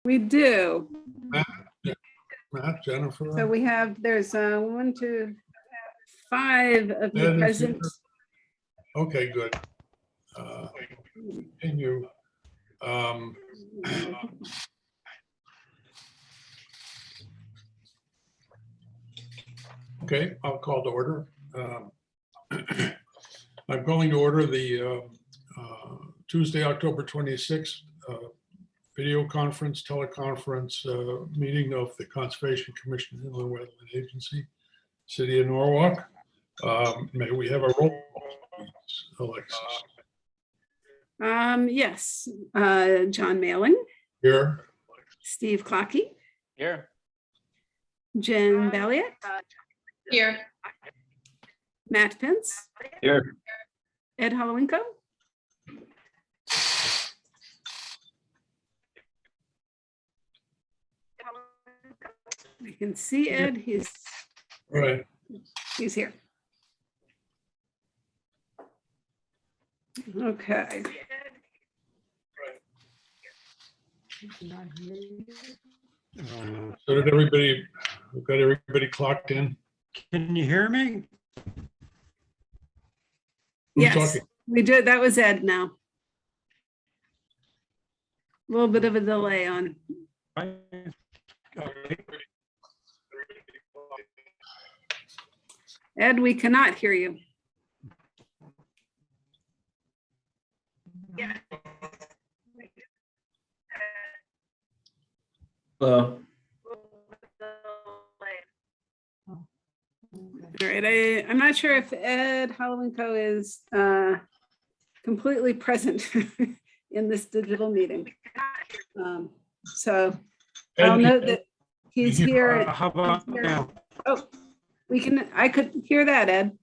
We do. Matt, Jennifer. So we have, there's 1, 2, 5 of you Ed is present. here. Okay, good. Continue. Okay, I'll call to order. I'm calling to order the Tuesday, October 26th video conference, teleconference meeting of the Conservation Commission Inland Wetland Agency, City of Norwalk. May we have a roll call, Alexis? Yes, John Mailing, Here. Steve Clockey, Here. Jen Balliet, Here. Matt Pence, Here. Ed Holowinko. I can see Ed, he's Right. here. Okay. So did everybody, we've got everybody clocked in? Can you hear me? Who's Yes, talking? we did. That was Ed now. A little bit of a delay on. Ed, we cannot hear you. Hello. All right, I'm not sure if Ed Holowinko is completely present in this digital meeting. So I'll note that he's here. How about now? Oh, I could hear that, Ed.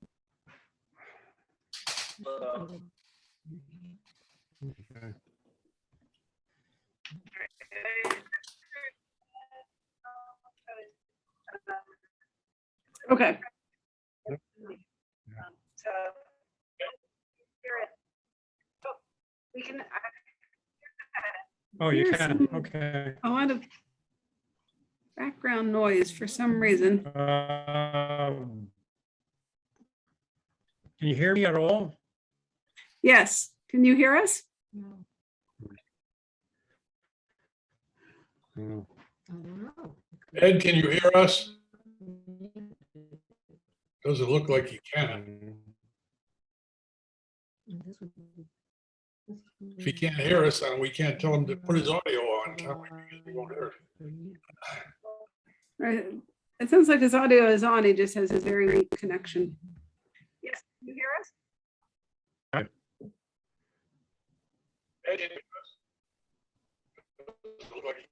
Okay. So we can. Oh, you Here's can, some- okay. A lot of background noise for some reason. Can you hear me at all? Yes, can you hear us? Ed, can you hear us? Doesn't look like you can. If he can't hear us, then we can't tell him to put his audio on, can we? Because we won't hear it. Right. It sounds like his audio is on. He just has a very weak connection. Yes, can you hear us? Ed, can you hear us? Doesn't look like he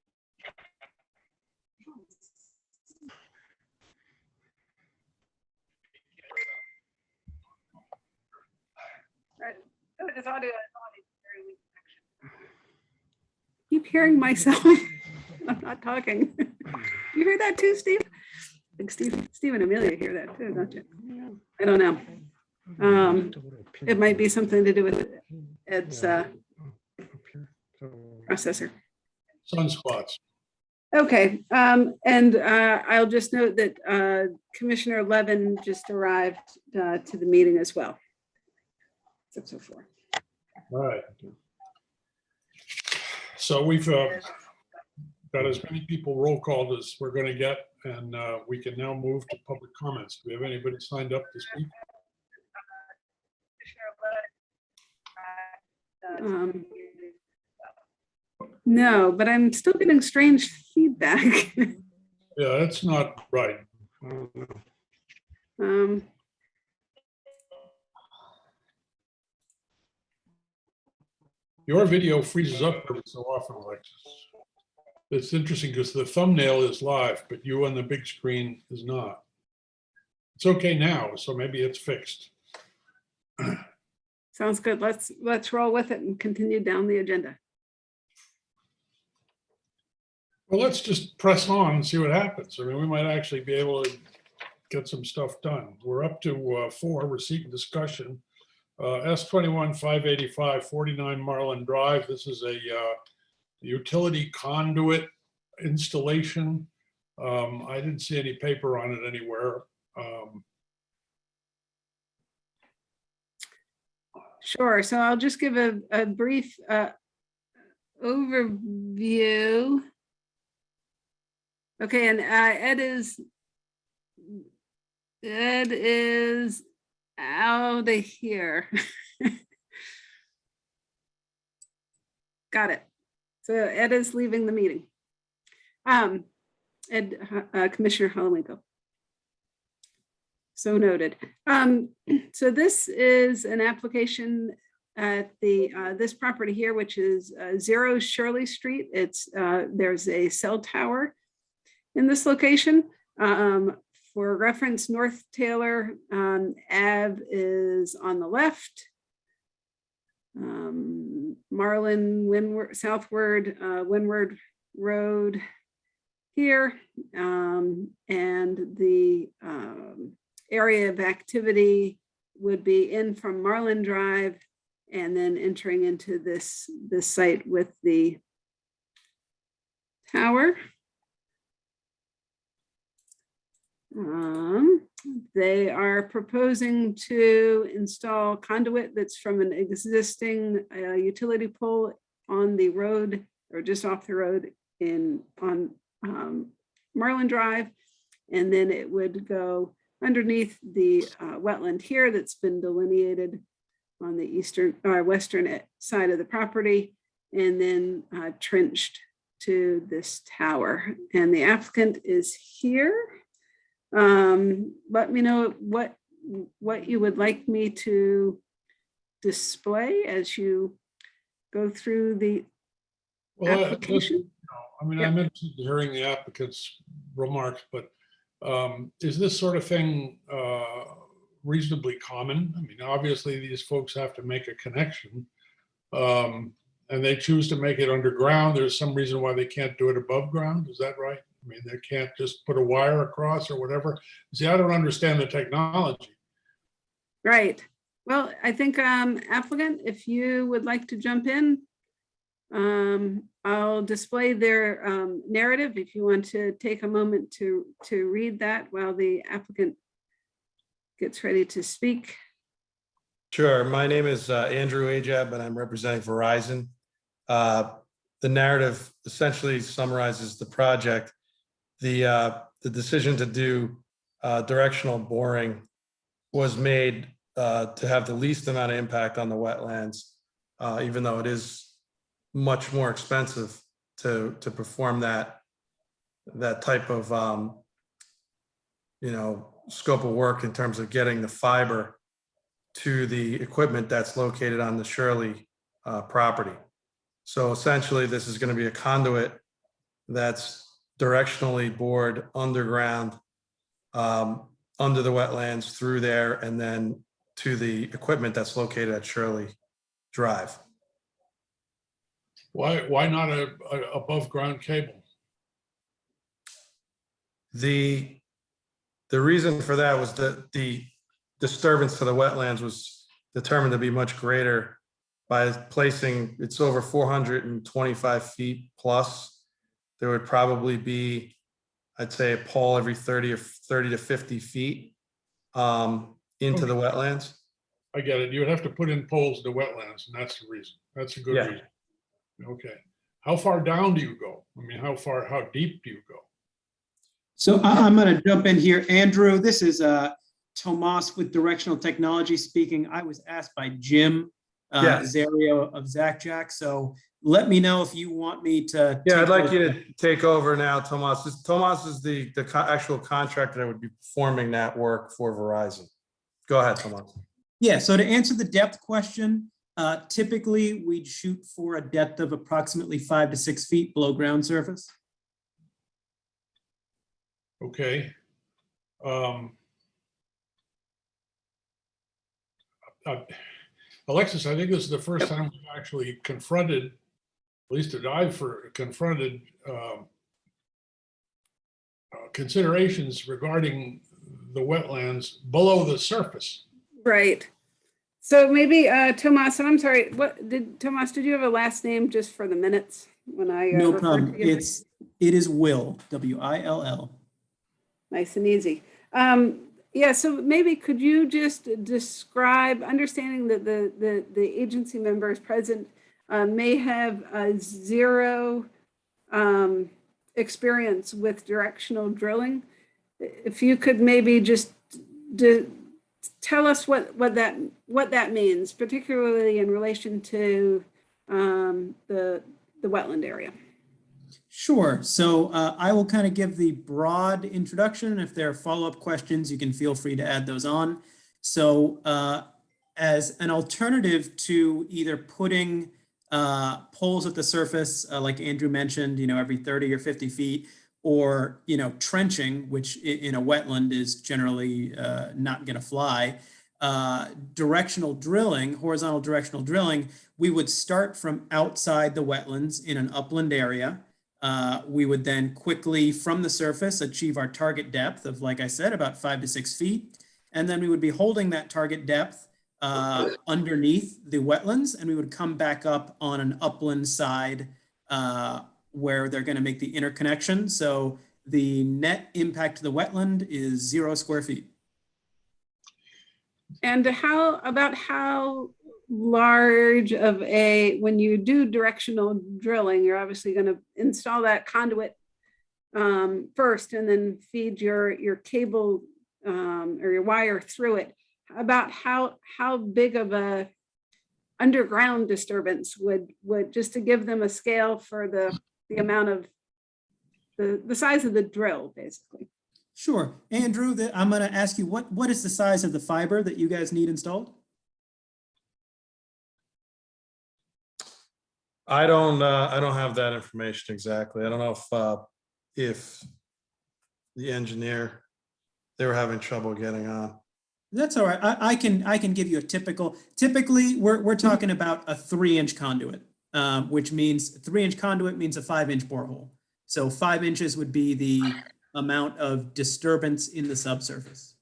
Right. Oh, his audio is on. It's very weak connection. Keep hearing myself. I'm not talking. You hear that too, Steve? I think Steve and Amelia hear that too, don't you? I don't know. It might be something to do with Ed's processor. sunspots. Okay, and I'll just note that Commissioner Levin just arrived to the meeting as well. 6:04. All right. So we've got as many people roll called as we're going to get, and we can now move to public comments. Do we have anybody signed up to speak? No, but I'm still getting strange feedback. Yeah, that's not right. Your video freezes up every so often, Alexis. It's interesting because the thumbnail is live, but you on the big screen is not. It's okay now, so maybe it's fixed. Sounds good. Let's roll with it and continue down the agenda. Well, let's just press on and see what happens. I mean, we might actually be able to get some stuff done. We're up to 4, receipt and discussion. S21-585, 49 Marlin Drive. This is a utility conduit installation. I didn't see any paper on it anywhere. Sure. So I'll just give a brief overview. Okay, and Ed is out of here. Got it. So Ed is leaving the meeting. Commissioner Holomenko. So noted. So this is an application at this property here, which is 0 Shirley Street. It's there's a cell tower in this location. For reference, North Taylor Ave is on the left. Marlin Windward, southward Windward Road here, and the area of activity would be in from Marlin Drive and then entering into this site with the tower. They are proposing to install conduit that's from an existing utility pole on the road or just off the road on Marlin Drive, and then it would go underneath the wetland here that's been delineated on the western side of the property, and then trenched to this tower. And the applicant is here. Let me know what you would like me to display as you go through the application. I mean, Yeah. I'm interested in hearing the applicant's remarks, but is this sort of thing reasonably common? I mean, obviously these folks have to make a connection, and they choose to make it underground. There's some reason why they can't do it above ground. Is that right? I mean, they can't just put a wire across or whatever. See, I don't understand the technology. Right. Well, I think applicant, if you would like to jump in, I'll display their narrative if you want to take a moment to read that while the applicant gets ready to speak. Sure. My name is Andrew Ajab, and I'm representing Verizon. The narrative essentially summarizes the project. The decision to do directional boring was made to have the least amount of impact on the wetlands, even though it is much more expensive to perform that type of scope of work in terms of getting the fiber to the equipment that's located on the Shirley property. So essentially, this is going to be a conduit that's directionally bored underground, under the wetlands, through there, and then to the equipment that's located at Shirley Drive. Why not a above ground cable? The reason for that was that the disturbance to the wetlands was determined to be much greater by placing, it's over 425 feet plus. There would probably be, I'd say, a pole every 30 to 50 feet into the wetlands. I get it. You would have to put in poles to wetlands, and that's the reason. That's a good Yeah. reason. Okay. How far down do you go? I mean, how deep do you go? So I'm going to jump in here. Andrew, this is Tomas with Directional Technology speaking. I was asked by Jim Yes. Zario of Zach Jack. So let me know if you want me to. Yeah, I'd like you to take over now, Tomas. Tomas is the actual contractor that would be performing that work for Verizon. Go ahead, Tomas. Yeah, so to answer the depth question, typically we'd shoot for a depth of approximately 5 to 6 feet below ground surface. Okay. Alexis, I think this is the first time we've actually confronted, at least that I've confronted considerations regarding the wetlands below the surface. Right. So maybe Tomas, I'm sorry, Tomas, did you have a last name just for the minutes? when I No refer problem. to you. It is Will, W-I-L-L. Nice and easy. Yeah, so maybe could you just describe, understanding that the agency members present may have zero experience with directional drilling. If you could maybe just tell us what that means, particularly in relation to the wetland area. Sure. So I will kind of give the broad introduction. If there are follow-up questions, you can feel free to add those on. So as an alternative to either putting poles at the surface, like Andrew mentioned, every 30 or 50 feet, or, trenching, which in a wetland is generally not going to fly, directional drilling, horizontal directional drilling, we would start from outside the wetlands in an upland area. We would then quickly, from the surface, achieve our target depth of, like I said, about 5 to 6 feet. And then we would be holding that target depth underneath the wetlands, and we would come back up on an upland side where they're going to make the interconnection. So the net impact to the wetland is 0 square feet. And how large of when you do directional drilling, you're obviously going to install that conduit first and then feed your cable or your wire through it. About how big of a underground disturbance would just to give them a scale for the amount of the size of the drill, basically. Sure. Andrew, I'm going to ask you, what is the size of the fiber that you guys need installed? I don't have that information exactly. I don't know if the engineer, they were having trouble getting on. That's all right. I can give you a typically we're talking about a 3-inch conduit, which means 3-inch conduit means a 5-inch borehole. So 5 inches would be the amount of disturbance in the subsurface.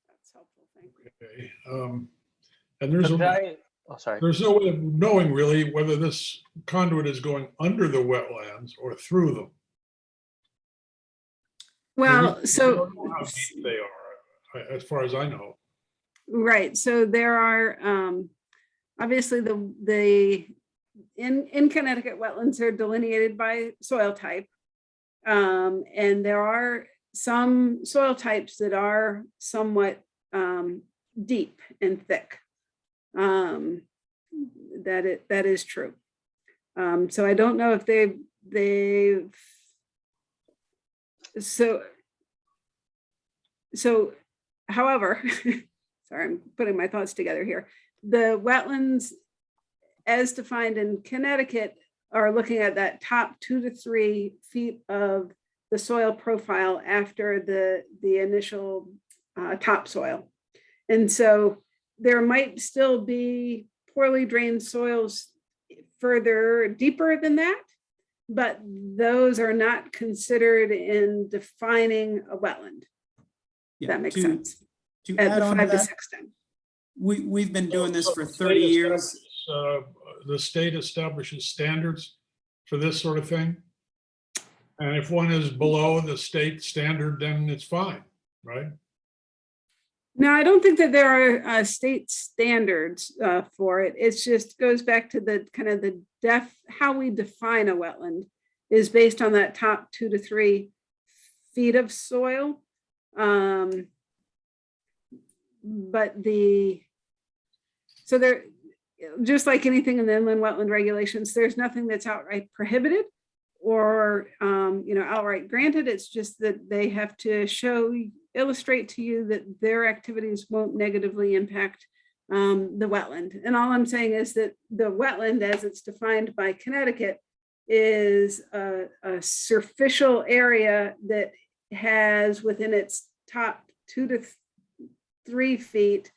That's helpful. Thank you. Okay. And Sorry. there's no way of knowing really whether this conduit is going under the wetlands or through them. Well, We so don't know how deep they are, as far as I know. right. So there are obviously in Connecticut, wetlands are delineated by soil type. And there are some soil types that are somewhat deep and thick. That is true. So I don't know if they've so however, sorry, I'm putting my thoughts together here. The wetlands as defined in Connecticut are looking at that top 2 to 3 feet of the soil profile after the initial topsoil. And so there might still be poorly drained soils further deeper than that, but those are not considered in defining a wetland. Yeah, That makes sense. To At add the on to 5 to that, 6 10. we've been doing this So for the 30 state years. The state establishes standards for this sort of thing. And if one is below the state standard, then it's fine, right? No, I don't think that there are state standards for it. It's just goes back to the kind of how we define a wetland is based on that top 2 to 3 feet of soil. But so there, just like anything in the inland wetland regulations, there's nothing that's outright prohibited or outright granted. It's just that they have to illustrate to you that their activities won't negatively impact the wetland. And all I'm saying is that the wetland, as it's defined by Connecticut, is a superficial area that has within its top 2 to 3 feet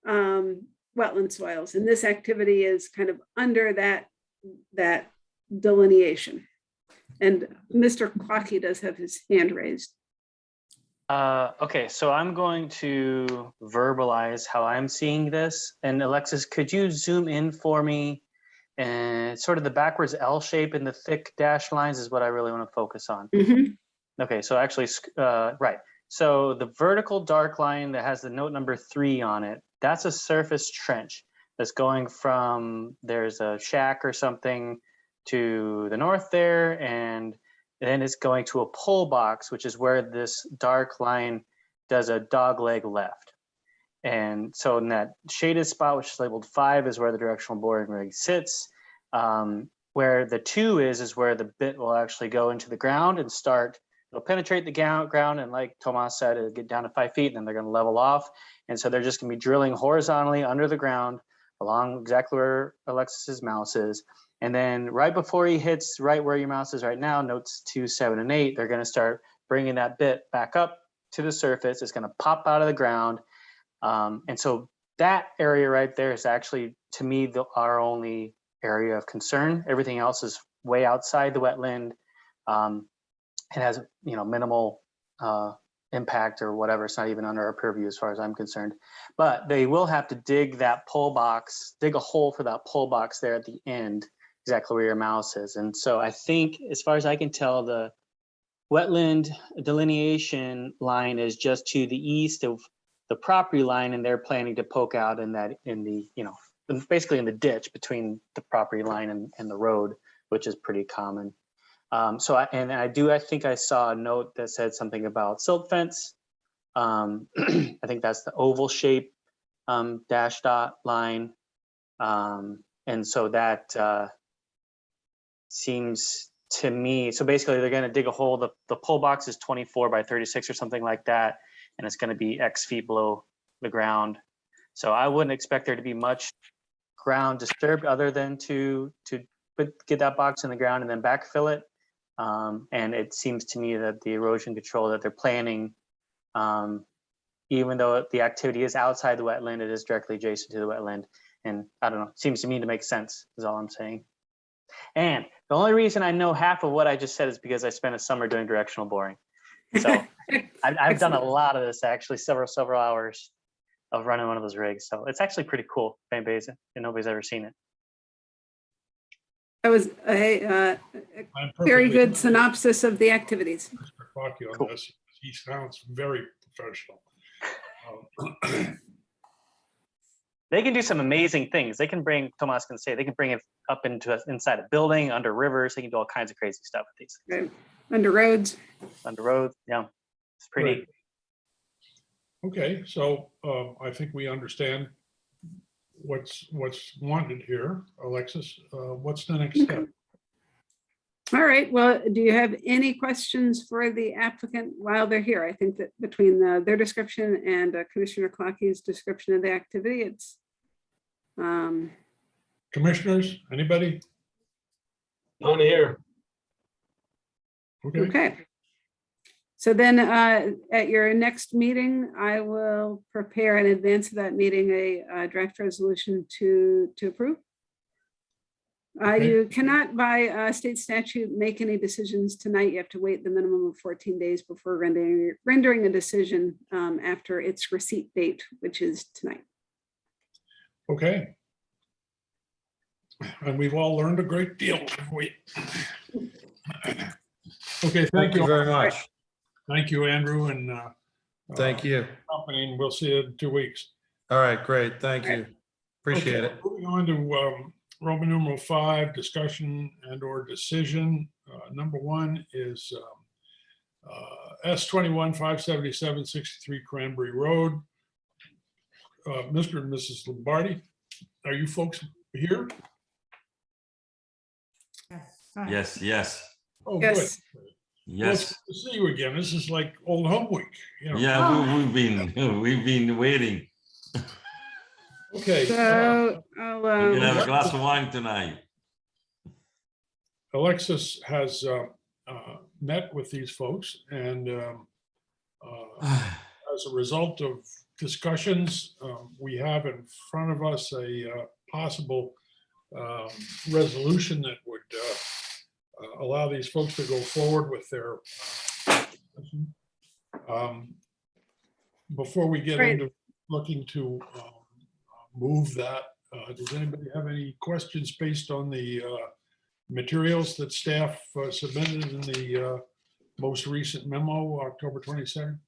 wetland soils. And this activity is kind of under that delineation. And Mr. Clockey does have his hand raised. Okay, so I'm going to verbalize how I'm seeing this. And Alexis, could you zoom in for me and sort of the backwards L shape in the thick dashed lines is what I really want to focus on. Mhm. Okay, so actually, right. So the vertical dark line that has the note number 3 on it, that's a surface trench that's going from, there's a shack or something to the north there, and then it's going to a pole box, which is where this dark line does a dog leg left. And so in that shaded spot, which is labeled 5, is where the directional boring rig sits. Where the 2 is where the bit will actually go into the ground and start. It'll penetrate the ground, and like Tomas said, it'll get down to 5 feet, and then they're going to level off. And so they're just going to be drilling horizontally under the ground along exactly where Alexis's mouse is. And then right before he hits right where your mouse is right now, notes 2, 7, and 8, they're going to start bringing that bit back up to the surface. It's going to pop out of the ground. And so that area right there is actually, to me, our only area of concern. Everything else is way outside the wetland. It has, minimal impact or whatever. It's not even under our purview as far as I'm concerned. But they will have to dig that pole box, dig a hole for that pole box there at the end, exactly where your mouse is. And so I think, as far as I can tell, the wetland delineation line is just to the east of the property line, and they're planning to poke out basically in the ditch between the property line and the road, which is pretty common. I think I saw a note that said something about silt fence. I think that's the oval shape dash dot line. And so that seems to me, so basically they're going to dig a hole. The pole box is 24 by 36 or something like that. And it's going to be X feet below the ground. So I wouldn't expect there to be much ground disturbed other than to get that box in the ground and then backfill it. And it seems to me that the erosion control that they're planning, even though the activity is outside the wetland, it is directly adjacent to the wetland. And I don't know, seems to me to make sense is all I'm saying. And the only reason I know half of what I just said is because I spent a summer doing directional boring. So I've done a lot of this, actually, several hours of running one of those rigs. So it's actually pretty cool if nobody's ever seen it. That was a very good synopsis of the activities. Mr. Fakio on Cool. this. He sounds very professional. They can do some amazing things. They can bring, Tomas can say, they can bring it up inside a building, under rivers. They can do all kinds of crazy stuff with these. Right. Under roads. Under roads, yeah. It's pretty Right. Okay, so I think we understand what's wanted here. Alexis, what's the next step? All right. Well, do you have any questions for the applicant while they're here? I think that between their description and Commissioner Clockey's description of the activity, it's Commissioners, anybody? On here. Okay, okay. So then at your next meeting, I will prepare in advance of that meeting a draft resolution to approve. Okay. You cannot by state statute make any decisions tonight. You have to wait the minimum of 14 days before rendering a decision after its receipt date, which is tonight. okay. And we've all learned a great deal. Haven't we? Okay, Thank you very much. Thank you, Andrew, and Thank you. company, and we'll see you in 2 weeks. All right, great. Thank you. Appreciate Okay, it. moving on to Roman numeral 5, discussion and or decision. Number 1 is S21-577-63 Cranberry Road. Mr. and Mrs. Lombardi, are you folks here? Yes, yes, Oh, Yes. good. Well, it's yes. good to see you again. This is like old home week. You know. Yeah, we've been waiting. Okay. So We can have a I'll, glass of wine tonight. Alexis has met with these folks, and as a result of discussions, we have in front of us a possible resolution that would allow these folks to go forward with their before we get Right. into looking to move that Does anybody have any questions based on the materials that staff submitted in the most recent memo, October 22nd?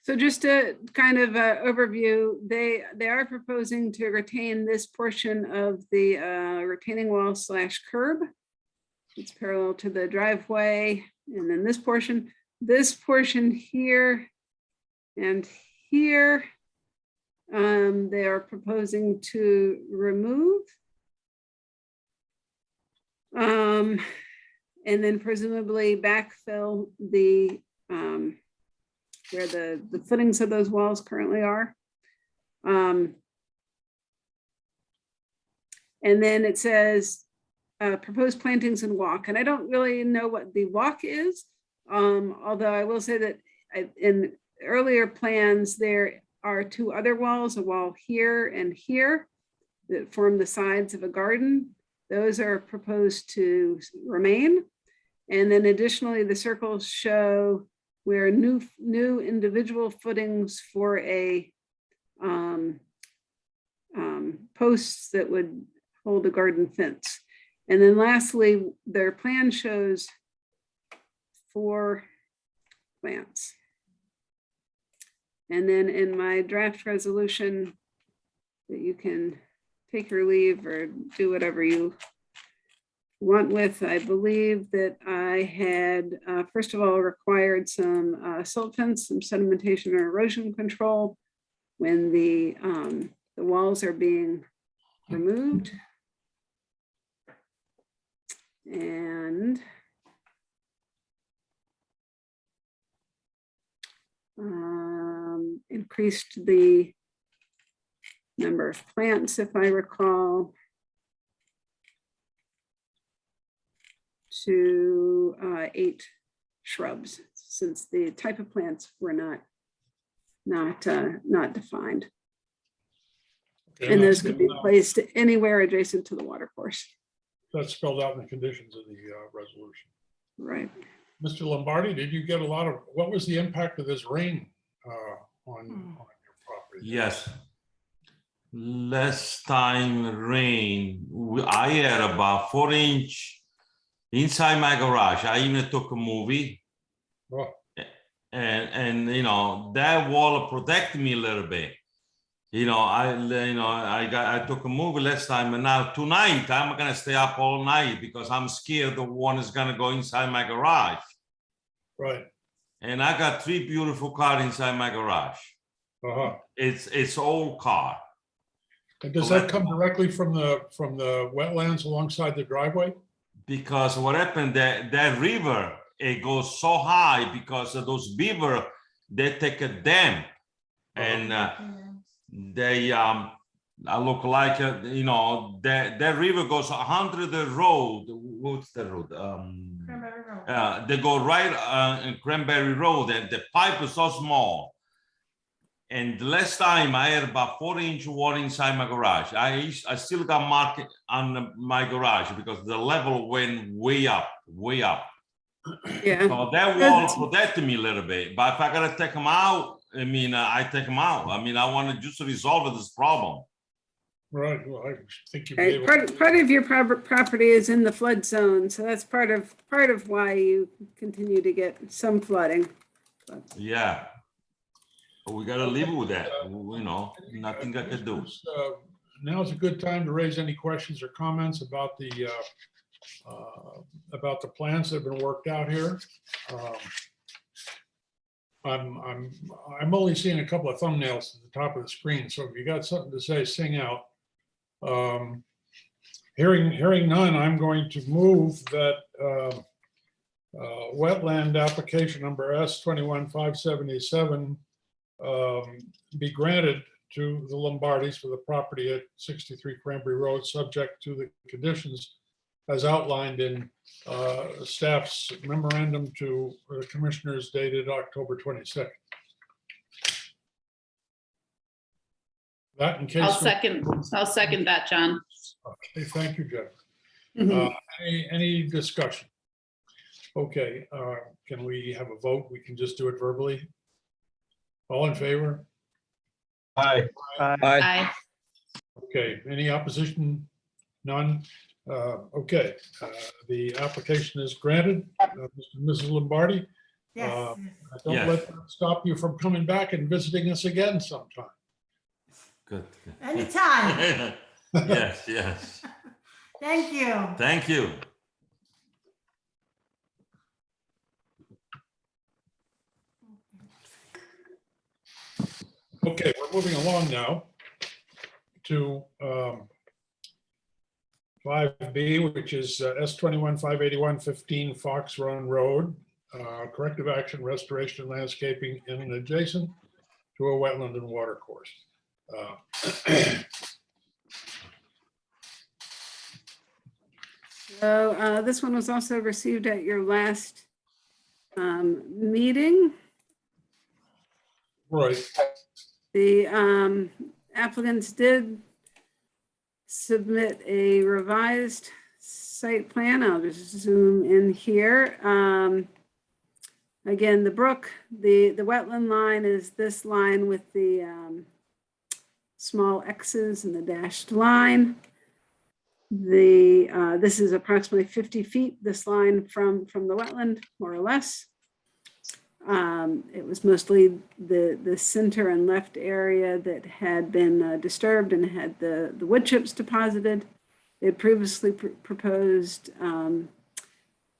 So just a kind of overview, they are proposing to retain this portion of the retaining wall / curb. It's parallel to the driveway, and then this portion here and here, they are proposing to remove. And then presumably backfill the where the footings of those walls currently are. And then it says proposed plantings and walk. And I don't really know what the walk is, although I will say that in earlier plans, there are 2 other walls, a wall here and here that form the sides of a garden. Those are proposed to remain. And then additionally, the circles show where new individual footings for a posts that would hold a garden fence. And then lastly, their plan shows 4 plants. And then in my draft resolution that you can take or leave or do whatever you want with, I believe that I had, first of all, required some silt fence, some sedimentation or erosion control when the walls are being removed. And increased the number of plants, if I recall, to 8 shrubs, since the type of plants were not defined. Okay, And those that's could be good. placed anywhere adjacent to the water course. That's spelled out in the conditions of the resolution. Right. Mr. Lombardi, did you get a lot of, what was the impact of this rain on your property? Yes. Last time rain, I had about 4-inch inside my garage. I even took a movie, Oh, and you know that wall protected me a little bit. I took a movie last time, and now tonight I'm gonna stay up all night because I'm scared the one is gonna go inside my garage. right. And I got 3 beautiful cars inside my garage. Uh-huh. It's old car. And does that come directly from the wetlands alongside the driveway? Because what happened, that river, it goes so high because of those beaver, they take a dam, and they look like that river goes 100 the road. What's the road? Cranberry Road. They go right in Cranberry Road, and the pipe is so small. And the last time I had about 4-inch water inside my garage. I still got mark on my garage because the level went way up, way up. Yeah. So that wall protected me a little bit. But if I gotta take them out, I take them out. I want to just resolve this problem. Right, well, I think you'd be Right. able. Part of your property is in the flood zone, so that's part of why you continue to get some flooding. Yeah. But we gotta live with that. Nothing I can do. Now's a good time to raise any questions or comments about the plans that have been worked out here. I'm only seeing a couple of thumbnails at the top of the screen, so if you got something to say, sing out. Hearing none, I'm going to move that wetland application number S21577 be granted to the Lombardis for the property at 63 Cranberry Road, subject to the conditions as outlined in staff's memorandum to the commissioners dated October 22nd. That in case. I'll second that, John. Okay, thank you, Jeff. Mhm. Any discussion? Okay, can we have a vote? We can just do it verbally. All in favor? Aye. Aye. Aye. Okay, any opposition? None? Okay, the application is granted. Mr. and Mrs. Lombardi, Yes, don't Yes. let that stop you from coming back and visiting us again sometime. Good. anytime. Yes, yes. Thank you. Thank you. Okay, we're moving along now to 5B, which is S21 581 15 Fox Run Road, corrective action, restoration, and landscaping in and adjacent to a wetland and water course. So this one was also received at your last meeting. Right, The applicants did submit a revised site plan. I'll just zoom in here. Again, the brook, the wetland line is this line with the small X's and the dashed line. This is approximately 50 feet, this line from the wetland, more or less. It was mostly the center and left area that had been disturbed and had the wood chips deposited. They had previously proposed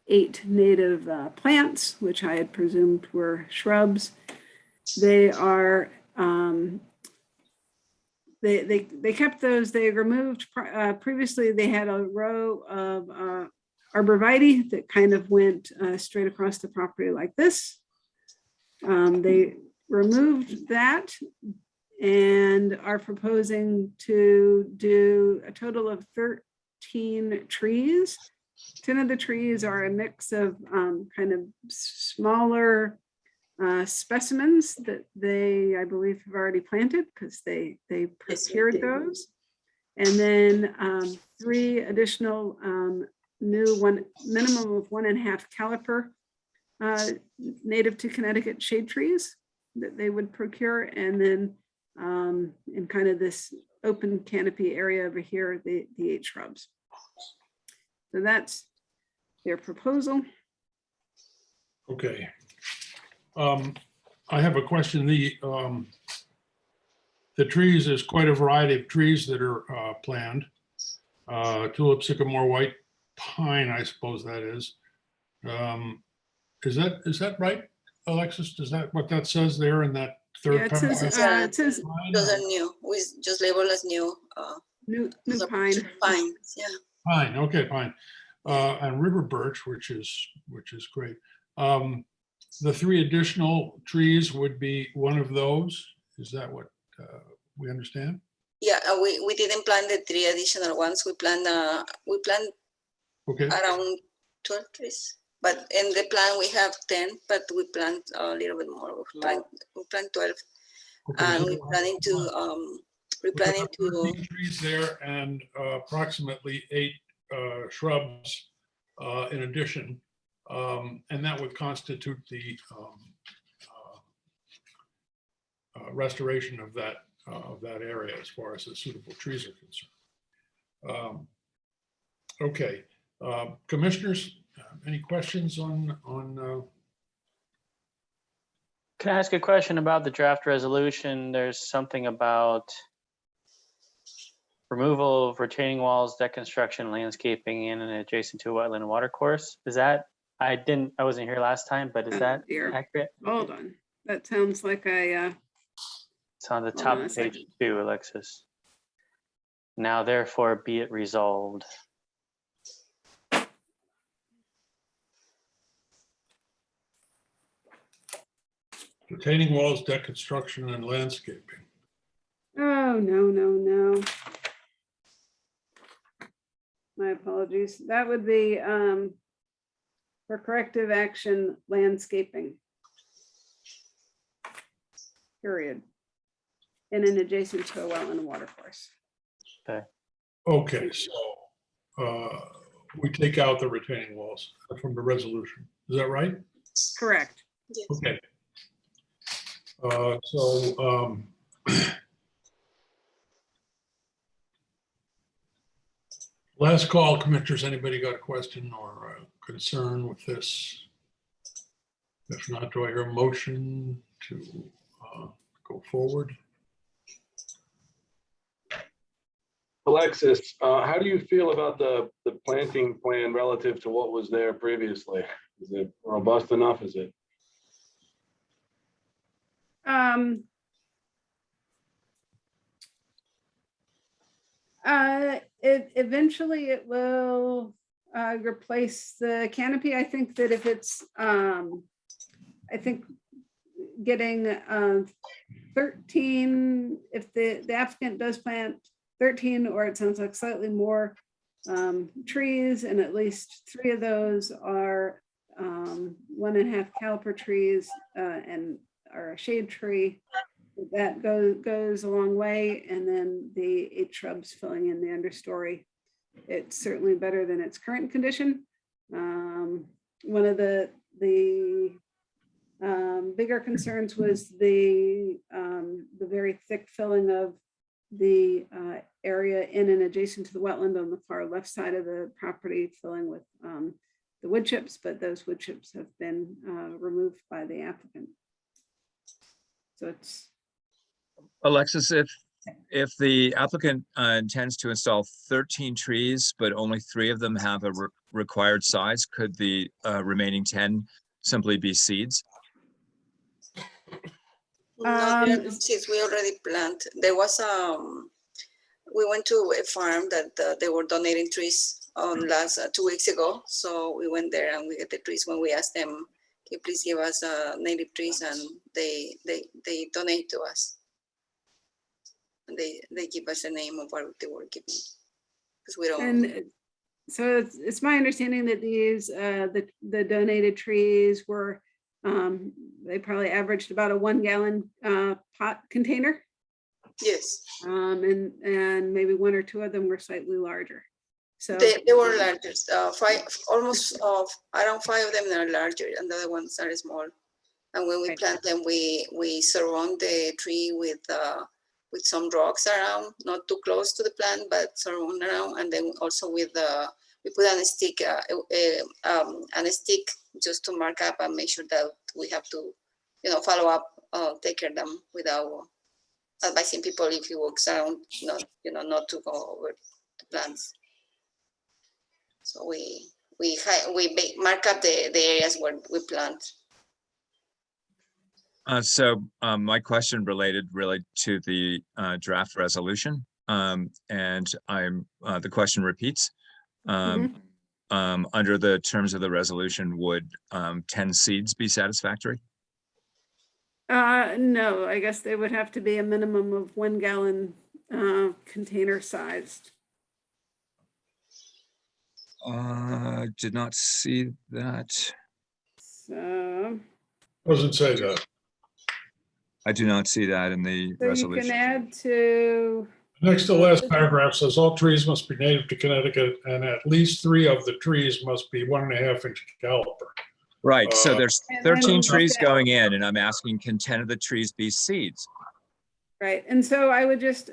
8 native plants, which I had presumed were shrubs. They are they kept those. They removed previously. They had a row of arborvitae that kind of went straight across the property like this. They removed that and are proposing to do a total of 13 trees. 10 of the trees are a mix of kind of smaller specimens that they, I believe, have already planted because they procured those. And then 3 additional new minimum of 1.5 caliper native to Connecticut shade trees that they would procure. And then in kind of this open canopy area over here, the 8 shrubs. So that's their proposal. okay. I have a question. The trees, there's quite a variety of trees that are planned. Tulip, sycamore, white pine, I suppose that is. Is that right, Alexis? Is that what that says there in that third Yeah, it says, paragraph? it says Those are new. We just label as new. new Those are pine. Pines, yeah. Pine, okay, pine. And river birch, which is great. The 3 additional trees would be one of those. Is that what we understand? Yeah, we didn't plant the 3 additional ones. We planned Okay, around 12 trees. But in the plan we have 10, but we plant a little bit more. We plant 12. okay, And so we're planning to we've got 13 trees there and approximately 8 shrubs in addition. And that would constitute the restoration of that area as far as the suitable trees are concerned. Okay, commissioners, any questions on Can I ask a question about the draft resolution? There's something about removal of retaining walls, deck construction, landscaping in and adjacent to a wetland and water course. Is that, I wasn't here last time, but is Oh, that dear. accurate? Hold on. That sounds like It's on the Hold top on a of page second. 2, Alexis. Now therefore be it resolved. retaining walls, deck construction, and landscaping? oh, no. My apologies. That would be for corrective action landscaping. Period. In and adjacent to a well and a water course. Okay, so we take out the retaining walls from the resolution. Is that right? Correct. Yes. Okay. So Last call, commissioners. Anybody got a question or a concern with this? If not, do I hear a motion to go forward? Alexis, how do you feel about the planting plan relative to what was there previously? Is it robust enough? Is it? Eventually it will replace the canopy. I think that if it's, I think getting 13, if the applicant does plant 13, or it sounds like slightly more trees, and at least 3 of those are 1.5 caliper trees and are a shade tree, that goes a long way. And then the 8 shrubs filling in the understory, it's certainly better than its current condition. One of the bigger concerns was the very thick filling of the area in and adjacent to the wetland on the far left side of the property, filling with the wood chips, but those wood chips have been removed by the applicant. So it's. Alexis, if the applicant intends to install 13 trees, but only 3 of them have a required size, could the remaining 10 simply be seeds? No, since we already planted, there was we went to a farm that they were donating trees on last 2 weeks ago. So we went there and we got the trees. When we asked them, can you please give us native trees, and they donate to us. And they give us a name of what they were giving, because we don't. And so it's my understanding that these the donated trees were they probably averaged about a 1 gallon pot container. Yes. And maybe 1 or 2 of them were slightly larger. So they were larger. 5, almost around 5 of them are larger, and the other ones are small. And when we plant them, we surround the tree with some rocks around, not too close to the plant, but surround around, and then also with we put on a stick, just to mark up and make sure that we have to, follow up, take care of them without advising people if he walks around, not to go over the plants. So we mark up the areas where we plant. So my question related really to the draft resolution, and the question repeats. Under the terms of the resolution, would 10 seeds be satisfactory? No, I guess they would have to be a minimum of 1 gallon container sized. Did not see that. So Doesn't say that. I do not see that in the resolution. You can add to. Next to last paragraph says all trees must be native to Connecticut, and at least 3 of the trees must be 1.5 inch caliper. Right, so there's And 13 then- trees going in, and I'm asking, can 10 of the trees be seeds? Right, and so I would just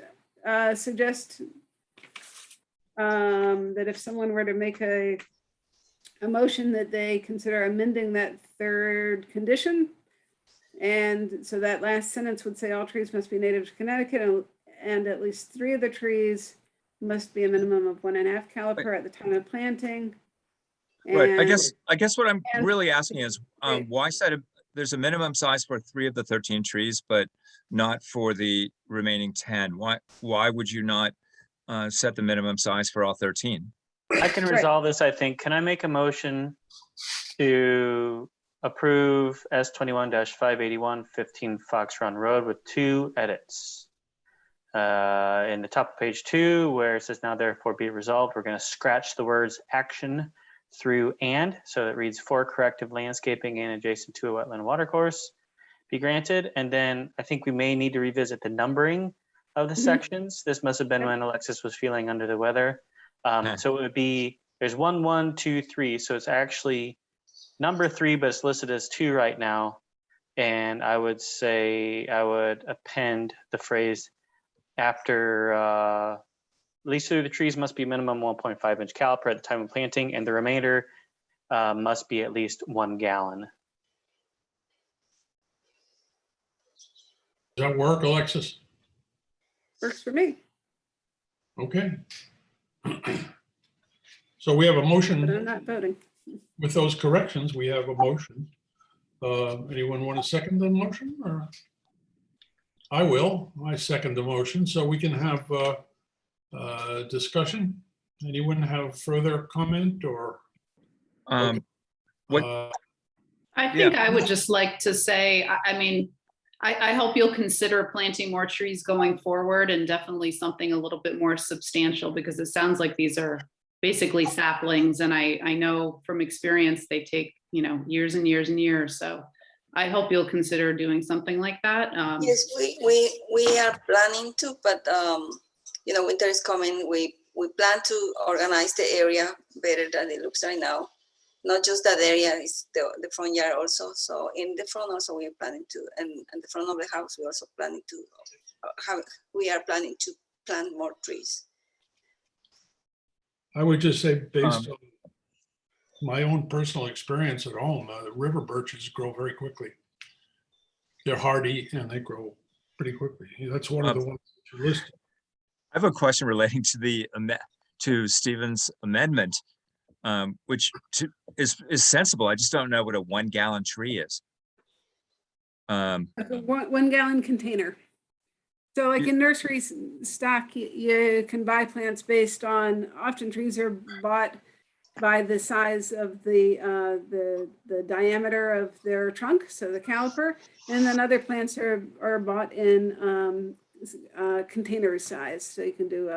suggest that if someone were to make a motion, that they consider amending that 3rd condition. And so that last sentence would say all trees must be native to Connecticut, and at least 3 of the trees must be a minimum of 1.5 caliper at the time of planting. Right, I And- guess what I'm and- really asking is, Right. why there's a minimum size for 3 of the 13 trees, but not for the remaining 10? Why would you not set the minimum size for all 13? I can resolve this, I think. Can I make a motion to approve S21-581 15 Fox Run Road with 2 edits? In the top of page 2, where it says now therefore be it resolved, we're going to scratch the words action through and, so it reads for corrective landscaping and adjacent to a wetland watercourse be granted. And then I think we may need to revisit the numbering of the sections. This must have been when Alexis was feeling under the weather. So it would be, there's 1, 1, 2, 3. So it's actually number 3, but it's listed as 2 right now. And I would say I would append the phrase after at least 2 of the trees must be minimum 1.5 inch caliper at the time of planting, and the remainder must be at least 1 gallon. Does that work, Alexis? Works for me, Okay. So we have a but I'm motion not voting. with those corrections. We have a motion. Anyone want to second the motion or? I will. I second the motion, so we can have discussion. Anyone have further comment or? What- Uh, I think I would just like to say, I mean, I hope you'll consider planting more trees going forward, and definitely something a little bit more substantial, because it sounds like these are basically saplings. And I know from experience, they take, you know, years and years and years. So I hope you'll consider doing something like that. Yes, we are planning to, but you know, winter is coming. We plan to organize the area better than it looks right now. Not just that area, is the front yard also. So in the front also we are planning to, and the front of the house we also planning to we are planning to plant more trees. I would just say, based on my own personal experience at home, the river birches grow very quickly. They're hardy and they grow pretty quickly. That's one of the ones that you listed. I have a question relating to to Stephen's amendment, which is sensible. I just don't know what a 1 gallon tree is. A 1 gallon container. So like in nursery stock, you can buy plants based on, often trees are bought by the size of the diameter of their trunk, so the caliper, and then other plants are bought in container size. So you can do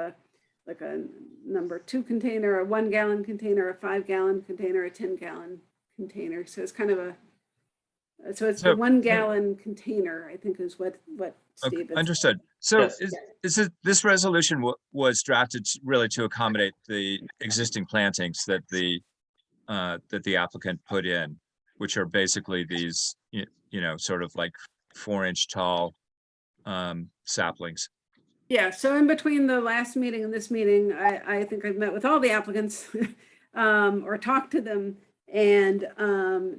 like a number 2 container, a 1 gallon container, a 5 gallon container, a 10 gallon container. So it's kind of it's the 1 gallon container, I think is what Steve is. Understood. So Yes. this resolution was drafted really to accommodate the existing plantings that the applicant put in, which are basically these, you know, sort of like 4-inch tall saplings. Yeah, so in between the last meeting and this meeting, I think I've met with all the applicants or talked to them and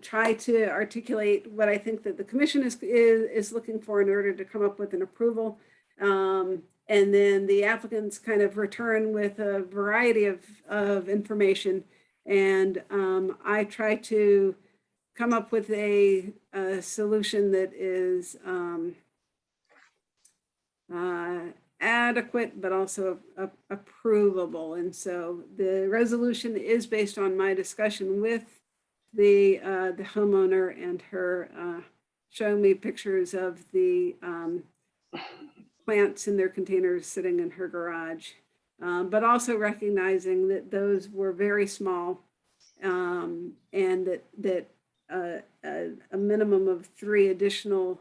try to articulate what I think that the commission is looking for in order to come up with an approval. And then the applicants kind of return with a variety of information. And I try to come up with a solution that is adequate, but also approvable. And so the resolution is based on my discussion with the homeowner and her showing me pictures of the plants in their containers sitting in her garage, but also recognizing that those were very small and that a minimum of 3 additional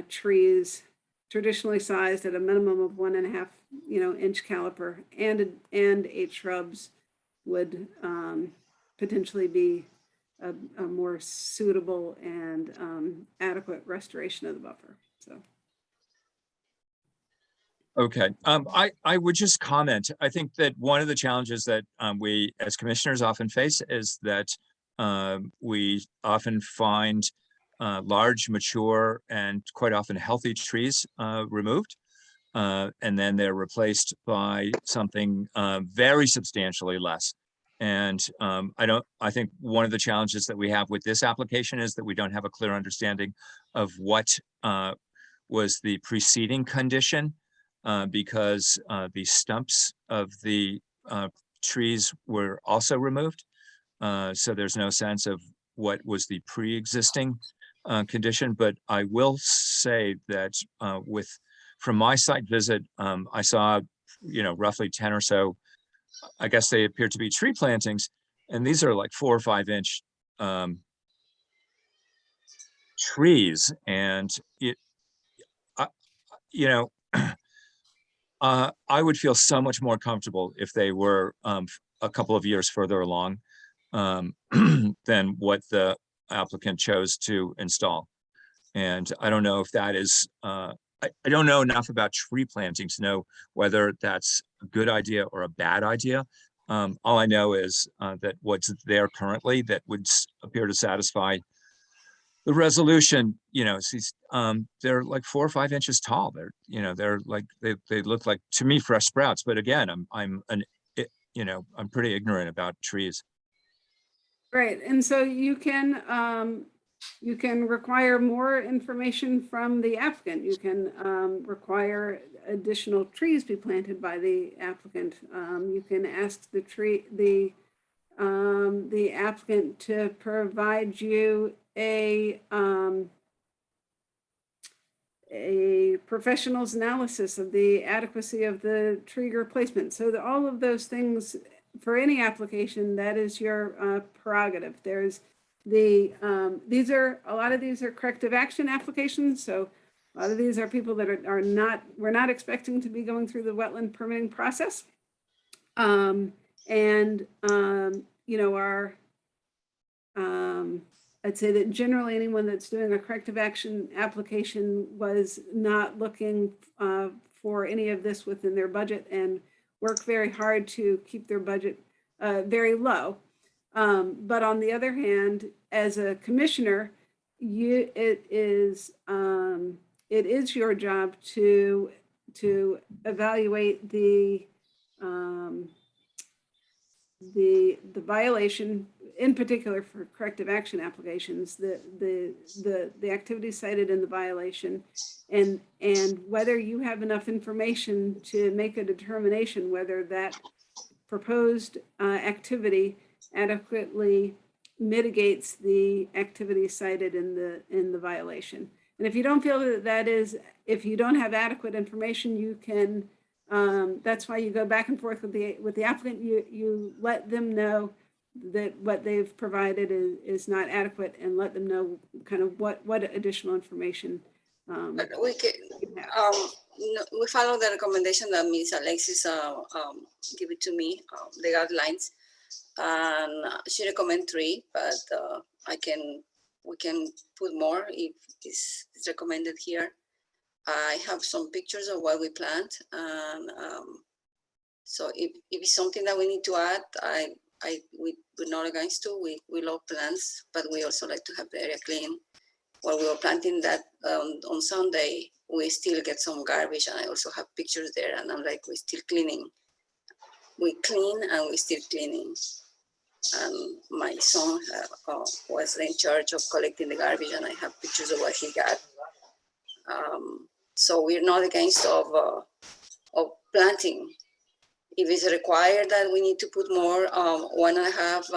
trees traditionally sized at a minimum of 1.5 inch caliper and 8 shrubs would potentially be a more suitable and adequate restoration of the buffer. So. Okay, I would just comment. I think that one of the challenges that we as commissioners often face is that we often find large, mature, and quite often healthy trees removed. And then they're replaced by something very substantially less. And I think one of the challenges that we have with this application is that we don't have a clear understanding of what was the preceding condition, because the stumps of the trees were also removed. So there's no sense of what was the pre-existing condition. But I will say that from my site visit, I saw, roughly 10 or so, I guess they appear to be tree plantings, and these are like 4 or 5 inch trees. And I would feel so much more comfortable if they were a couple of years further along than what the applicant chose to install. And I don't know if that is, I don't know enough about tree planting to know whether that's a good idea or a bad idea. All I know is that what's there currently that would appear to satisfy the resolution, they're like 4 or 5 inches tall. They're like, they look like, to me, fresh sprouts. But again, I'm pretty ignorant about trees. Right, and so you can require more information from the applicant. You can require additional trees be planted by the applicant. You can ask the applicant to provide you a professional's analysis of the adequacy of the tree replacement. So that all of those things, for any application, that is your prerogative. There's a lot of these are corrective action applications. So a lot of these are people that we're not expecting to be going through the wetland permitting process. I'd say that generally anyone that's doing a corrective action application was not looking for any of this within their budget and work very hard to keep their budget very low. But on the other hand, as a commissioner, it is your job to evaluate the violation, in particular for corrective action applications, the activities cited in the violation, and whether you have enough information to make a determination whether that proposed activity adequately mitigates the activity cited in the violation. And if you don't feel if you don't have adequate information, you can. That's why you go back and forth with the applicant. You let them know that what they've provided is not adequate, and let them know kind of what additional information. We follow the recommendation that Ms. Alexis give it to me, the guidelines, and she recommend 3, but we can put more if it's recommended here. I have some pictures of what we planned, and so if it's something that we need to add, we're not against to. We love plants, but we also like to have the area clean. While we were planting that on Sunday, we still get some garbage, and I also have pictures there, and I'm like, we're still cleaning. We clean and we're still cleaning. And my son was in charge of collecting the garbage, and I have pictures of what he got. So we're not against of planting. If it's required that we need to put more 1.5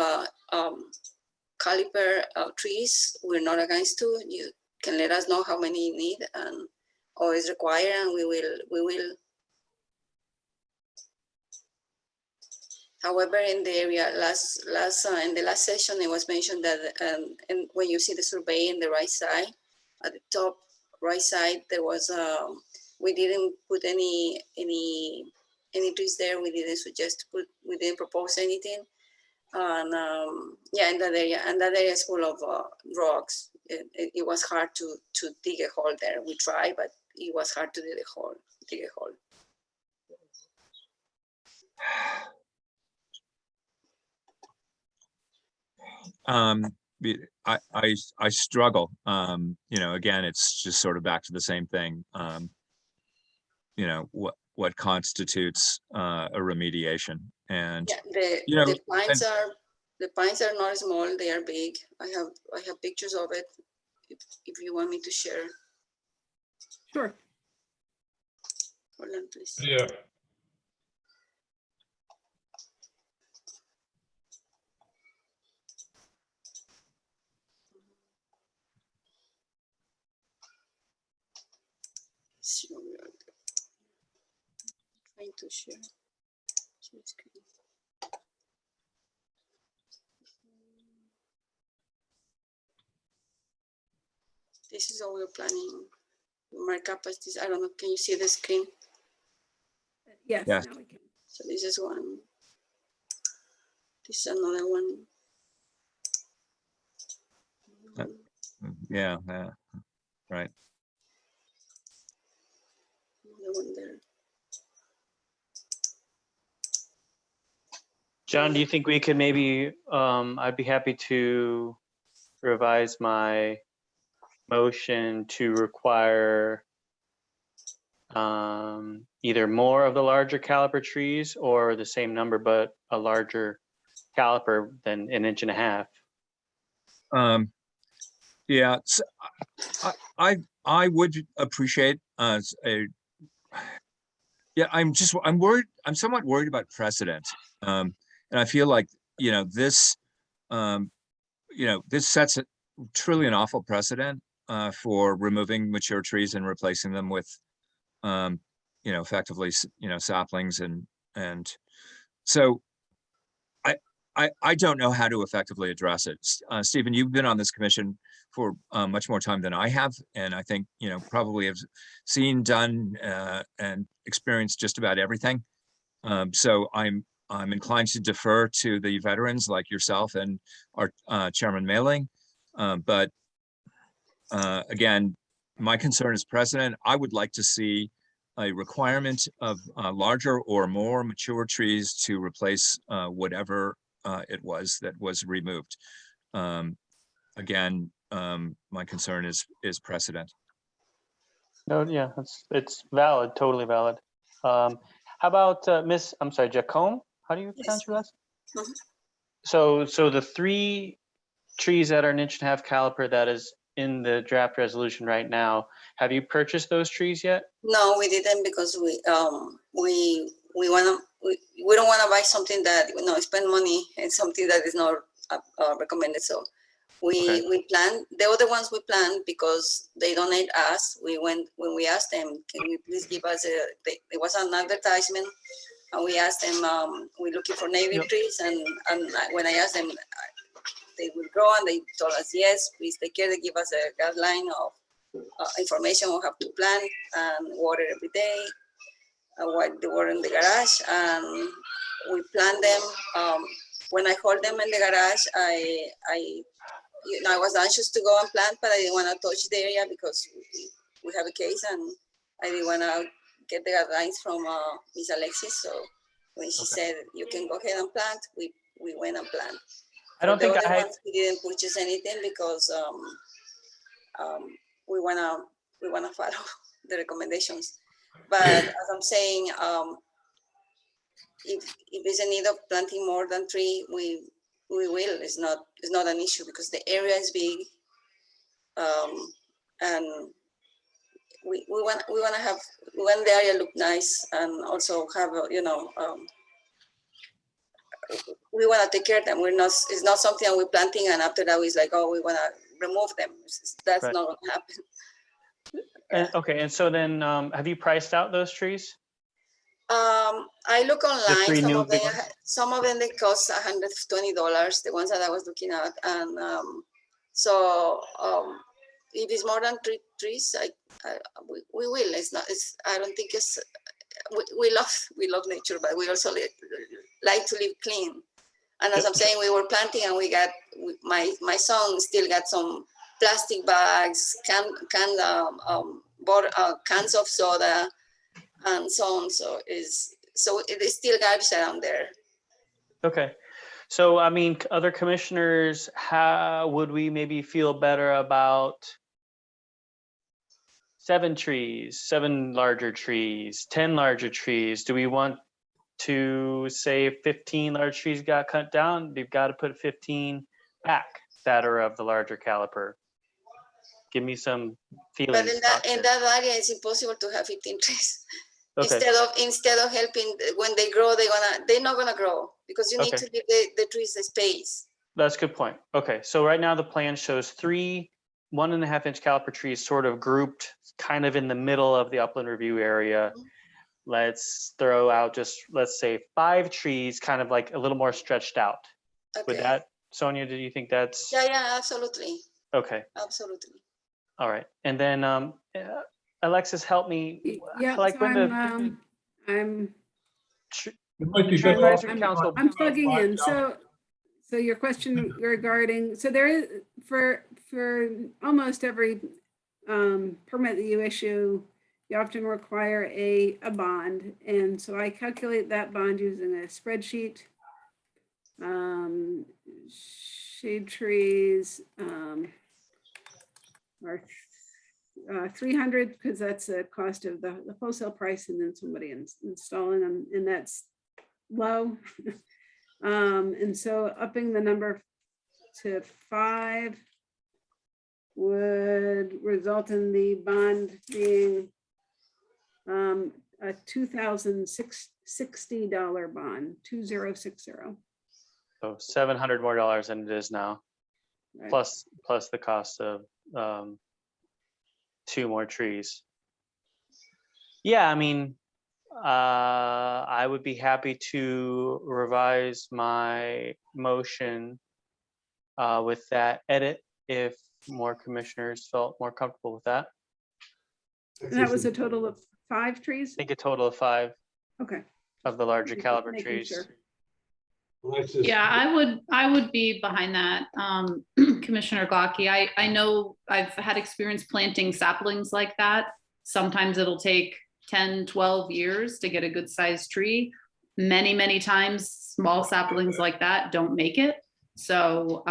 caliper trees, we're not against to. You can let us know how many you need and or is required, and we will. However, in the area in the last session, it was mentioned that and when you see the survey in the right side, at the top right side, there was we didn't put any trees there. We didn't suggest to put. We didn't propose anything. And yeah, in that area is full of rocks. It was hard to dig a hole there. We tried, but it was hard to dig a hole. I struggle. Again, it's just sort of back to the same thing. What constitutes a remediation, and yeah, the pines are not small; they are big. I have pictures of it. If you want me to share. Sure. Hold on, please. Yeah. Trying to share screen. This is how we're planning. Mark up as this. I don't know. Can you see the screen? Yes. Yes. Now we can. So this is one. This is another one. Yeah, right. Another one there. John, do you think we could maybe, I'd be happy to revise my motion to require either more of the larger caliper trees or the same number, but a larger caliper than 1.5 inches. Yeah, so I would appreciate a, yeah, I'm worried, I'm somewhat worried about precedent. And I feel like, this, this sets truly an awful precedent for removing mature trees and replacing them with, effectively, saplings and so I don't know how to effectively address it. Stephen, you've been on this commission for much more time than I have, and I think probably have seen, done, and experienced just about everything. So I'm inclined to defer to the veterans like yourself and our Chairman Mailing. But again, my concern as president, I would like to see a requirement of larger or more mature trees to replace whatever it was that was removed. Again, my concern is precedent. No, yeah, it's valid, totally valid. How about I'm sorry, Jacome? How do you pronounce your last? Mhm. So the 3 trees that are 1.5 inch caliper that is in the draft resolution right now, have you purchased those trees yet? No, we didn't because we don't want to buy something that spend money and something that is not recommended. So we planned the other ones. We planned because they donate us. We went when we asked them, can you please give us it was an advertisement, and we asked them, we're looking for native trees, and when I asked them, they will grow, and they told us yes, please take care. They give us a guideline of information on how to plant and water every day, while they were in the garage, and we plant them. When I hold them in the garage, I was anxious to go and plant, but I didn't want to touch the area because we have a case, and I didn't want to get the guidelines from Miss Alexis. So when she said you can go ahead and plant, we went and planted. I don't think we didn't purchase anything because we wanna follow the recommendations. But as I'm saying, if there's a need of planting more than 3, we will. It's not an issue because the area is big, and we want the area look nice, and also have we want to take care of them. It's not something we're planting and after that it's like, oh, we want to remove them. That's not going to happen. And so then, have you priced out those trees? I look online. The Some of them they cost $120. The ones that I was looking at, and so if it's more than 3 trees, we will. It's not. I don't think it's. We love nature, but we also like to live clean. And as I'm saying, we were planting, and we got my son still got some plastic bags, cans of soda, and so on. So it is still garbage around there. Okay. So, I mean, other commissioners, how would we maybe feel better about 7 trees, 7 larger trees, 10 larger trees? Do we want to say 15 large trees got cut down? We've got to put 15 back that are of the larger caliper. Give me some feelings. But in that area, it's impossible to have 15 trees. Okay. Instead of helping, when they grow, they're not gonna grow because you need to give the trees a space. That's a good point. Okay, so right now the plan shows 3 1.5 inch caliper trees sort of grouped kind of in the middle of the upland review area. Let's throw out just, let's say 5 trees kind of like a little more stretched out. With that, Sonia, do you think that's? Yeah, absolutely. Okay. Absolutely. All right. And then Alexis, help me. Yeah, like so when I'm council. I'm plugging in. So your question regarding, so there is for almost every permit that you issue, you often require a bond. And so I calculate that bond using a spreadsheet. Shade trees are 300 because that's the cost of the wholesale price, and then somebody installing them, and that's low. And so upping the number to 5 would result in the bond being a $2,060 bond, 2060. So $700 more than it is now, Right. plus the cost of 2 more trees. Yeah, I mean, I would be happy to revise my motion with that edit if more commissioners felt more comfortable with that. And that was a total of 5 trees? I think a total of 5 Okay. of the larger caliber Making trees. sure. Alexis, Yeah, I would be behind that, Commissioner Glocke. I know I've had experience planting saplings like that. Sometimes it'll take 10, 12 years to get a good sized tree. Many, many times, small saplings like that don't make it. So,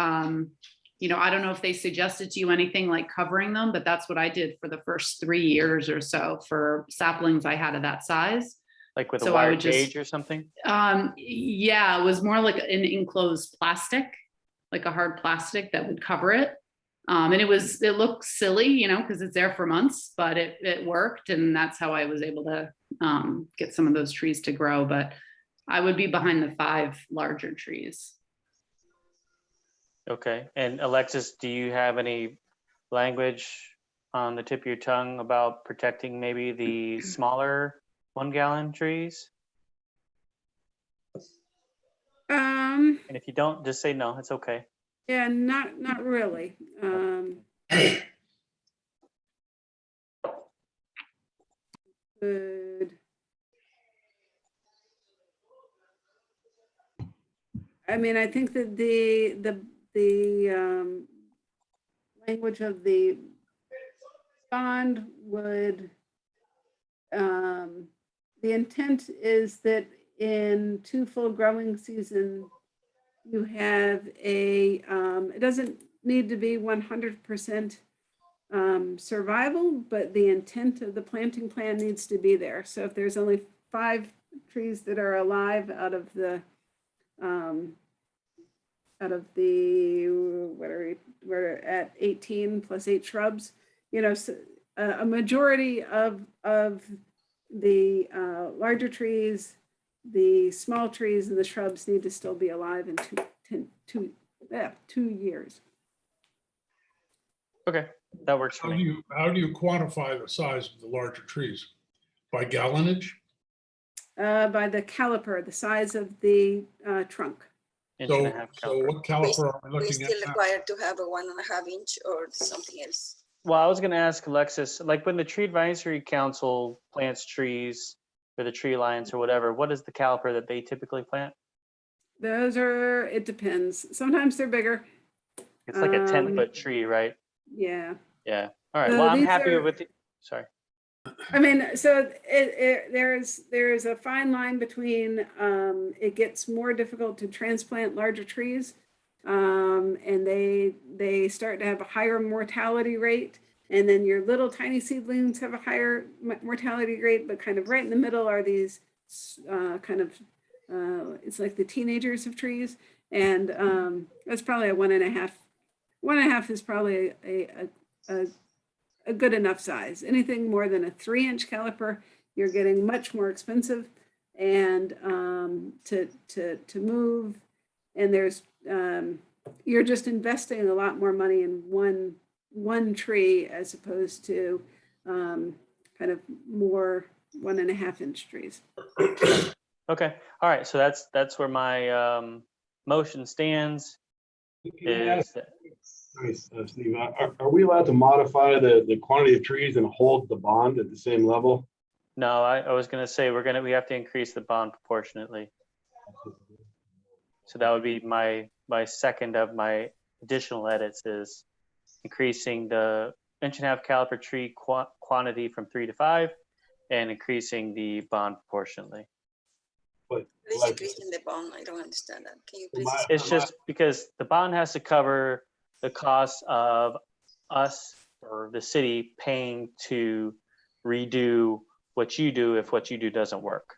you know, I don't know if they suggested to you anything like covering them, but that's what I did for the first 3 years or so for saplings I had of that size. Like with So a I wire would just- cage or something? Yeah, it was more like an enclosed plastic, like a hard plastic that would cover it. And it looked silly, you know, because it's there for months, but it worked. And that's how I was able to get some of those trees to grow. But I would be behind the 5 larger trees. Okay, and Alexis, do you have any language on the tip of your tongue about protecting maybe the smaller 1-gallon trees? And if you don't, just say no, it's okay. Yeah, not really. Good. I mean, I think that the language of the bond would, the intent is that in 2 full growing seasons, you have a, it doesn't need to be 100% survival, but the intent of the planting plan needs to be there. So if there's only 5 trees that are alive out of the we're at 18 plus 8 shrubs, you know, so a majority of the larger trees, the small trees and the shrubs need to still be alive in 2 years. Okay, that works for me. How do you quantify the size of the larger trees? By gallonage? By the caliper, the size of the trunk. Inch So, and a half so caliper. what caliper are we We looking at still now? required to have a 1.5 inch or something else. Well, I was gonna ask Alexis, like when the Tree Advisory Council plants trees or the tree alliance or whatever, what is the caliper that they typically plant? Those are, it depends. Sometimes they're bigger. It's like a 10-foot tree, right? Yeah. Yeah. All right. So Well, I'm these happy are- with it. Sorry. I mean, so there's a fine line between it gets more difficult to transplant larger trees, and they start to have a higher mortality rate, and then your little tiny seedlings have a higher mortality rate, but kind of right in the middle are these it's like the teenagers of trees, and that's probably a 1.5. 1.5 is probably a good enough size. Anything more than a 3-inch caliper, you're getting much more expensive and to move. And there's you're just investing a lot more money in one tree as opposed to kind of more 1.5-inch trees. Okay. All right. So that's where my motion stands. Can I ask- Is Nice, Steve, are we allowed to modify the quantity of trees and hold the bond at the same level? no, I was gonna say we have to increase the bond proportionately. So that would be my second of my additional edits is increasing the 1.5-inch caliper tree quantity from 3 to 5 and increasing the bond proportionally. But This like, increase in the bond, I don't understand that. Can you Well, please? my- explain? It's just because the bond has to cover the cost of us or the city paying to redo what you do if what you do doesn't work.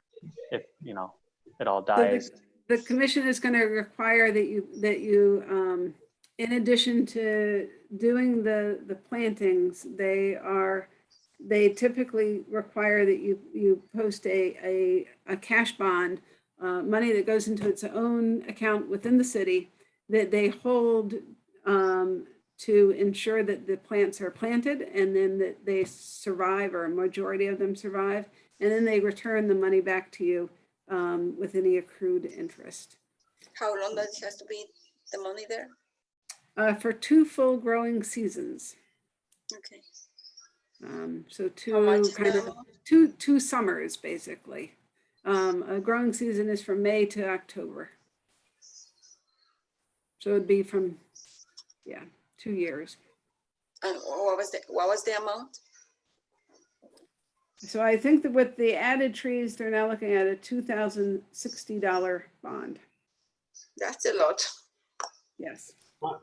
If, you know, it all So dies. the commission is going to require that you, in addition to doing the plantings, they typically require that you post a cash bond, money that goes into its own account within the city that they hold to ensure that the plants are planted and then that they survive, or a majority of them survive, and then they return the money back to you with any accrued interest. How long does it has to be the money there? For 2 full growing seasons. Okay. So How much is kind the of amount? two summers, basically. A growing season is from May to October. So it'd be from, 2 years. And what was the amount? So I think that with the added trees, they're now looking at a $2,060 bond. That's a lot. Yes.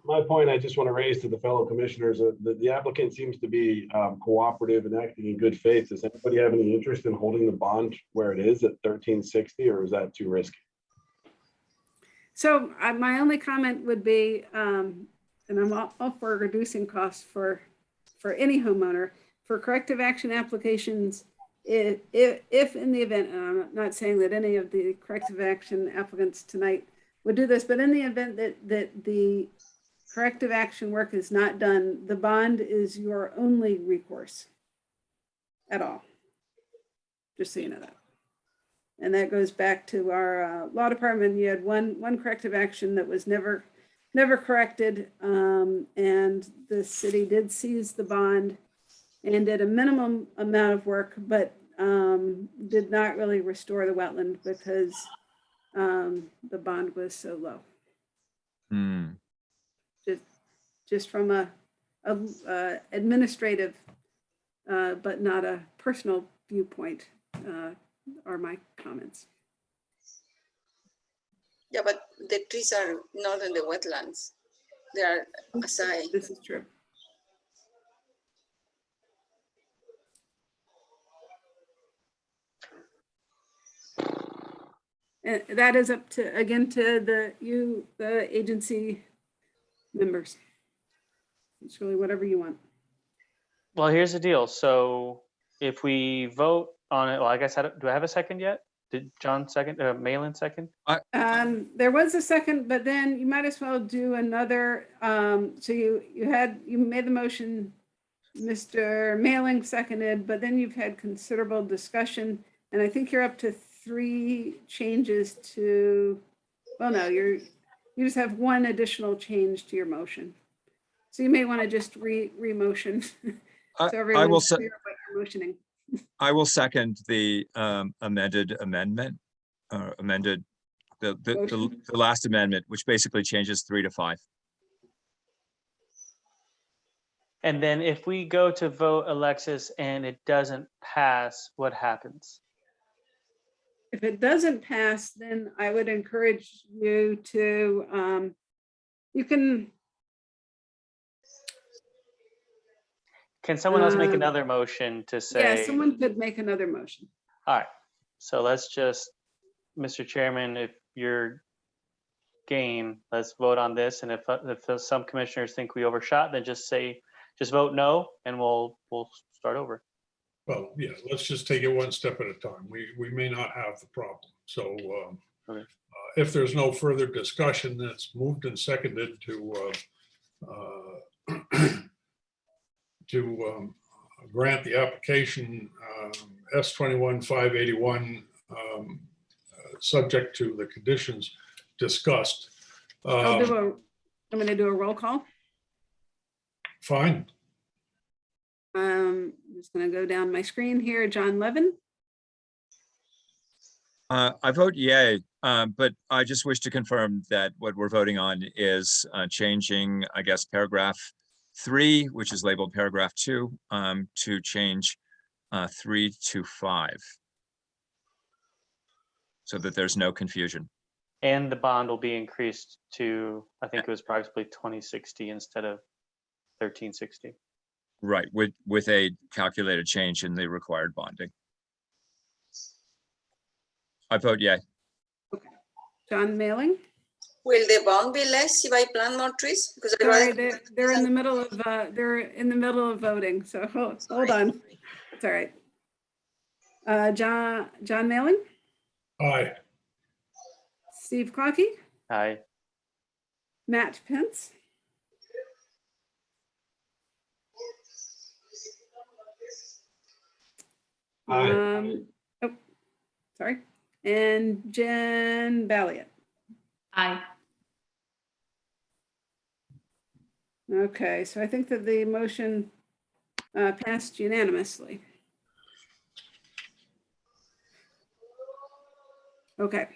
My point I just want to raise to the fellow commissioners, the applicant seems to be cooperative and acting in good faith. Does anybody have any interest in holding the bond where it is at 1360, or is that too risky? So my only comment would be, and I'm all for reducing costs for any homeowner, for corrective action applications, if in the event, and I'm not saying that any of the corrective action applicants tonight would do this, but in the event that the corrective action work is not done, the bond is your only recourse at all. Just so you know that. And that goes back to our law department. You had one corrective action that was never corrected, and the city did seize the bond and did a minimum amount of work, but did not really restore the wetland because the bond was so low. Hmm. Just from a administrative, but not a personal viewpoint, are my comments. Yeah, but the trees are not in the wetlands. They are aside. This is true. And that is up to, again, to the agency members. It's really whatever you want. Well, here's the deal. So if we vote on it, well, I guess, do I have a second yet? Did John second, Malin second? There was a second, but then you might as well do another. So you made the motion, Mr. Mailing seconded, but then you've had considerable discussion, and I think you're up to 3 changes to. Well, no, you just have 1 additional change to your motion. So you may want to just re-motion. So everyone's clear what you're motioning. I will second the amended amendment, amended the last amendment, which basically changes 3 to 5. And then if we go to vote, Alexis, and it doesn't pass, what happens? If it doesn't pass, then I would encourage you to, you can. Can someone else make another motion to say? Yeah, someone could make another motion. All right, so let's just, Mr. Chairman, if you're game, let's vote on this. And if some commissioners think we overshot, then just vote no, and we'll start over. Well, yeah, let's just take it one step at a time. We may not have the problem. So Okay. If there's no further discussion, then it's moved and seconded to grant the application S21-581 subject to the conditions discussed. I'm going to do a roll call. Fine. I'm just going to go down my screen here. John Levin. I vote yay, but I just wish to confirm that what we're voting on is changing, I guess, paragraph 3, which is labeled paragraph 2, to change 3 to 5. so that there's no confusion. And the bond will be increased to, I think it was approximately 2060 instead of 1360. Right, with a calculated change in the required bonding. I vote yay. John Mailing? Will the bond be less if I plant more trees? Because I'd Sorry, rather- they're in the middle of, voting, so hold on. It's all right. John Mailing? Aye. Steve Clocky? Aye. Matt Pence? Aye. Oh, sorry. And Jen Balliet. Aye. Okay, so I think that the motion passed unanimously. Okay.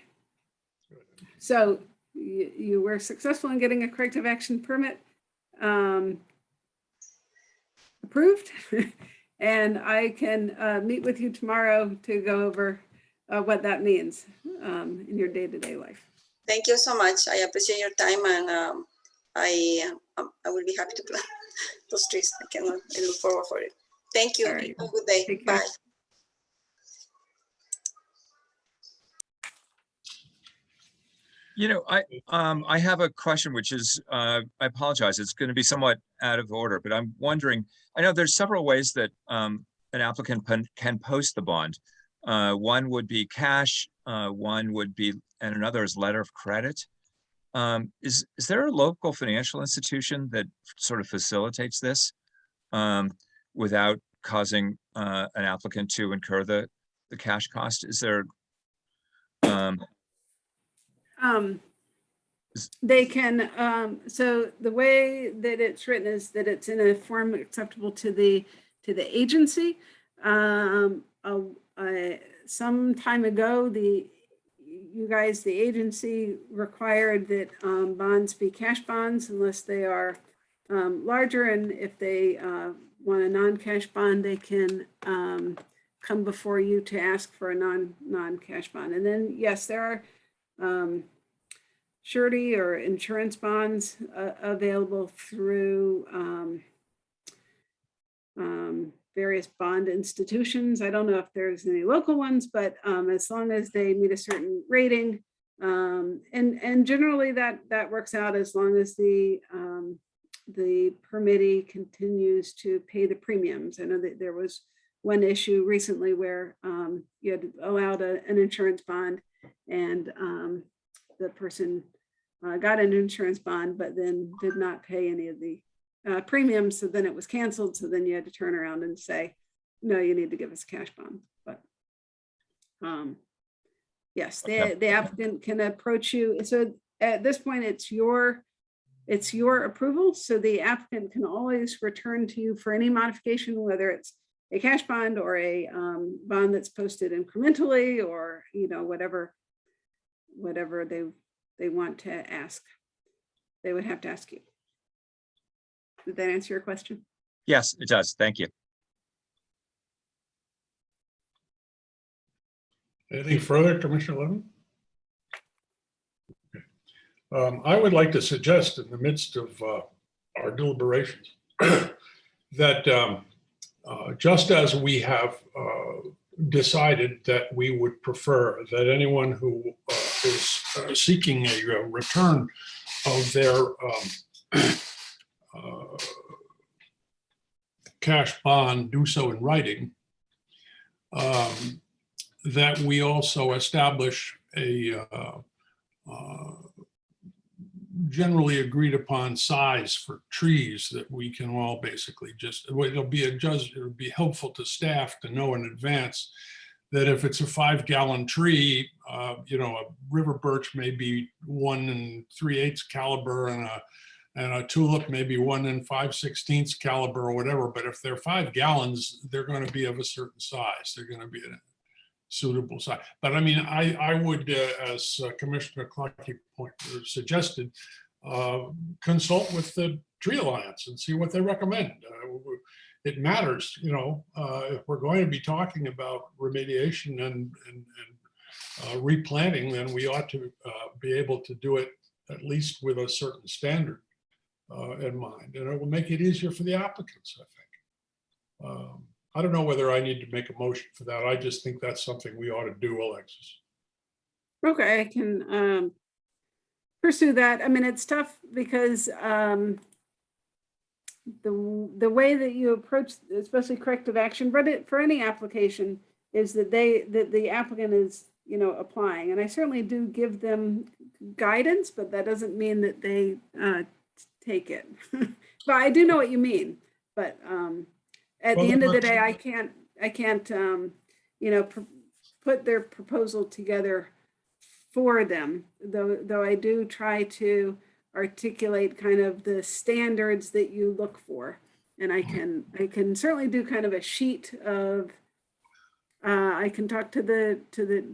So you were successful in getting a corrective action permit approved. And I can meet with you tomorrow to go over what that means in your day-to-day life. Thank you so much. I appreciate your time, and I will be happy to plant those trees. I look forward for it. Thank you. All right. Have a good day. Take care. Bye. You know, I have a question, which is, I apologize, it's going to be somewhat out of order, but I'm wondering, I know there's several ways that an applicant can post the bond. One would be cash, one would be, and another is letter of credit. Is there a local financial institution that sort of facilitates this without causing an applicant to incur the cash cost? Is there? They can, so the way that it's written is that it's in a form acceptable to the agency. Some time ago, the agency required that bonds be cash bonds unless they are larger, and if they want a non-cash bond, they can come before you to ask for a non-cash bond. And then, yes, there are surety or insurance bonds available through various bond institutions. I don't know if there's any local ones, but as long as they meet a certain rating, and generally that works out as long as the permittee continues to pay the premiums. I know that there was one issue recently where you had allowed an insurance bond, and the person got an insurance bond, but then did not pay any of the premiums. So then it was canceled. So then you had to turn around and say, no, you need to give us a cash bond. But yes, the applicant can approach you. So at this point, it's your approval. So the applicant can always return to you for any modification, whether it's a cash bond or a bond that's posted incrementally, or whatever they want to ask. They would have to ask you. Did that answer your question? Yes, it does. Thank you. Anything further, Commissioner Levin? Okay. I would like to suggest, in the midst of our deliberations, that just as we have decided that we would prefer that anyone who is seeking a return of their cash bond do so in writing, that we also establish a generally agreed upon size for trees that we can all basically just, it'll be helpful to staff to know in advance that if it's a 5-gallon tree, a river birch may be 1 3/8 caliber, and a tulip maybe 1 5/16 caliber or whatever. But if they're 5 gallons, they're going to be of a certain size. They're going to be a suitable size. But I mean, I would, as Commissioner Clarke suggested, consult with the Tree Alliance and see what they recommend. It matters, if we're going to be talking about remediation and replanting, then we ought to be able to do it at least with a certain standard in mind, and it will make it easier for the applicants, I think. I don't know whether I need to make a motion for that. I just think that's something we ought to do, Alexis. Okay, I can pursue that. I mean, it's tough because the way that you approach, especially corrective action, but for any application, is that the applicant is, you know, applying. And I certainly do give them guidance, but that doesn't mean that they take it. But I do know what you mean. But at the end of the day, I can't you know, put their proposal together for them, though I do try to articulate kind of the standards that you look for. And I can certainly do kind of a sheet of, I can talk to the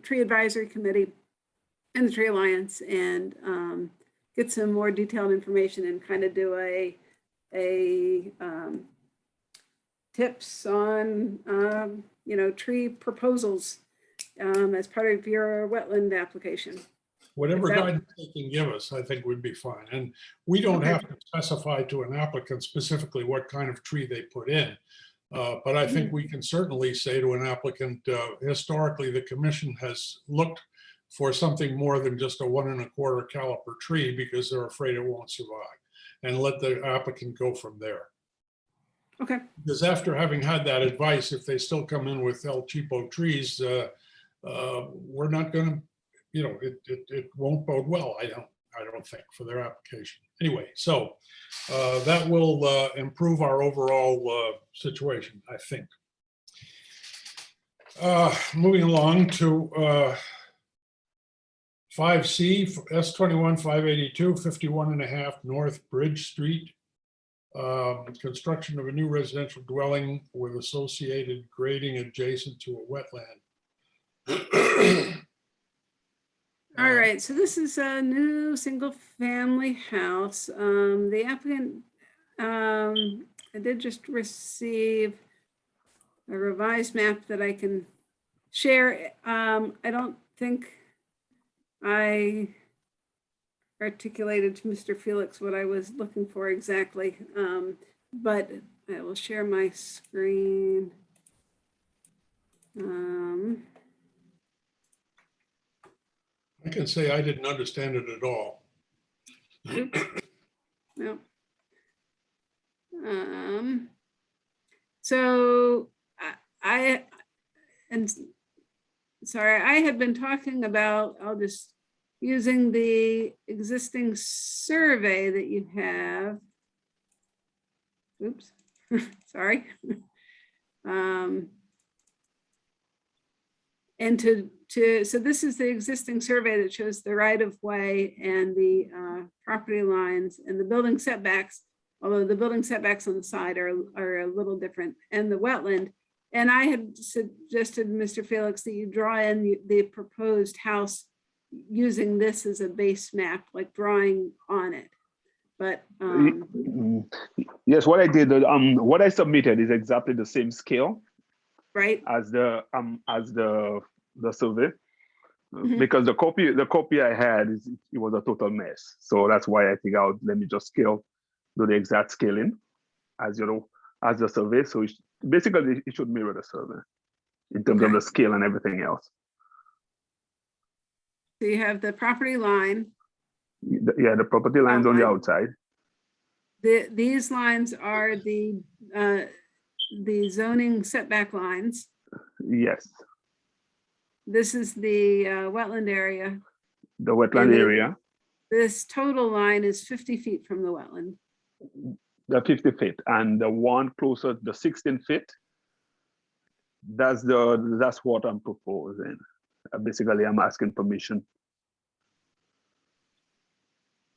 Tree Advisory Committee and the Tree Alliance and get some more detailed information and kind of do a tips on, you know, tree proposals as part of your wetland application. Whatever guidance they can give us, I think would be fine. And we don't have to specify to an applicant specifically what kind of tree they put in. But I think we can certainly say to an applicant, historically, the commission has looked for something more than just a 1 1/4 caliper tree because they're afraid it won't survive, and let the applicant go from there. Okay. Because after having had that advice, if they still come in with El Cheapo trees, we're not going to, you know, it won't bode well. I don't think for their application. Anyway, so that will improve our overall situation, I think. Moving along to 5C, S21 582, 51.5 North Bridge Street. Construction of a new residential dwelling with associated grading adjacent to a wetland. All right, so this is a new single-family house. The applicant, I did just receive a revised map that I can share. I don't think I articulated to Mr. Felix what I was looking for exactly, but I will share my screen. I can say I didn't understand it at all. No. So I had been talking about, I'll just using the existing survey that you have. Oops, sorry. And so this is the existing survey that shows the right of way and the property lines and the building setbacks, although the building setbacks on the side are a little different, and the wetland. And I had suggested, Mr. Felix, that you draw in the proposed house using this as a base map, like drawing on it. But yes, what I did, what I submitted is exactly the same scale, right, as the survey, because the copy I had it was a total mess. So that's why I think let me just do the exact scaling as as the survey. So basically it should mirror the survey in terms of the scale and everything else. So you have the property line. Yeah, the property lines on the outside. These lines are the zoning setback lines. Yes. This is the wetland area. The wetland area. This total line is 50 feet from the wetland. The 50 feet, and the one closer, the 16 feet. That's what I'm proposing. Basically, I'm asking permission.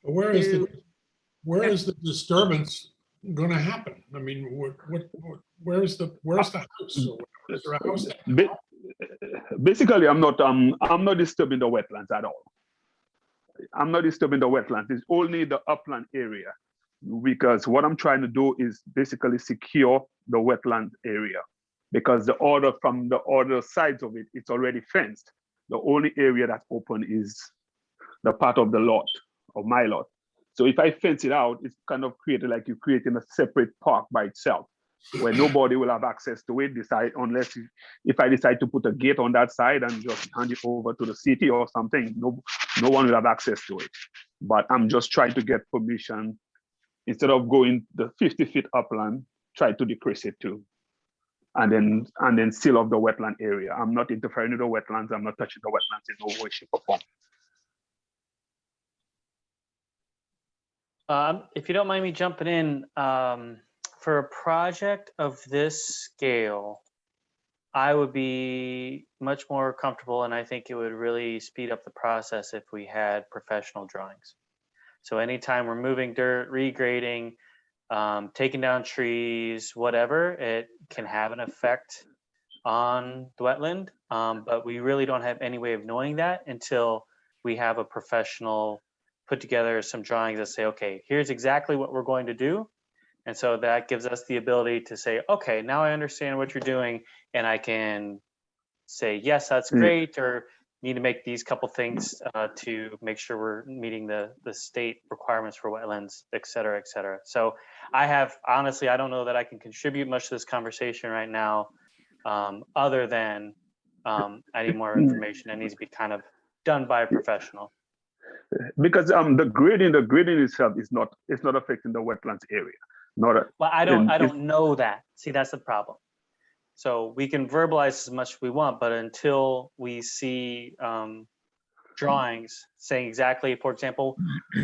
Where is the disturbance going to happen? I mean, where's the house? Is there a house there? Basically, I'm not disturbing the wetlands at all. I'm not disturbing the wetlands. It's only the upland area, because what I'm trying to do is basically secure the wetland area, because from the other sides of it, it's already fenced. The only area that's open is the part of the lot, of my lot. So if I fence it out, it's kind of created like you're creating a separate park by itself, where nobody will have access to it, unless if I decide to put a gate on that side and just hand it over to the city or something, no one will have access to it. But I'm just trying to get permission, instead of going the 50 feet upland, try to decrease it too. And then seal off the wetland area. I'm not interfering with the wetlands. I'm not touching the wetlands in no way, shape, or form. If you don't mind me jumping in, for a project of this scale, I would be much more comfortable, and I think it would really speed up the process if we had professional drawings. So anytime we're moving dirt, regrading, taking down trees, whatever, it can have an effect on the wetland, but we really don't have any way of knowing that until we have a professional put together some drawings that say, okay, here's exactly what we're going to do. And so that gives us the ability to say, okay, now I understand what you're doing, and I can say, yes, that's great, or need to make these couple things to make sure we're meeting the state requirements for wetlands, et cetera, et cetera. So honestly, I don't know that I can contribute much to this conversation right now, other than I need more information. It needs to be kind of done by a professional. Because the grading itself is not affecting the wetlands area. Well, I don't know that. See, that's the problem. So we can verbalize as much as we want, but until we see drawings saying exactly, for example,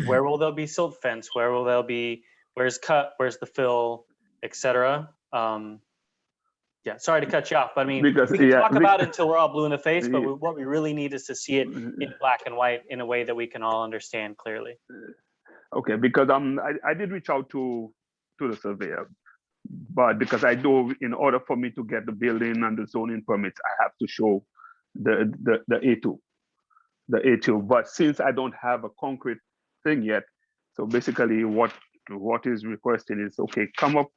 where will there be silt fence, where's cut, where's the fill, etc. Yeah, sorry to cut you off, but I mean, we can talk about it until we're all blue in the face, but what we really need is to see it in black and white in a way that we can all understand clearly. Okay, because I did reach out to the surveyor, but because I know in order for me to get the building and the zoning permits, I have to show the A2. But since I don't have a concrete thing yet, so basically what is requesting is, okay, come up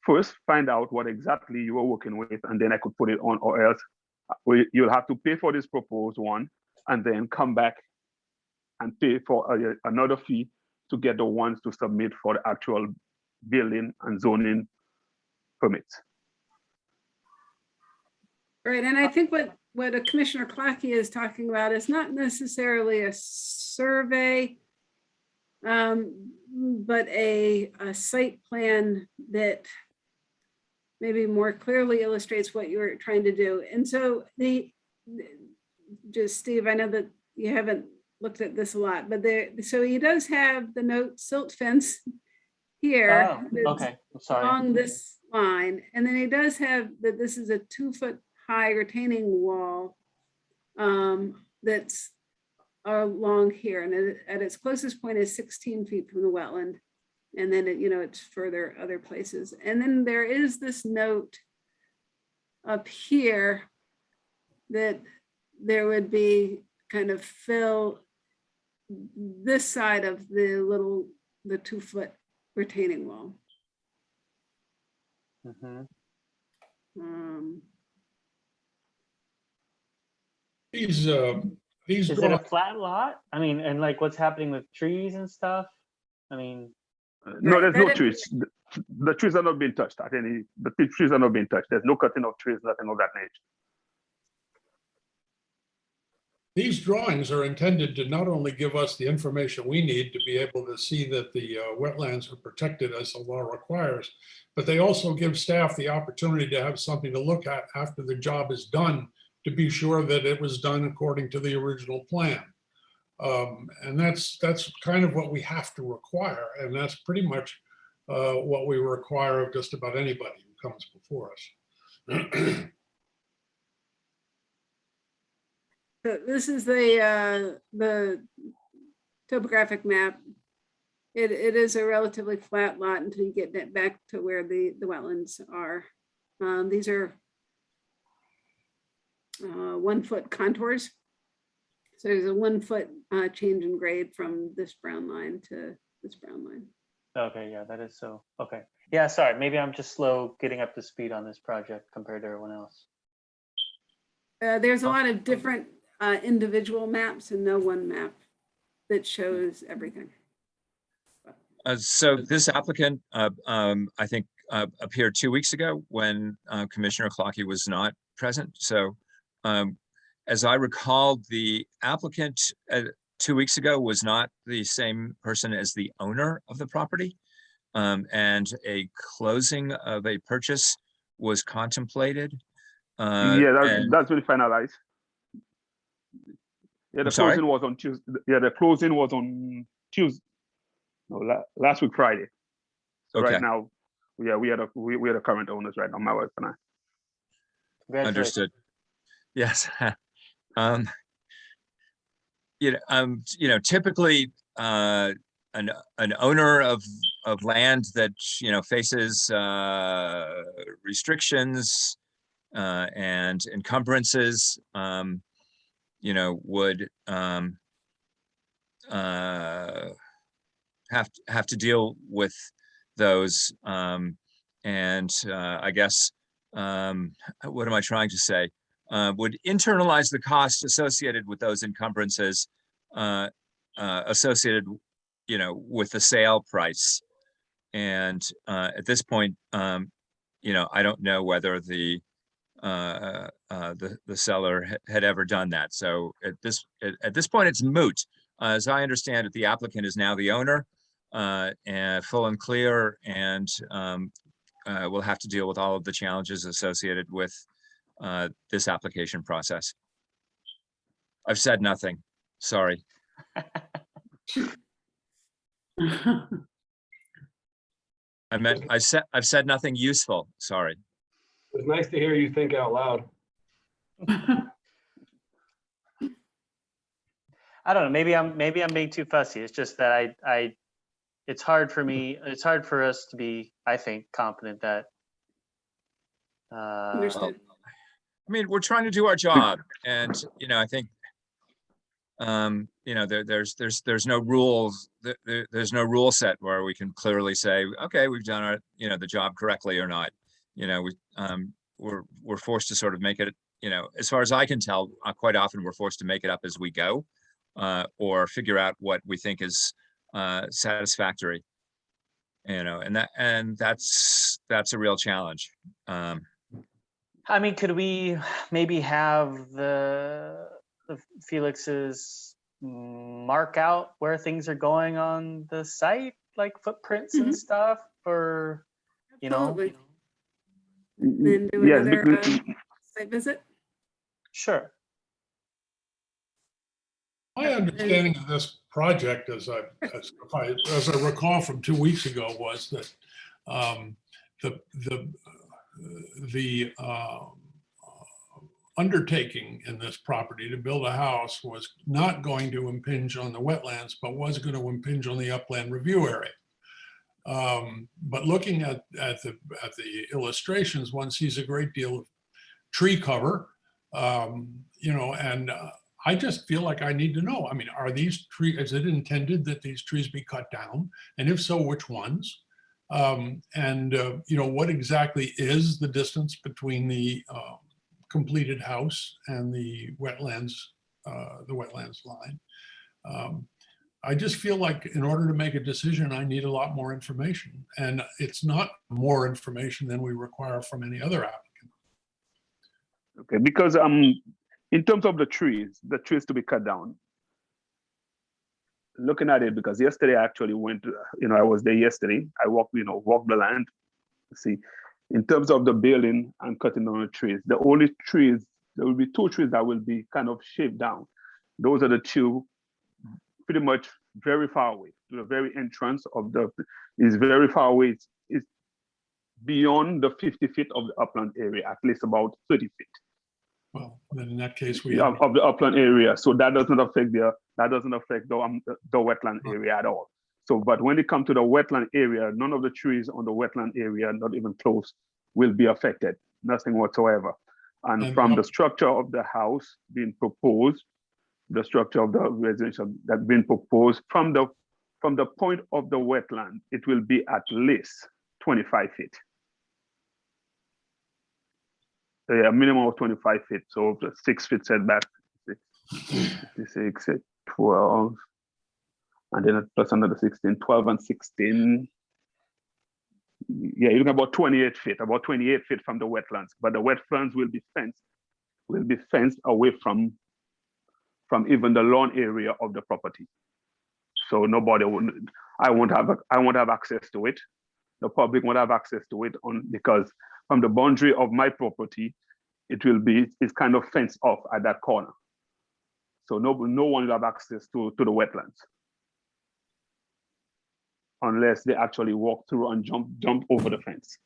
first, find out what exactly you are working with, and then I could put it on, or else you'll have to pay for this proposed one, and then come back and pay for another fee to get the ones to submit for the actual building and zoning permits. Right, and I think what Commissioner Clackey is talking about is not necessarily a survey, but a site plan that maybe more clearly illustrates what you're trying to do. And so just Steve, I know that you haven't looked at this a lot, but so he does have the note silt fence here. Okay, I'm sorry. Along this line, and then he does have that this is a 2-foot high retaining wall that's along here, and at its closest point is 16 feet from the wetland, and then it's further other places. And then there is this note up here that there would be kind of fill this side of the 2-foot retaining wall. Mm-hmm. These Is it a flat lot? I mean, and like what's happening with trees and stuff? I mean, no, there's no trees. The trees are not being touched at any. The trees are not being touched. There's no cutting of trees, nothing of that nature. These drawings are intended to not only give us the information we need to be able to see that the wetlands are protected as the law requires, but they also give staff the opportunity to have something to look at after the job is done to be sure that it was done according to the original plan. And that's kind of what we have to require. And that's pretty much what we require of just about anybody who comes before us. So this is the topographic map. It is a relatively flat lot until you get back to where the wetlands are. These are 1-foot contours. So there's a 1-foot change in grade from this brown line to this brown line. okay, yeah, that is so. Okay, yeah, sorry, maybe I'm just slow getting up to speed on this project compared to everyone else. There's a lot of different individual maps and no one map that shows everything. So this applicant, I think, appeared 2 weeks ago when Commissioner Clocky was not present. So as I recall, the applicant 2 weeks ago was not the same person as the owner of the property. And a closing of a purchase was contemplated. That's been finalized. Yeah, the I'm sorry? closing was on Tuesday. Yeah, the closing was on Tuesday. No, last week Friday. So Okay. right now, yeah, we are the current owners right now. My wife and I. Congratulations. Understood. Yes. Typically, an owner of land that faces restrictions and encumbrances, would have to deal with those. And I guess what am I trying to say? Would internalize the cost associated with those encumbrances associated, with the sale price. And at this point, I don't know whether the seller had ever done that. So at this point, it's moot. As I understand it, the applicant is now the owner, and full and clear, and we'll have to deal with all of the challenges associated with this application process. I've said nothing. Sorry. I've said nothing useful. Sorry. It's nice to hear you think out loud. I don't know. Maybe I'm being too fussy. It's just that it's hard for me. It's hard for us to be, I think, confident that. Understood. I mean, we're trying to do our job, and I think there's no rules. There's no rule set where we can clearly say, okay, we've done our the job correctly or not. We're forced to sort of make it. As far as I can tell, quite often we're forced to make it up as we go, or figure out what we think is satisfactory. And that's a real challenge. I mean, could we maybe have the Felix's mark out where things are going on the site, like footprints and stuff, or Absolutely. Then do Yes, another site visit. Sure. My understanding of this project, as I recall from 2 weeks ago, was that the undertaking in this property to build a house was not going to impinge on the wetlands, but was going to impinge on the upland review area. But looking at the illustrations, one sees a great deal of tree cover, and I just feel like I need to know. I mean, are these trees, is it intended that these trees be cut down? And if so, which ones? What exactly is the distance between the completed house and the wetlands line? I just feel like in order to make a decision, I need a lot more information. And it's not more information than we require from any other applicant. Okay, because in terms of the trees to be cut down, looking at it, because yesterday I actually went, I was there yesterday. I walked the land. See, in terms of the building and cutting down the trees, there will be 2 trees that will be kind of shaved down. Those are the 2 pretty much very far away to the very entrance of is very far away. It's beyond the 50 feet of the upland area, at least about 30 feet. Well, then in that case, of the upland area. So that doesn't affect the wetland area at all. So, but when it comes to the wetland area, none of the trees on the wetland area, not even close, will be affected. Nothing whatsoever. And from the structure of the house being proposed, the structure of the residential that's been proposed from the point of the wetland, it will be at least 25 feet. So yeah, a minimum of 25 feet. So the 6 feet setback. 56, 12, and then plus another 16, 12 and 16. Yeah, you're looking about 28 feet from the wetlands, but the wetlands will be fenced away from even the lawn area of the property. So I won't have access to it. The public won't have access to it because from the boundary of my property, it's kind of fenced off at that corner. So no one will have access to the wetlands unless they actually walk through and jump over the fence.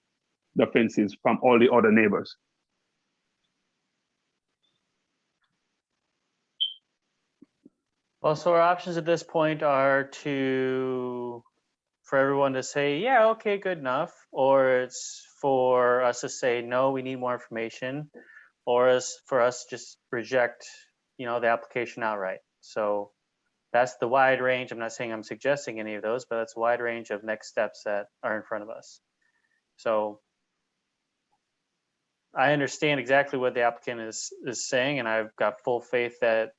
The fences from all the other neighbors. Well, so our options at this point are for everyone to say, yeah, okay, good enough, or it's for us to say, no, we need more information, or for us to just reject, the application outright. So that's the wide range. I'm not saying I'm suggesting any of those, but that's a wide range of next steps that are in front of us. So I understand exactly what the applicant is saying, and I've got full faith that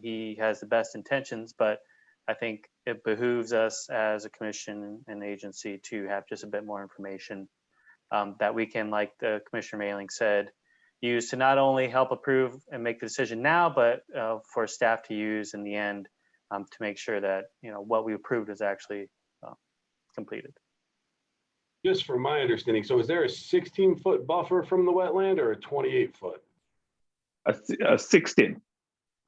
he has the best intentions, but I think it behooves us as a commission and agency to have just a bit more information that we can, like the Commissioner Mailing said, use to not only help approve and make the decision now, but for staff to use in the end to make sure that what we approved is actually completed. Just from my understanding, so is there a 16-foot buffer from the wetland or a 28-foot? A 16.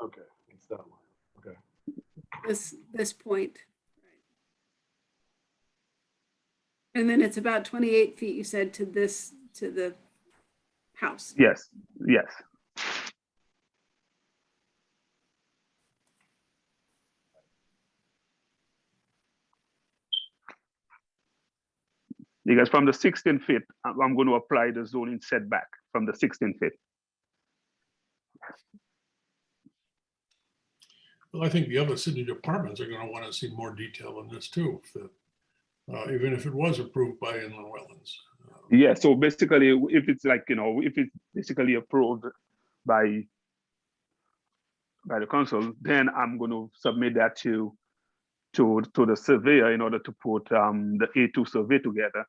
Okay, it's that one. Okay. This point. And then it's about 28 feet, you said, to the house. Yes. Because from the 16 feet, I'm going to apply the zoning setback from the 16 feet. Well, I think the other city departments are going to want to see more detail on this too, even if it was approved by inland wetlands. Yeah, so basically, if it's if it's basically approved by the council, then I'm going to submit that to the surveyor in order to put the A2 survey together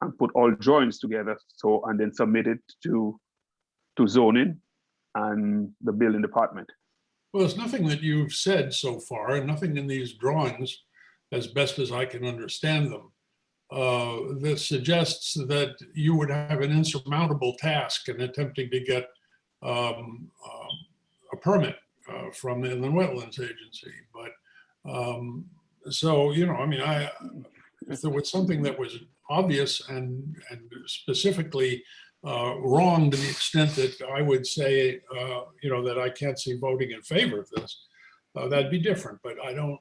and put all drawings together. So, and then submit it to zoning and the building department. Well, there's nothing that you've said so far, and nothing in these drawings, as best as I can understand them, that suggests that you would have an insurmountable task in attempting to get a permit from the Inland Wetlands Agency. But so, I mean, if there was something that was obvious and specifically wrong to the extent that I would say, that I can't see voting in favor of this, that'd be different. But I don't,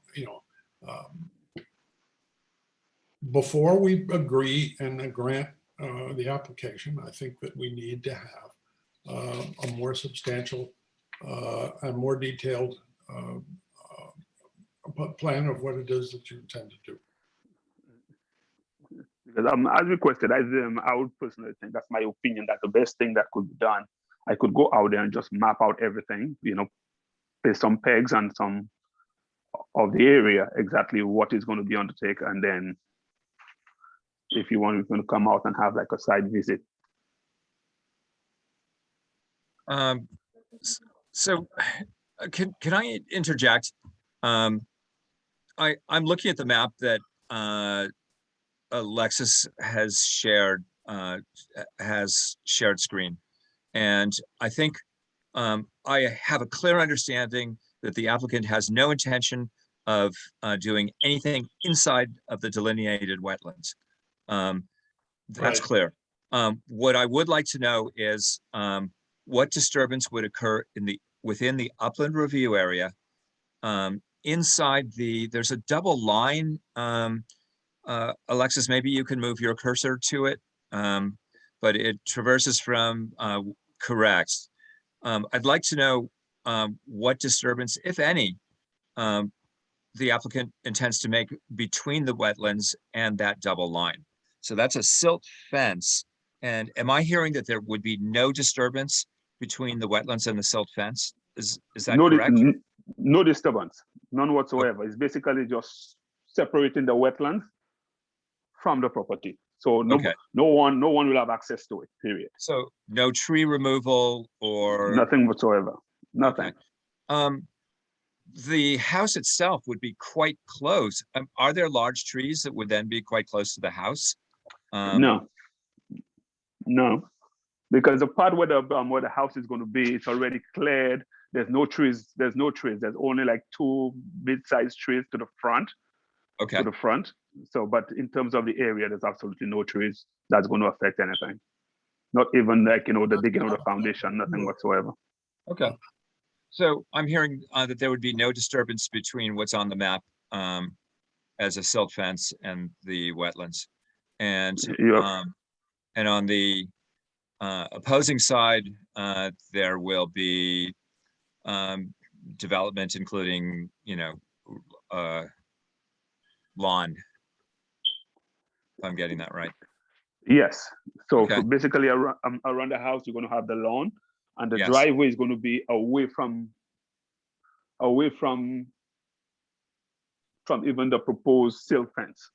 before we agree and grant the application, I think that we need to have a more substantial and more detailed plan of what it is that you intend to do. Because as requested, I would personally think, that's my opinion, that the best thing that could be done, I could go out there and just map out everything, place some pegs and some of the area, exactly what is going to be undertaken. And then if you want, we're going to come out and have like a site visit. So can I interject? I'm looking at the map that Alexis has shared screen. And I think I have a clear understanding that the applicant has no intention of doing anything inside of the delineated wetlands. That's Right. clear. What I would like to know is what disturbance would occur within the upland review area. Inside there's a double line. Alexis, maybe you can move your cursor to it, but it traverses from correct. I'd like to know what disturbance, if any, the applicant intends to make between the wetlands and that double line. So that's a silt fence. And am I hearing that there would be no disturbance between the wetlands and the silt fence? Is that No, correct? no disturbance, none whatsoever. It's basically just separating the wetlands from the property. So Okay. no one will have access to it, period. So no tree removal or? Nothing whatsoever, nothing. Okay. The house itself would be quite close. Are there large trees that would then be quite close to the house? No, because the part where the house is going to be, it's already cleared. There's no trees. There's only like 2 mid-sized trees to the front. Okay. To the front. So, but in terms of the area, there's absolutely no trees that's going to affect anything. Not even like, the digging of the foundation, nothing whatsoever. Okay. So I'm hearing that there would be no disturbance between what's on the map as a silt fence and the wetlands. And and on the opposing side, there will be development, including, lawn, if I'm getting that right. Yes. So Okay. basically around the house, you're going to have the lawn, and the Yes. driveway is going to be away from even the proposed silt fence.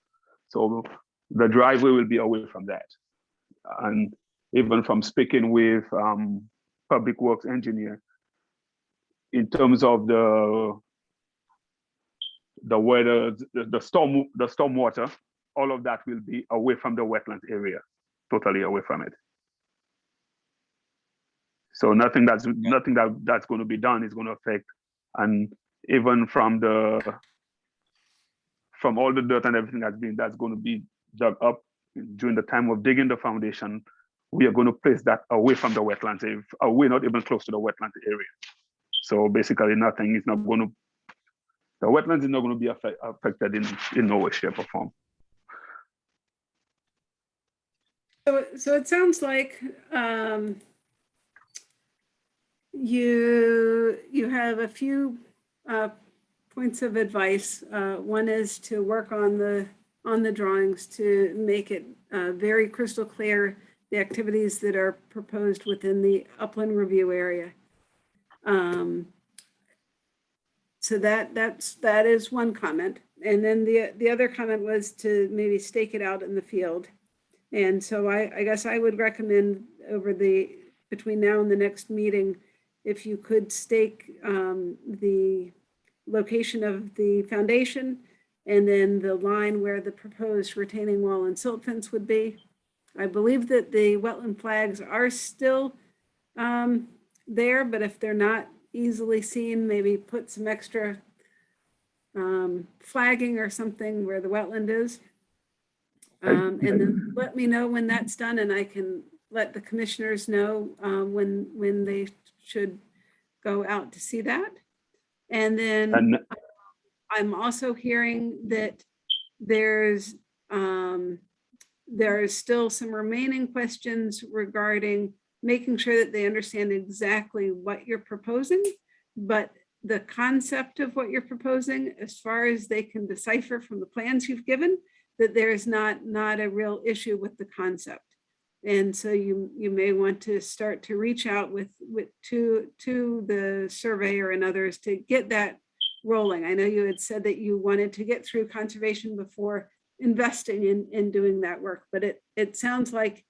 So the driveway will be away from that. And even from speaking with public works engineer, in terms of the weather, the storm water, all of that will be away from the wetlands area, totally away from it. So nothing that's going to be done is going to affect, and even from all the dirt and everything that's going to be dug up during the time of digging the foundation, we are going to place that away from the wetlands, away, not even close to the wetland area. So basically, nothing is not going to. The wetlands is not going to be affected in no way, shape, or form. So it sounds like you have a few points of advice. One is to work on the drawings to make it very crystal clear the activities that are proposed within the upland review area. So that is one comment. And then the other comment was to maybe stake it out in the field. And so I guess I would recommend between now and the next meeting, if you could stake the location of the foundation and then the line where the proposed retaining wall and silt fence would be. I believe that the wetland flags are still there, but if they're not easily seen, maybe put some extra flagging or something where the wetland is. And then let me know when that's done, and I can let the commissioners know when they should go out to see that. And then I'm also hearing that there are still some remaining questions regarding making sure that they understand exactly what you're proposing, but the concept of what you're proposing, as far as they can decipher from the plans you've given, that there's not a real issue with the concept. And so you may want to start to reach out to the surveyor and others to get that rolling. I know you had said that you wanted to get through conservation before investing in doing that work, but it sounds like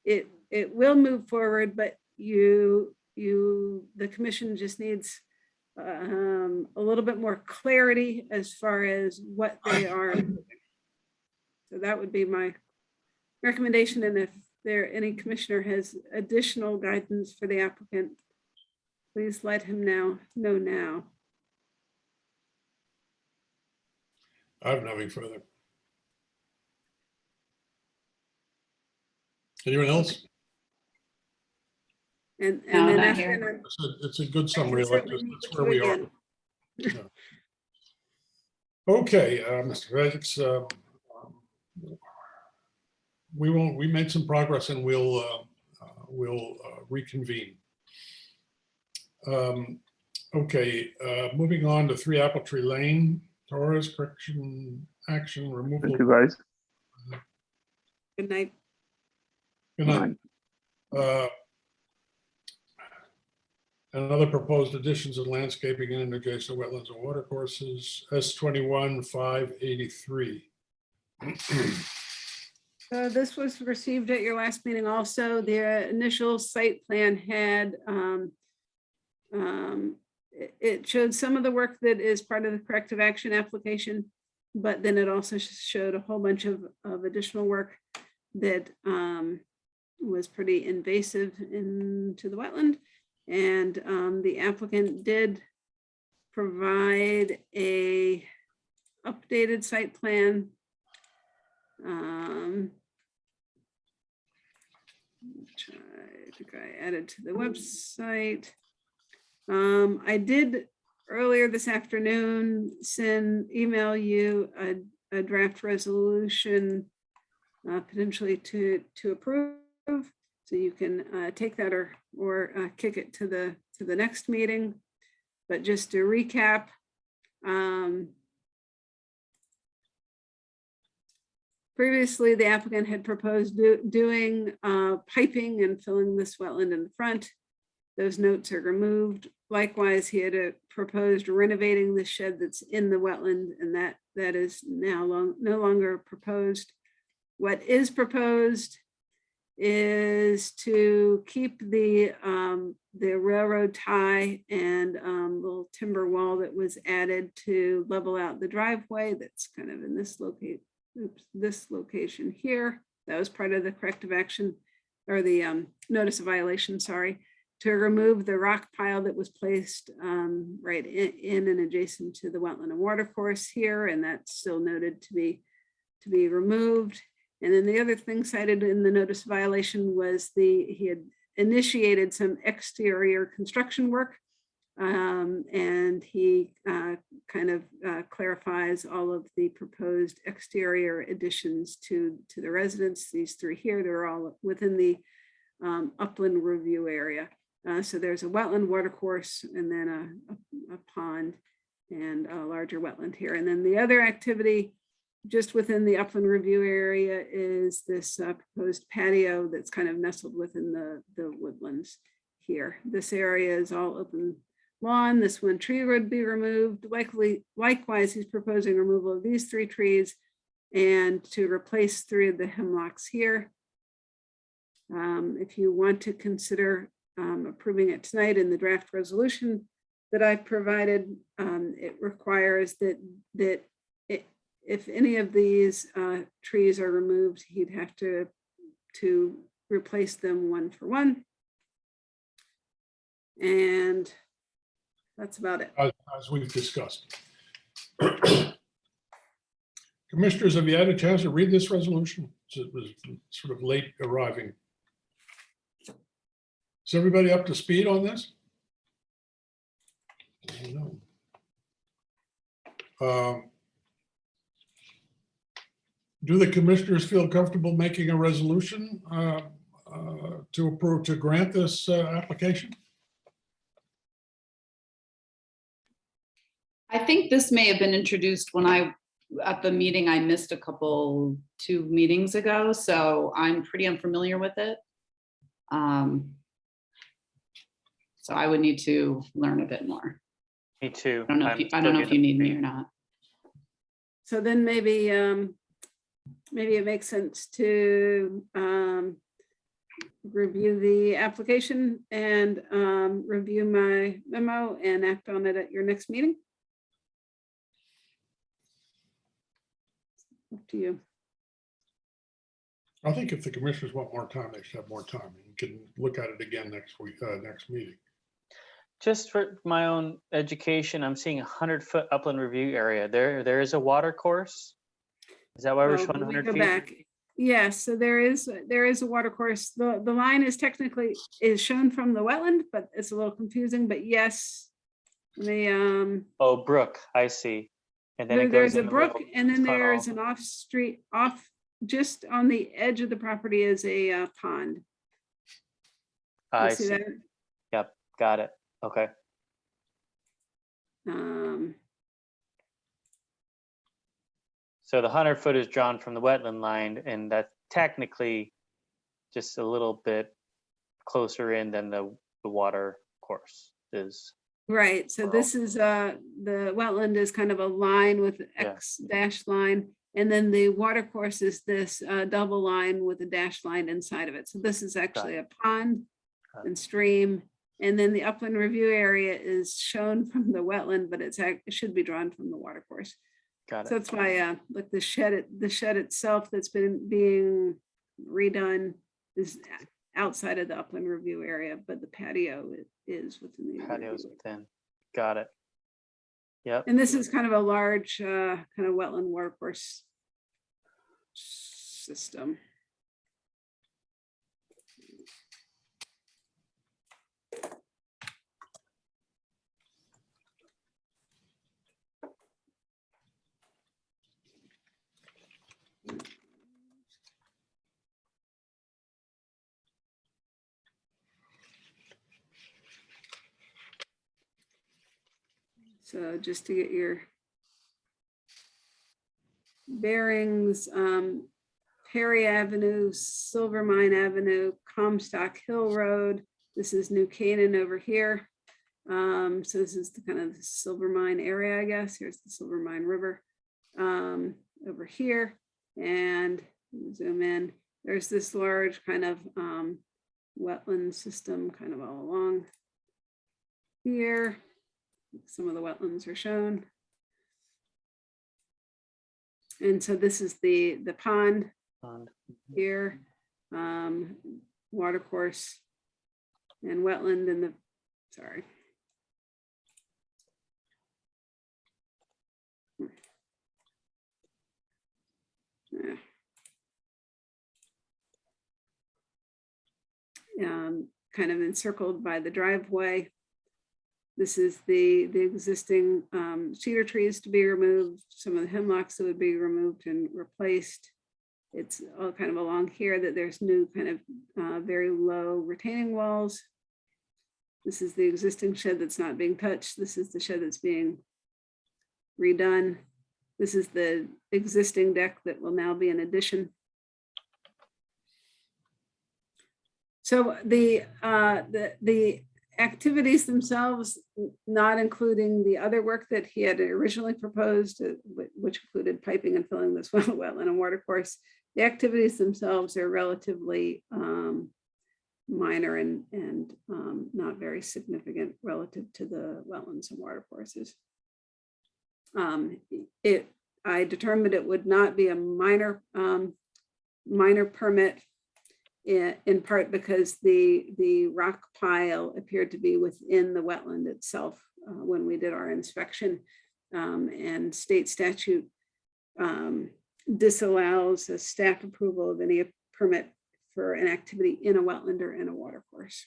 it will move forward, but the commission just needs a little bit more clarity as far as what they are. So that would be my recommendation. And if any commissioner has additional guidance for the applicant, please let him know now. I have nothing further. Anyone else? And No, then not after here. It's a good summary. certainly meet That's with where you we are. again. Yeah. Okay, Mr. Alex, we made some progress and we'll reconvene. Okay, moving on to 3 Apple Tree Lane, Torres, correction, action, removal. Thank you, guys. Good night. Good night. and other proposed additions of landscaping in adjacent wetlands and watercourses, S21-583. This was received at your last meeting also. The initial site plan had, it showed some of the work that is part of the corrective action application, but then it also showed a whole bunch of additional work that was pretty invasive into the wetland. And the applicant did provide a updated site plan. Which I think I added to the website. I did earlier this afternoon email you a draft resolution potentially to approve, so you can take that or kick it to the next meeting. But just to recap, previously, the applicant had proposed doing piping and filling this wetland in the front. Those notes are removed. Likewise, he had proposed renovating the shed that's in the wetland, and that is now no longer proposed. What is proposed is to keep the railroad tie and little timber wall that was added to level out the driveway that's kind of in this location here. That was part of the corrective action, or the notice of violation, sorry, to remove the rock pile that was placed right in and adjacent to the wetland and watercourse here, and that's still noted to be removed. And then the other thing cited in the notice of violation was he had initiated some exterior construction work, and he kind of clarifies all of the proposed exterior additions to the residence. These three here, they're all within the upland review area. So there's a wetland watercourse, and then a pond and a larger wetland here. And then the other activity just within the upland review area is this proposed patio that's kind of nestled within the woodlands here. This area is all open lawn. This one tree would be removed. Likewise, he's proposing removal of these three trees and to replace three of the hemlocks here. If you want to consider approving it tonight in the draft resolution that I provided, it requires that if any of these trees are removed, he'd have to replace them one for one. And that's about it. As we've discussed. Commissioners, have you had a chance to read this resolution? It was sort of late arriving. Is everybody up to speed on this? No. Do the commissioners feel comfortable making a resolution to grant this application? I think this may have been introduced at the meeting I missed two meetings ago, so I'm pretty unfamiliar with it. So I would need to learn a bit more. Me too. I don't know if you need me or not. So then maybe it makes sense to review the application and review my memo and act on it at your next meeting. Up to you. I think if the commissioners want more time, they should have more time. You can look at it again next week, next meeting. Just for my own education, I'm seeing 100-foot upland review area. There is a water course. Is that why we're showing 100 go feet? back. Yes, so there is a water course. The line is shown from the wetland, but it's a little confusing. But yes, Oh, brook. I see. And then there's a brook, and then there's an off just on the edge of the property is a pond. I see. That? Yep, got it. Okay. So the 100-foot is drawn from the wetland line, and that's technically just a little bit closer in than the water course. is. Right, so this is, the wetland is kind of a line with an Yeah. X dash line. And then the water course is this double line with a dash line inside of it. So this is actually a pond Got it. and stream. And then the upland review area is shown from the wetland, but it should be drawn from the water course. Got So it. that's why, like the shed itself that's being redone is outside of the upland review area, but the patio is within the. Patios review. within. Got it. Yep. And this is kind of a large kind of wetland water course system. So just to get your bearings, Perry Avenue, Silver Mine Avenue, Comstock Hill Road. This is New Canaan over here. So this is the kind of the Silver Mine area, I guess. Here's the Silver Mine River over here. And zoom in. There's this large kind of wetland system kind of all along here. Some of the wetlands are shown. And so this is the pond here, water course and wetland in the, sorry. Kind of encircled by the driveway. This is the existing cedar trees to be removed, some of the hemlocks that would be removed and replaced. It's all kind of along here that there's new kind of very low retaining walls. This is the existing shed that's not being touched. This is the shed that's being redone. This is the existing deck that will now be an addition. So the activities themselves, not including the other work that he had originally proposed, which included piping and filling this wetland and water course, the activities themselves are relatively minor and not very significant relative to the wetlands and water courses. I determined it would not be a minor permit, in part because the rock pile appeared to be within the wetland itself when we did our inspection, and state statute disallows a staff approval of any permit for an activity in a wetland or in a water course.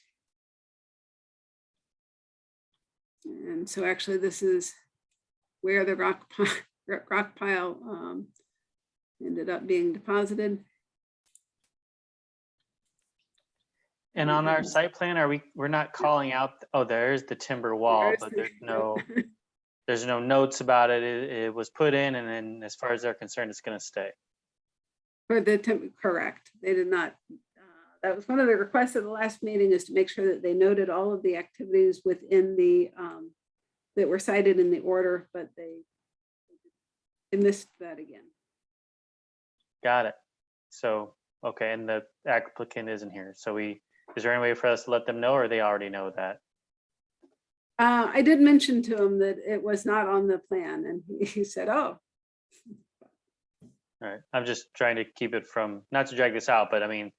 And so actually this is where the rock pile ended up being deposited. And on our site plan, we're not calling out, oh, there's the timber wall, but there's no notes about it. It was put in, and then as far as they're concerned, it's going to stay. For the correct, they did not. That was one of the requests at the last meeting, is to make sure that they noted all of the activities within the that were cited in the order, but they missed that again. Got it. So, okay, and the applicant isn't here. So is there any way for us to let them know, or they already know that? I did mention to him that it was not on the plan, and he said, oh. All right, I'm just trying to keep it from, not to drag this out, but I mean,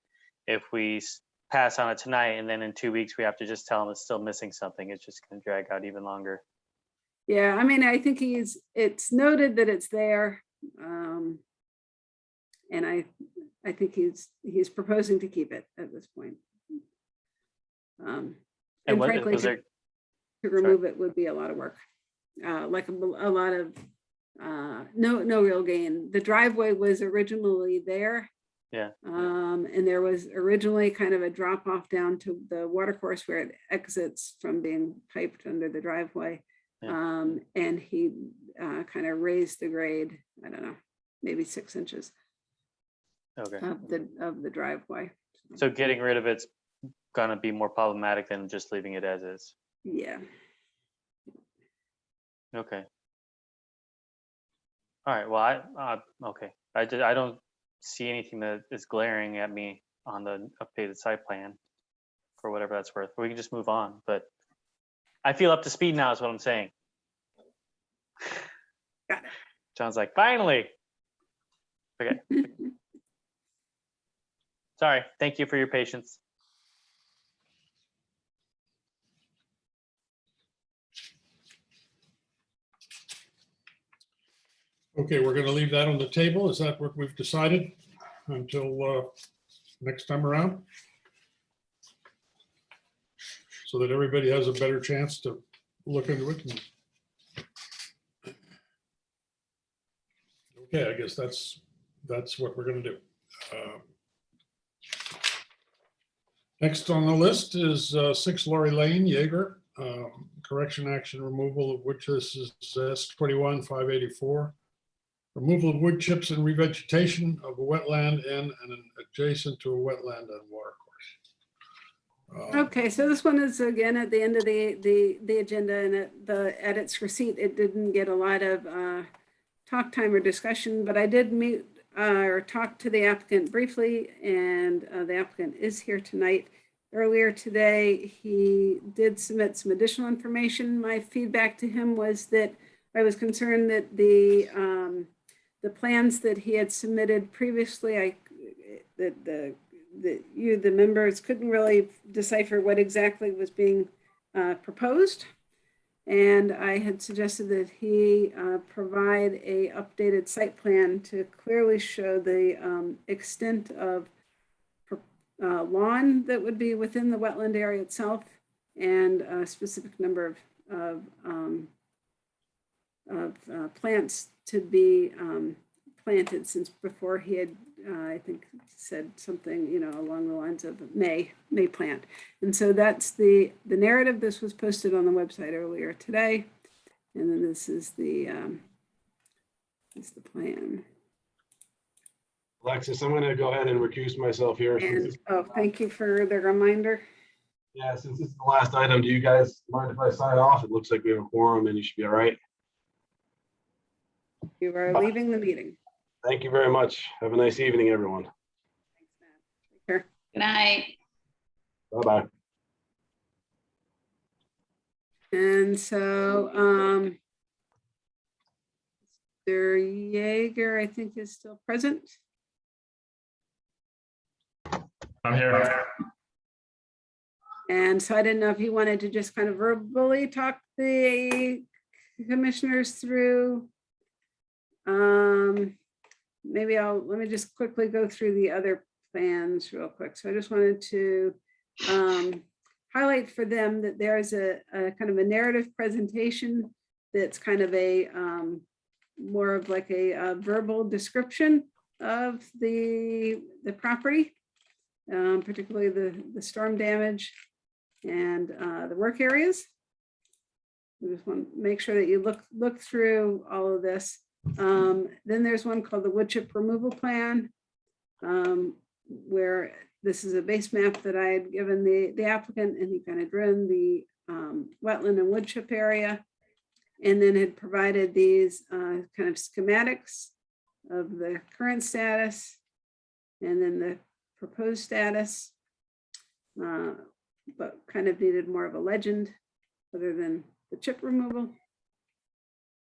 if we pass on it tonight and then in 2 weeks, we have to just tell them it's still missing something, it's just gonna drag out even longer. Yeah, I mean, I think it's noted that it's there. And I think he's proposing to keep it at this point. And what frankly, was there? to remove it would be a lot of work. Like a lot of no real gain. The driveway was originally there. Yeah. And there was originally kind of a drop off down to the water course where it exits from being piped under the driveway. Yeah. And he kind of raised the grade, I don't know, maybe 6 inches Okay. of the driveway. So getting rid of it's gonna be more problematic than just leaving it as is. Yeah. Okay. All right, well, okay. I don't see anything that is glaring at me on the updated site plan for whatever that's worth. We can just move on, but I feel up to speed now is what I'm saying. Got it. John's like, finally. Okay. Sorry, thank you for your patience. Okay, we're going to leave that on the table. Is that what we've decided until next time around? So that everybody has a better chance to look into it. Okay, I guess that's what we're going to do. Next on the list is 6 Lorry Lane, Jaeger. Correction action removal of which this is S21-584. Removal of wood chips and revegetation of a wetland and adjacent to a wetland and water course. Okay, so this one is again at the end of the agenda, and at its receipt, it didn't get a lot of talk time or discussion, but I did meet or talk to the applicant briefly, and the applicant is here tonight. Earlier today, he did submit some additional information. My feedback to him was that I was concerned that the plans that he had submitted previously, the members couldn't really decipher what exactly was being proposed. And I had suggested that he provide a updated site plan to clearly show the extent of lawn that would be within the wetland area itself, and a specific number of plants to be planted, since before he had, I think, said something, along the lines of May plant. And so that's the narrative. This was posted on the website earlier today. And then this is the plan. Alexis, I'm going to go ahead and recuse myself here. And, thank you for the reminder. Yeah, since this is the last item, do you guys mind if I sign off? It looks like we have a quorum and you should be all right. You are leaving the meeting. Thank you very much. Have a nice evening, everyone. Thanks, Matt. Take care. Good night. Bye-bye. And so, Mr. Jaeger, I think, is still present. I'm here. And so I didn't know if you wanted to just kind of verbally talk the commissioners through. Maybe let me just quickly go through the other plans real quick. So I just wanted to highlight for them that there's a kind of a narrative presentation that's kind of a more of like a verbal description of the property, particularly the storm damage and the work areas. I just want to make sure that you look through all of this. Then there's one called the wood chip removal plan, where this is a base map that I had given the applicant, and he kind of drew in the wetland and wood chip area, and then had provided these kind of schematics of the current status and then the proposed status, but kind of needed more of a legend other than the chip removal.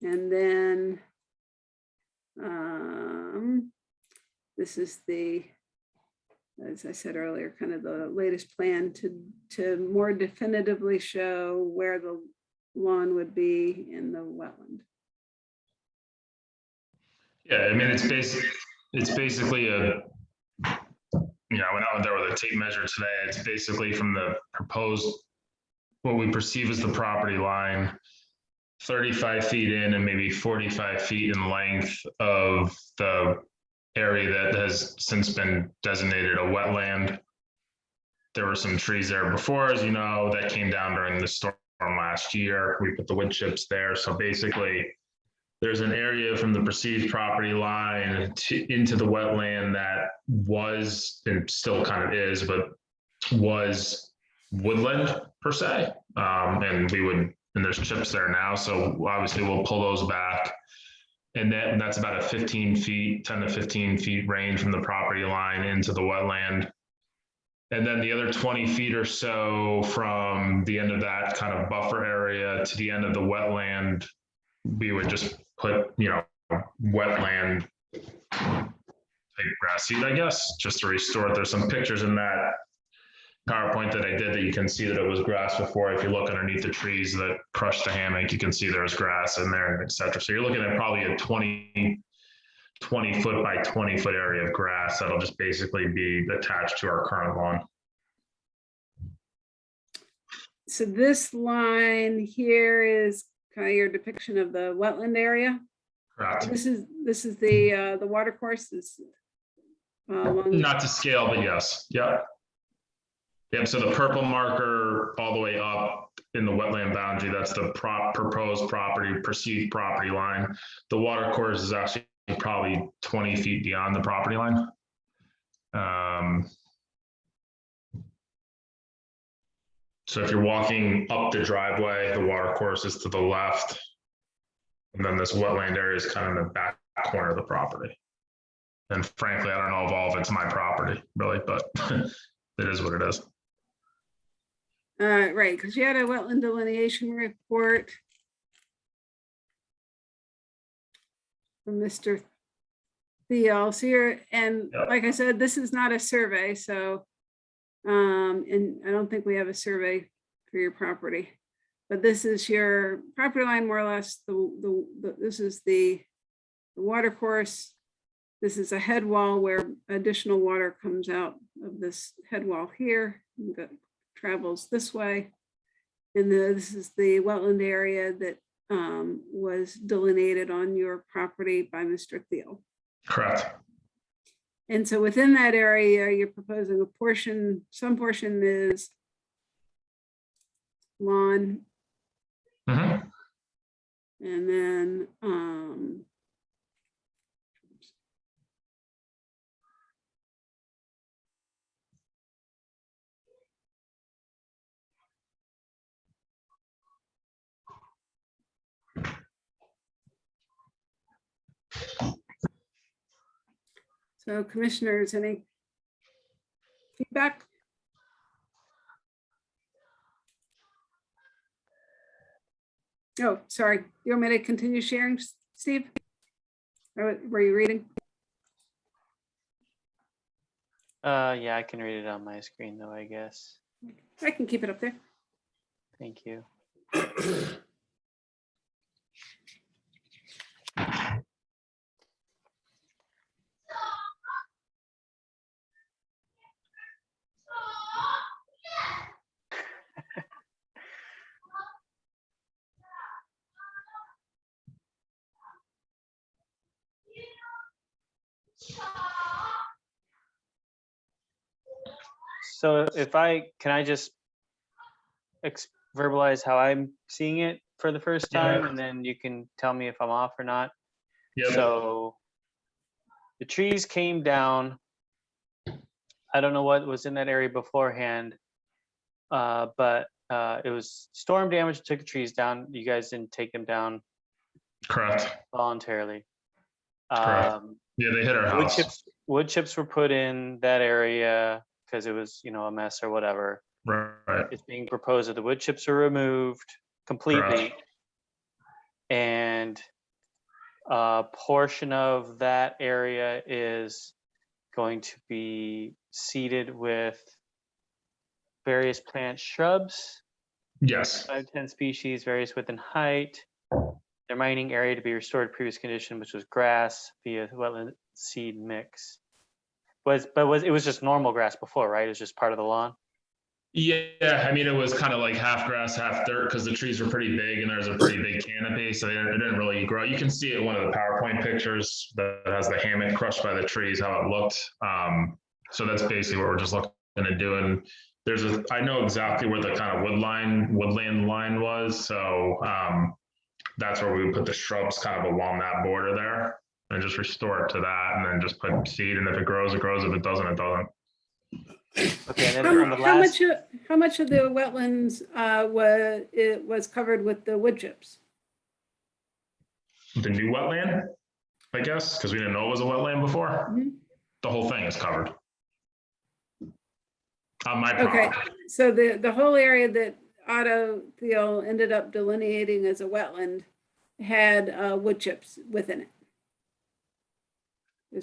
And then this is as I said earlier, kind of the latest plan to more definitively show where the lawn would be in the wetland. Yeah, I mean, it's basically a, I went out there with a tape measure today. It's basically from the proposed, what we perceive as the property line, 35 feet in and maybe 45 feet in length of the area that has since been designated a wetland. There were some trees there before, as you know, that came down during the storm last year. We put the wood chips there. So basically, there's an area from the perceived property line into the wetland that was, and still kind of is, but was woodland per se. And there's chips there now. So obviously we'll pull those back. And that's about a 10 to 15 feet range from the property line into the wetland. And then the other 20 feet or so from the end of that kind of buffer area to the end of the wetland, we would just put, wetland type grass seed, I guess, just to restore it. There's some pictures in that PowerPoint that I did that you can see that it was grass before. If you look underneath the trees that crushed the hammock, you can see there's grass in there, et cetera. So you're looking at probably a 20 foot by 20 foot area of grass that'll just basically be attached to our current lawn. So this line here is kind of your depiction of the wetland area. Correct. This is the water course. Not to scale, but yes. Yep. Yep. So the purple marker all the way up in the wetland boundary, that's the proposed perceived property line. The water course is actually probably 20 feet beyond the property line. So if you're walking up the driveway, the water course is to the left. And then this wetland area is kind of in the back corner of the property. And frankly, I don't know if all of it's my property, really, but it is what it is. Right, because you had a wetland delineation report from Mr. Thiel. So like I said, this is not a survey, so and I don't think we have a survey for your property, but this is your property line more or less. This is the water course. This is a head wall where additional water comes out of this head wall here, that travels this way. And this is the wetland area that was delineated on your property by Mr. Thiel. Correct. And so within that area, you're proposing some portion is lawn. Mm-hmm. And then so commissioners, any feedback? Oh, sorry. You want me to continue sharing, Steve? Or were you reading? Yeah, I can read it on my screen though, I guess. I can keep it up there. Thank you. So can I just verbalize how I'm seeing it for the first time, and then you can tell me if I'm off or not. Yep. So the trees came down. I don't know what was in that area beforehand, but it was storm damage that took the trees down. You guys didn't take them down. Correct. Voluntarily. Correct. Yeah, they hit our house. Wood chips were put in that area because it was, a mess or whatever. Right. It's being proposed that the wood chips are removed completely. Correct. And a portion of that area is going to be seeded with various plant shrubs. Yes. 5 to 10 species, various width and height. The remaining area to be restored to previous condition, which was grass via wetland seed mix. It was just normal grass before, right? It was just part of the lawn. Yeah, I mean, it was kind of like half grass, half dirt because the trees were pretty big and there's a pretty big canopy, so it didn't really grow. You can see it in one of the PowerPoint pictures that has the hammock crushed by the trees, how it looked. So that's basically what we're just looking to do. And I know exactly where the kind of woodland line was, so that's where we would put the shrubs kind of along that border there and just restore it to that, and then just put seed. And if it grows, it grows. If it doesn't, it doesn't. Okay, and then on the last, How much of the wetlands was covered with the wood chips? The new wetland, I guess, because we didn't know it was a wetland before. Mhm. The whole thing is covered. On my Okay, property. so the whole area that Otto Thiel ended up delineating as a wetland had wood chips within it.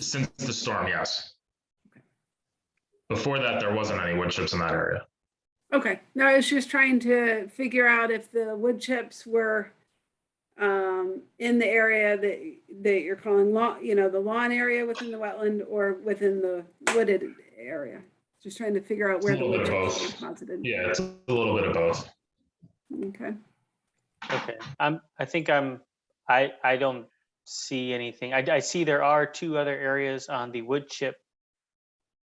Since the storm, yes. Before that, there wasn't any wood chips in that area. Okay, no, I was just trying to figure out if the wood chips were in the area that you're calling lawn, the lawn area within the wetland or within the wooded area. Just trying to figure out It's where a the little wood bit of chips were both. deposited. Yeah, it's a little bit of both. Okay. okay, I don't see anything. I see there are two other areas on the wood chip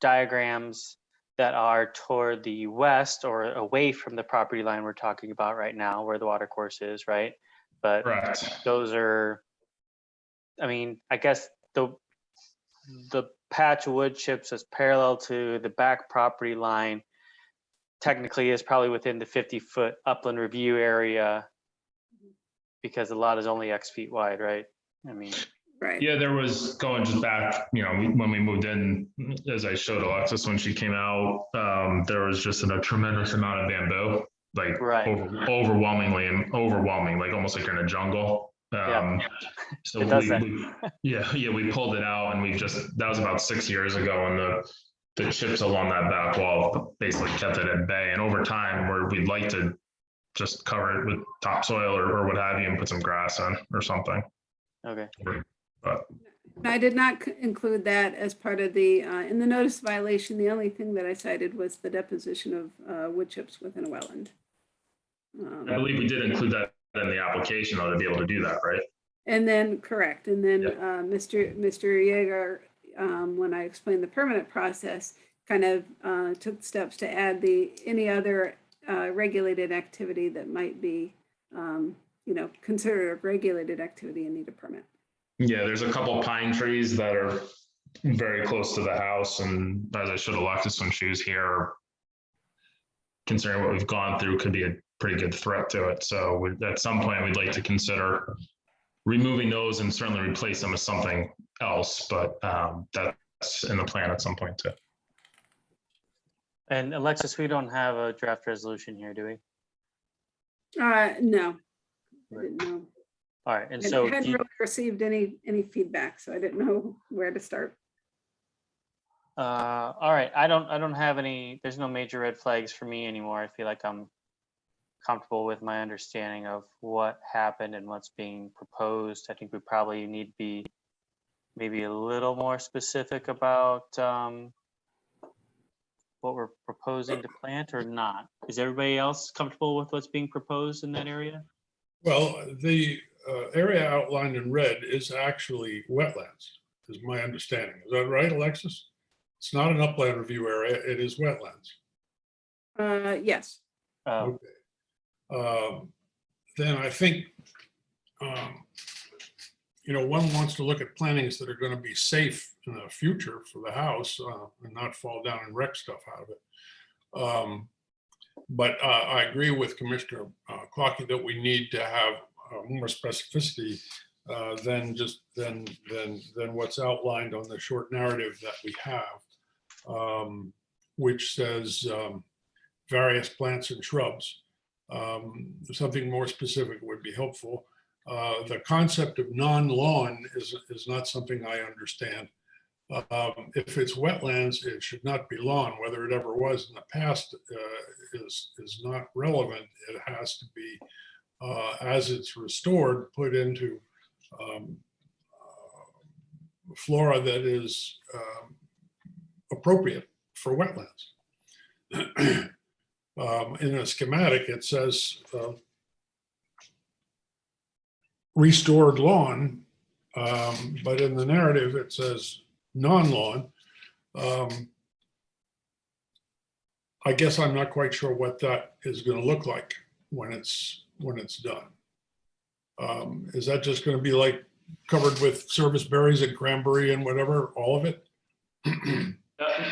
diagrams that are toward the west or away from the property line we're talking about right now, where the water course is, right? But Correct. those are, I mean, I guess the patch of wood chips is parallel to the back property line technically is probably within the 50-foot upland review area because the lot is only X feet wide, right? I mean, right. Yeah, there was going just back, when we moved in, as I showed Alexis when she came out, there was just a tremendous amount of bamboo, like right. overwhelming, like almost like you're in a jungle. Yeah. So It does that. we pulled it out and that was about 6 years ago, and the chips along that back wall basically kept it at bay. And over time, where we'd like to just cover it with topsoil or what have you and put some grass in or something. Okay. But I did not include that as part of the, in the notice violation. The only thing that I cited was the deposition of wood chips within a wetland. I believe we did include that in the application though, to be able to do that, right? And then, correct. And then Yep. Mr. Yeager, when I explained the permanent process, kind of took steps to add any other regulated activity that might be, considered a regulated activity and need a permit. Yeah, there's a couple pine trees that are very close to the house, and as I showed Alexis when she was here, considering what we've gone through, could be a pretty good threat to it. So at some point, we'd like to consider removing those and certainly replace them with something else, but that's in the plan at some point too. And Alexis, we don't have a draft resolution here, do we? No, I didn't know. All right, and I so hadn't really received any feedback, so I didn't know where to start. all right, I don't have any, there's no major red flags for me anymore. I feel like I'm comfortable with my understanding of what happened and what's being proposed. I think we probably need to be maybe a little more specific about what we're proposing to plant or not. Is everybody else comfortable with what's being proposed in that area? Well, the area outlined in red is actually wetlands, is my understanding. Is that right, Alexis? It's not an upland review area, it is wetlands. Yes. Oh, Okay. Then I think, one wants to look at plantings that are going to be safe in the future for the house and not fall down and wreck stuff out of it. But I agree with Commissioner Clocky that we need to have more specificity than what's outlined on the short narrative that we have, which says various plants and shrubs. Something more specific would be helpful. The concept of non-lawn is not something I understand. If it's wetlands, it should not be lawn. Whether it ever was in the past is not relevant. It has to be, as it's restored, put into flora that is appropriate for wetlands. In a schematic, it says restored lawn, but in the narrative, it says non-lawn. I guess I'm not quite sure what that is going to look like when it's done. Is that just going to be like covered with service berries and cranberry and whatever, all of it?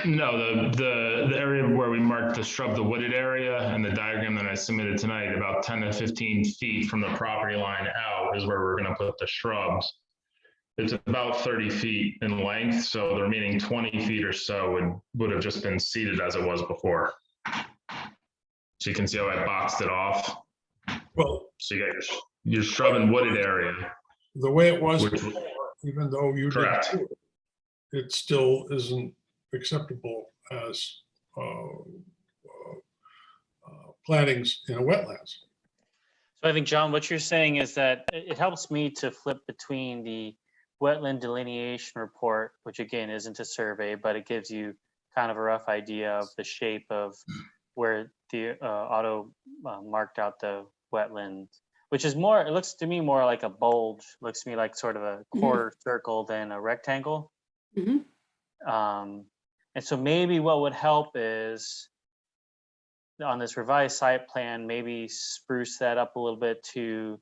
No, the area where we marked the shrub, the wooded area, and the diagram that I submitted tonight, about 10 to 15 feet from the property line out is where we're going to put the shrubs. It's about 30 feet in length, so the remaining 20 feet or so would have just been seeded as it was before. So you can see how I boxed it off. Well, So you got your shrub and wooded area. the way it was, Which- before, even though you Correct. did it still isn't acceptable as plantings in a wetlands. So I think, John, what you're saying is that it helps me to flip between the wetland delineation report, which again isn't a survey, but it gives you kind of a rough idea of the shape of where the auto marked out the wetland, which is more, it looks to me more like a bulge, looks to me like sort of a quarter circle than a rectangle. And so maybe what would help is on this revised site plan, maybe spruce that up a little bit to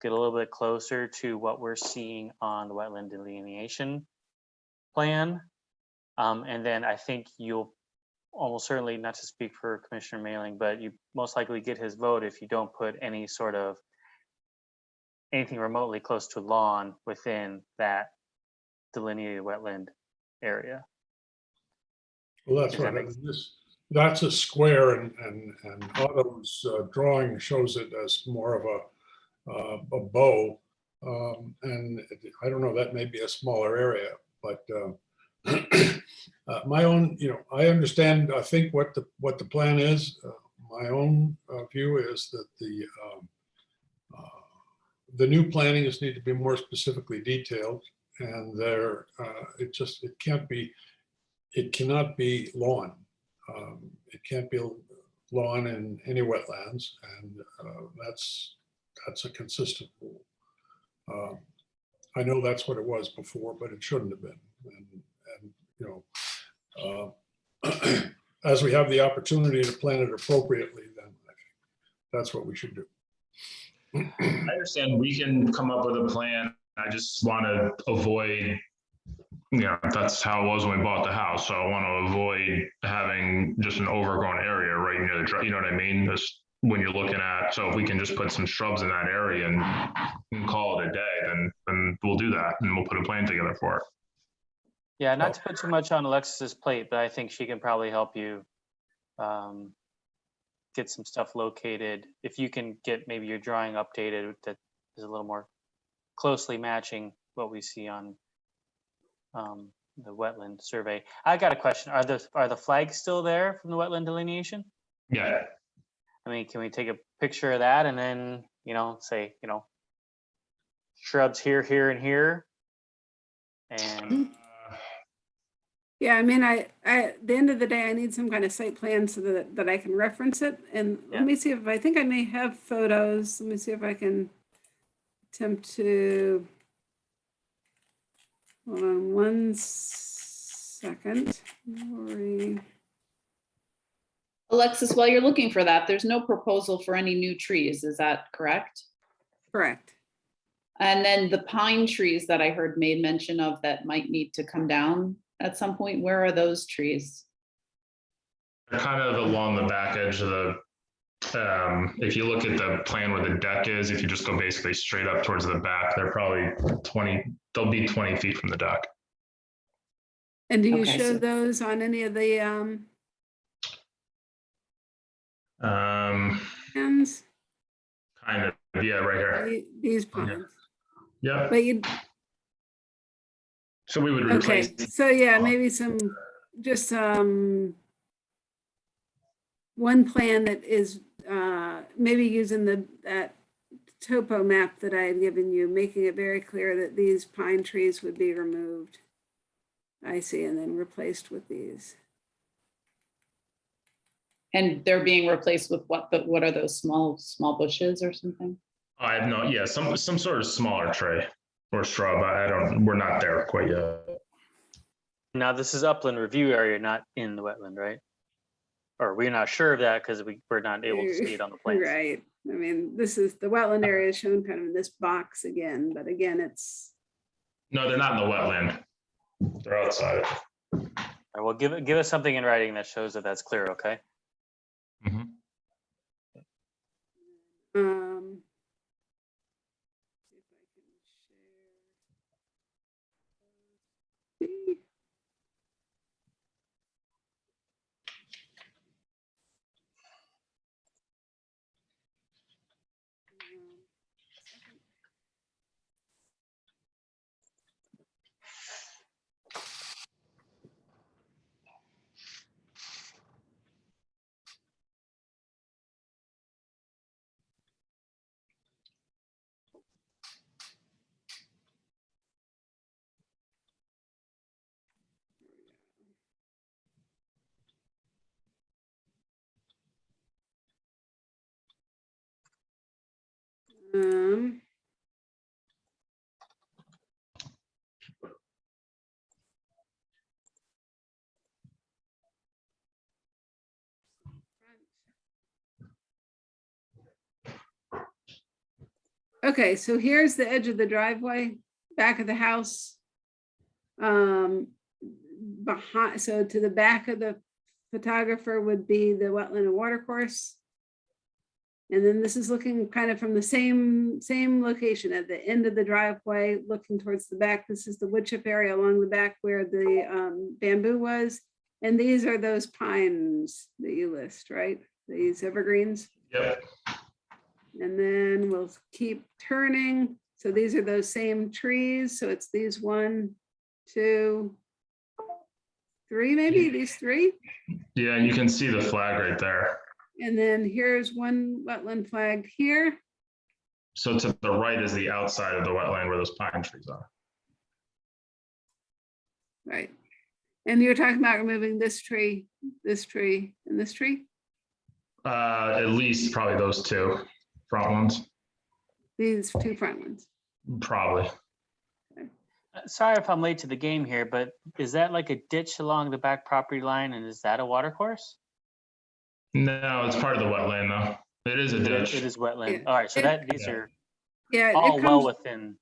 get a little bit closer to what we're seeing on the wetland delineation plan. And then I think you'll almost certainly, not to speak for Commissioner Mailing, but you most likely get his vote if you don't put any sort of anything remotely close to lawn within that delineated wetland area. Well, that's Does that right. I make mean, that's a square, and Otto's drawing shows it as more of a bow. And I don't know, that may be a smaller area, but my own, I understand, I think what the plan is. My own view is that the new plantings need to be more specifically detailed, and it cannot be lawn. It can't be lawn in any wetlands, and that's a consistent rule. I know that's what it was before, but it shouldn't have been. And as we have the opportunity to plan it appropriately, then I think that's what we should do. I understand we can come up with a plan. I just want to avoid, that's how it was when we bought the house. So I want to avoid having just an overgrown area right near the drive. You know what I mean? Just when you're looking at, so if we can just put some shrubs in that area and call it a day, then we'll do that and we'll put a plan together for it. Yeah, not to put too much on Alexis's plate, but I think she can probably help you get some stuff located. If you can get maybe your drawing updated that is a little more closely matching what we see on the wetland survey. I got a question. Are the flags still there from the wetland delineation? Yeah. I mean, can we take a picture of that and then, say, shrubs here, here, and here? And yeah, I mean, at the end of the day, I need some kind of site plan so that I can reference it. And let me see if I think I may have photos. Let me see if I can attempt to. Hold on 1 second. Alexis, while you're looking for that, there's no proposal for any new trees. Is that correct? Correct. And then the pine trees that I heard made mention of that might need to come down at some point, where are those trees? They're kind of along the back edge of the, if you look at the plan where the deck is, if you just go basically straight up towards the back, they're probably they'll be 20 feet from the deck. And do you show those on any of the plans? Kind of, yeah, right here. These pines. Yeah. But you. So we would replace. Okay, so yeah, maybe just one plan that is maybe using that topo map that I had given you, making it very clear that these pine trees would be removed. I see, and then replaced with these. And they're being replaced with what? What are those small bushes or something? I have no, yeah, some sort of smaller tree or shrub. We're not there quite yet. now this is upland review area, not in the wetland, right? Or we're not sure of that because we're not able to see it on the plans. Right. I mean, this is the wetland area shown kind of in this box again, but again, it's. No, they're not in the wetland. They're outside. right, well, give us something in writing that shows that that's clear, okay? Mhm. See if I can share. Um, okay, so here's the edge of the driveway, back of the house. Behind, so to the back of the photographer would be the wetland and watercourse. And then this is looking kind of from the same location at the end of the driveway, looking towards the back. This is the wood chip area along the back where the bamboo was. And these are those pines that you list, right? These evergreens. Yep. And then we'll keep turning. So these are those same trees. So it's these 1, 2, 3, maybe these 3. Yeah, you can see the flag right there. And then here's one wetland flag here. So to the right is the outside of the wetland where those pine trees are. Right. And you're talking about removing this tree, and this tree. At least probably those 2 front ones, These 2 front ones. probably. Sorry if I'm late to the game here, but is that like a ditch along the back property line, and is that a water course? No, it's part of the wetland though. It is a ditch. It is wetland. Yeah. All right, so these are Yeah, all it well comes, within.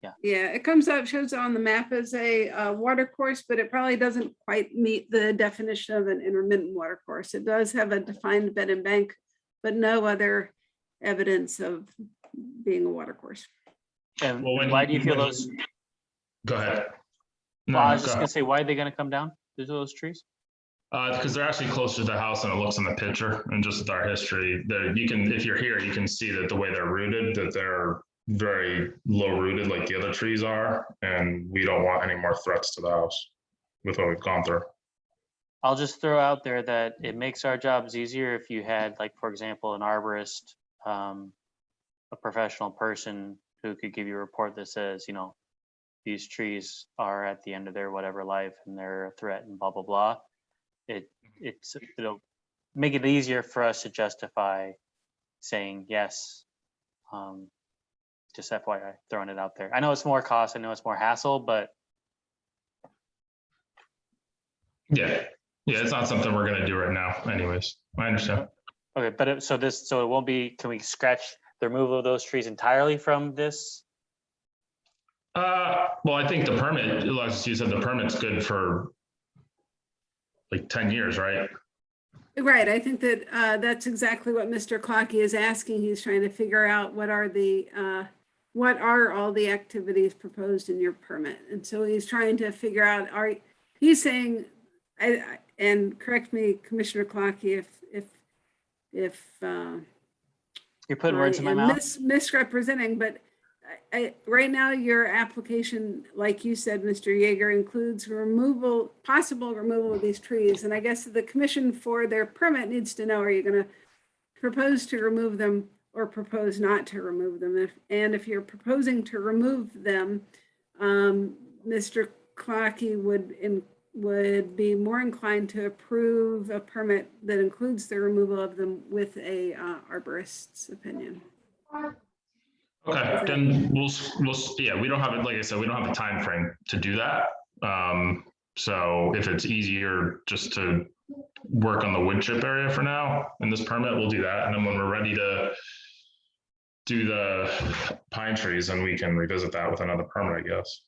yeah, it comes up, shows on the map as a water course, but it probably doesn't quite meet the definition of an intermittent water course. It does have a defined bed and bank, but no other evidence of being a water course. And Well, why do you feel those? Go ahead. Well, I was go just gonna ahead. say, why are they gonna come down? Those trees? Because they're actually closer to the house than it looks in the picture, and just with our history, you can, if you're here, you can see that the way they're rooted, that they're very low rooted like the other trees are, and we don't want any more threats to the house with what we've gone through. I'll just throw out there that it makes our jobs easier if you had, like, for example, an arborist, a professional person who could give you a report that says, you know, these trees are at the end of their whatever life and they're a threat and blah, blah, blah. It'll make it easier for us to justify saying yes. Just FYI, throwing it out there. I know it's more cost, I know it's more hassle, but Yeah, it's not something we're gonna do right now anyways. I understand. okay, but so it won't be, can we scratch the removal of those trees entirely from this? Well, I think the permit, like you said, the permit's good for like 10 years, right? Right, I think that that's exactly what Mr. Clocky is asking. He's trying to figure out what are all the activities proposed in your permit. And so he's trying to figure out, he's saying, and correct me, Commissioner Clocky, if You're putting words in my mouth. Misrepresenting, but right now your application, like you said, Mr. Yeager, includes possible removal of these trees. And I guess the commission for their permit needs to know, are you going to propose to remove them or propose not to remove them? And if you're proposing to remove them, Mr. Clocky would be more inclined to approve a permit that includes the removal of them with a arborist's opinion. Okay, then we'll yeah, we don't have it, like I said, we don't have a time frame to do that. So if it's easier just to work on the wood chip area for now in this permit, we'll do that. And then when we're ready to do the pine trees, then we can revisit that with another permit, I guess.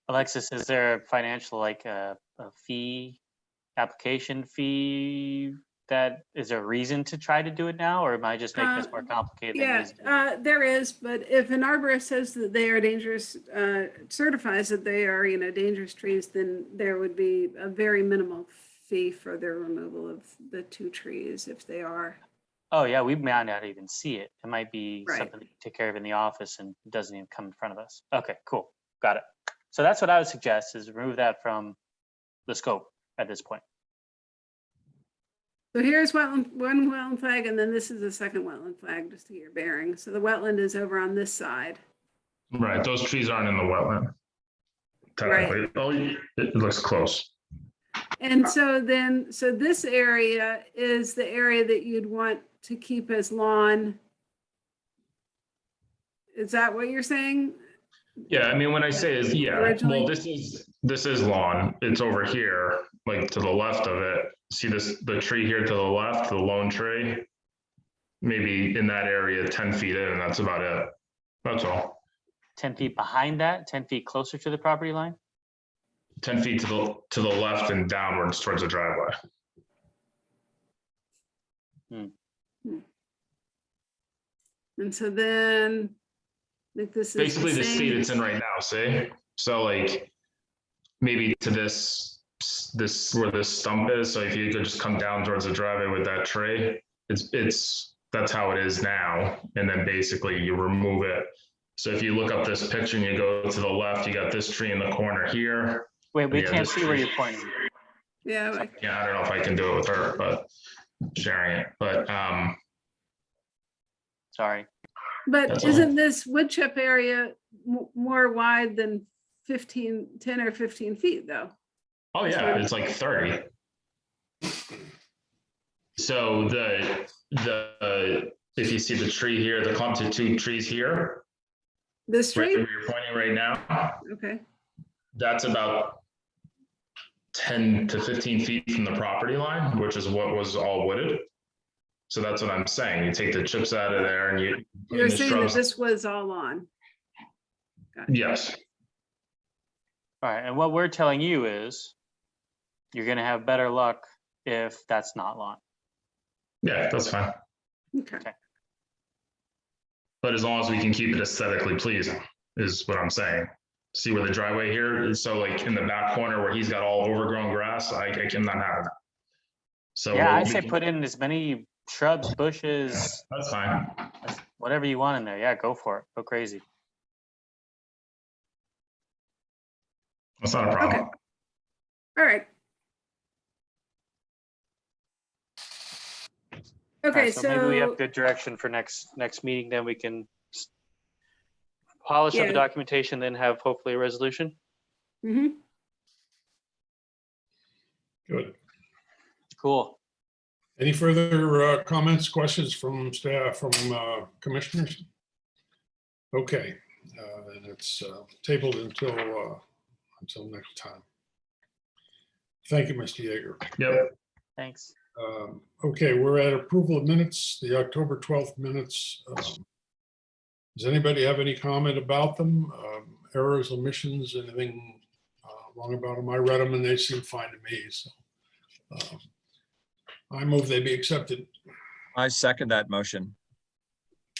Alexis, is there a financial, like a fee, application fee that, is there a reason to try to do it now, or am I just making this more complicated than it needs to be? There is, but if an arborist says that they are dangerous, certifies that they are, dangerous trees, then there would be a very minimal fee for their removal of the 2 trees if they are. Oh yeah, we might not even see it. It might be Right. something that you take care of in the office and it doesn't even come in front of us. Okay, cool, got it. So that's what I would suggest, is remove that from the scope at this point. So here's one wetland flag, and then this is the second wetland flag, just to get your bearing. So the wetland is over on this side. Right, those trees aren't in the wetland. Technically, oh, it looks close. And so this area is the area that you'd want to keep as lawn. Is that what you're saying? Yeah, I mean, when I say is, yeah, Originally? well, this is lawn. It's over here, like to the left of it. See the tree here to the left, the lone tree? Maybe in that area, 10 feet in, and that's about it. That's all. 10 feet behind that, 10 feet closer to the property line? 10 feet to the left and downwards towards the driveway. And so then, like this is Basically the same- state it's in right now, see? So like, maybe to this where this stump is, so if you could just come down towards the driveway with that tree, that's how it is now, and then basically you remove it. So if you look up this picture and you go to the left, you got this tree in the corner here. Wait, we Yeah, can't this see where tree. you're pointing. Yeah, Yeah, I don't know if I can do it with her, but sharing it, but sorry. but That's isn't this wood chip area more wide than 10 or 15 feet though? oh yeah, it's like 30. So if you see the tree here, the clump of 2 trees here, This right tree? where you're pointing right now, Okay. that's about 10 to 15 feet from the property line, which is what was all wooded. So that's what I'm saying. You take the chips out of there and you. put in You're the saying that shrubs. this was all on. Yes, All right, and what we're telling you is you're gonna have better luck if that's not lawn. yeah, that's fine. Okay. But as long as we can keep it aesthetically pleasing, is what I'm saying. See where the driveway here is, so like in the back corner where he's got all overgrown grass, I cannot have that. So Yeah, I we say can- put in as many shrubs, bushes, That's fine. whatever you want in there. Yeah, go for it. Go crazy. That's not a problem. All right. All Okay, right, so maybe we have so good direction for next meeting, then we can polish up Yeah. the documentation, then have hopefully a resolution. mhm. Good. Cool. Any further comments, questions from staff, from commissioners? Okay, and it's tabled until next time. Thank you, Mr. Yeager. Yep. Thanks. Okay, we're at approval of minutes, the October 12th minutes. Does anybody have any comment about them? Errors, omissions, anything wrong about them? I read them and they seem fine to me, so. I move they be accepted. I second that motion.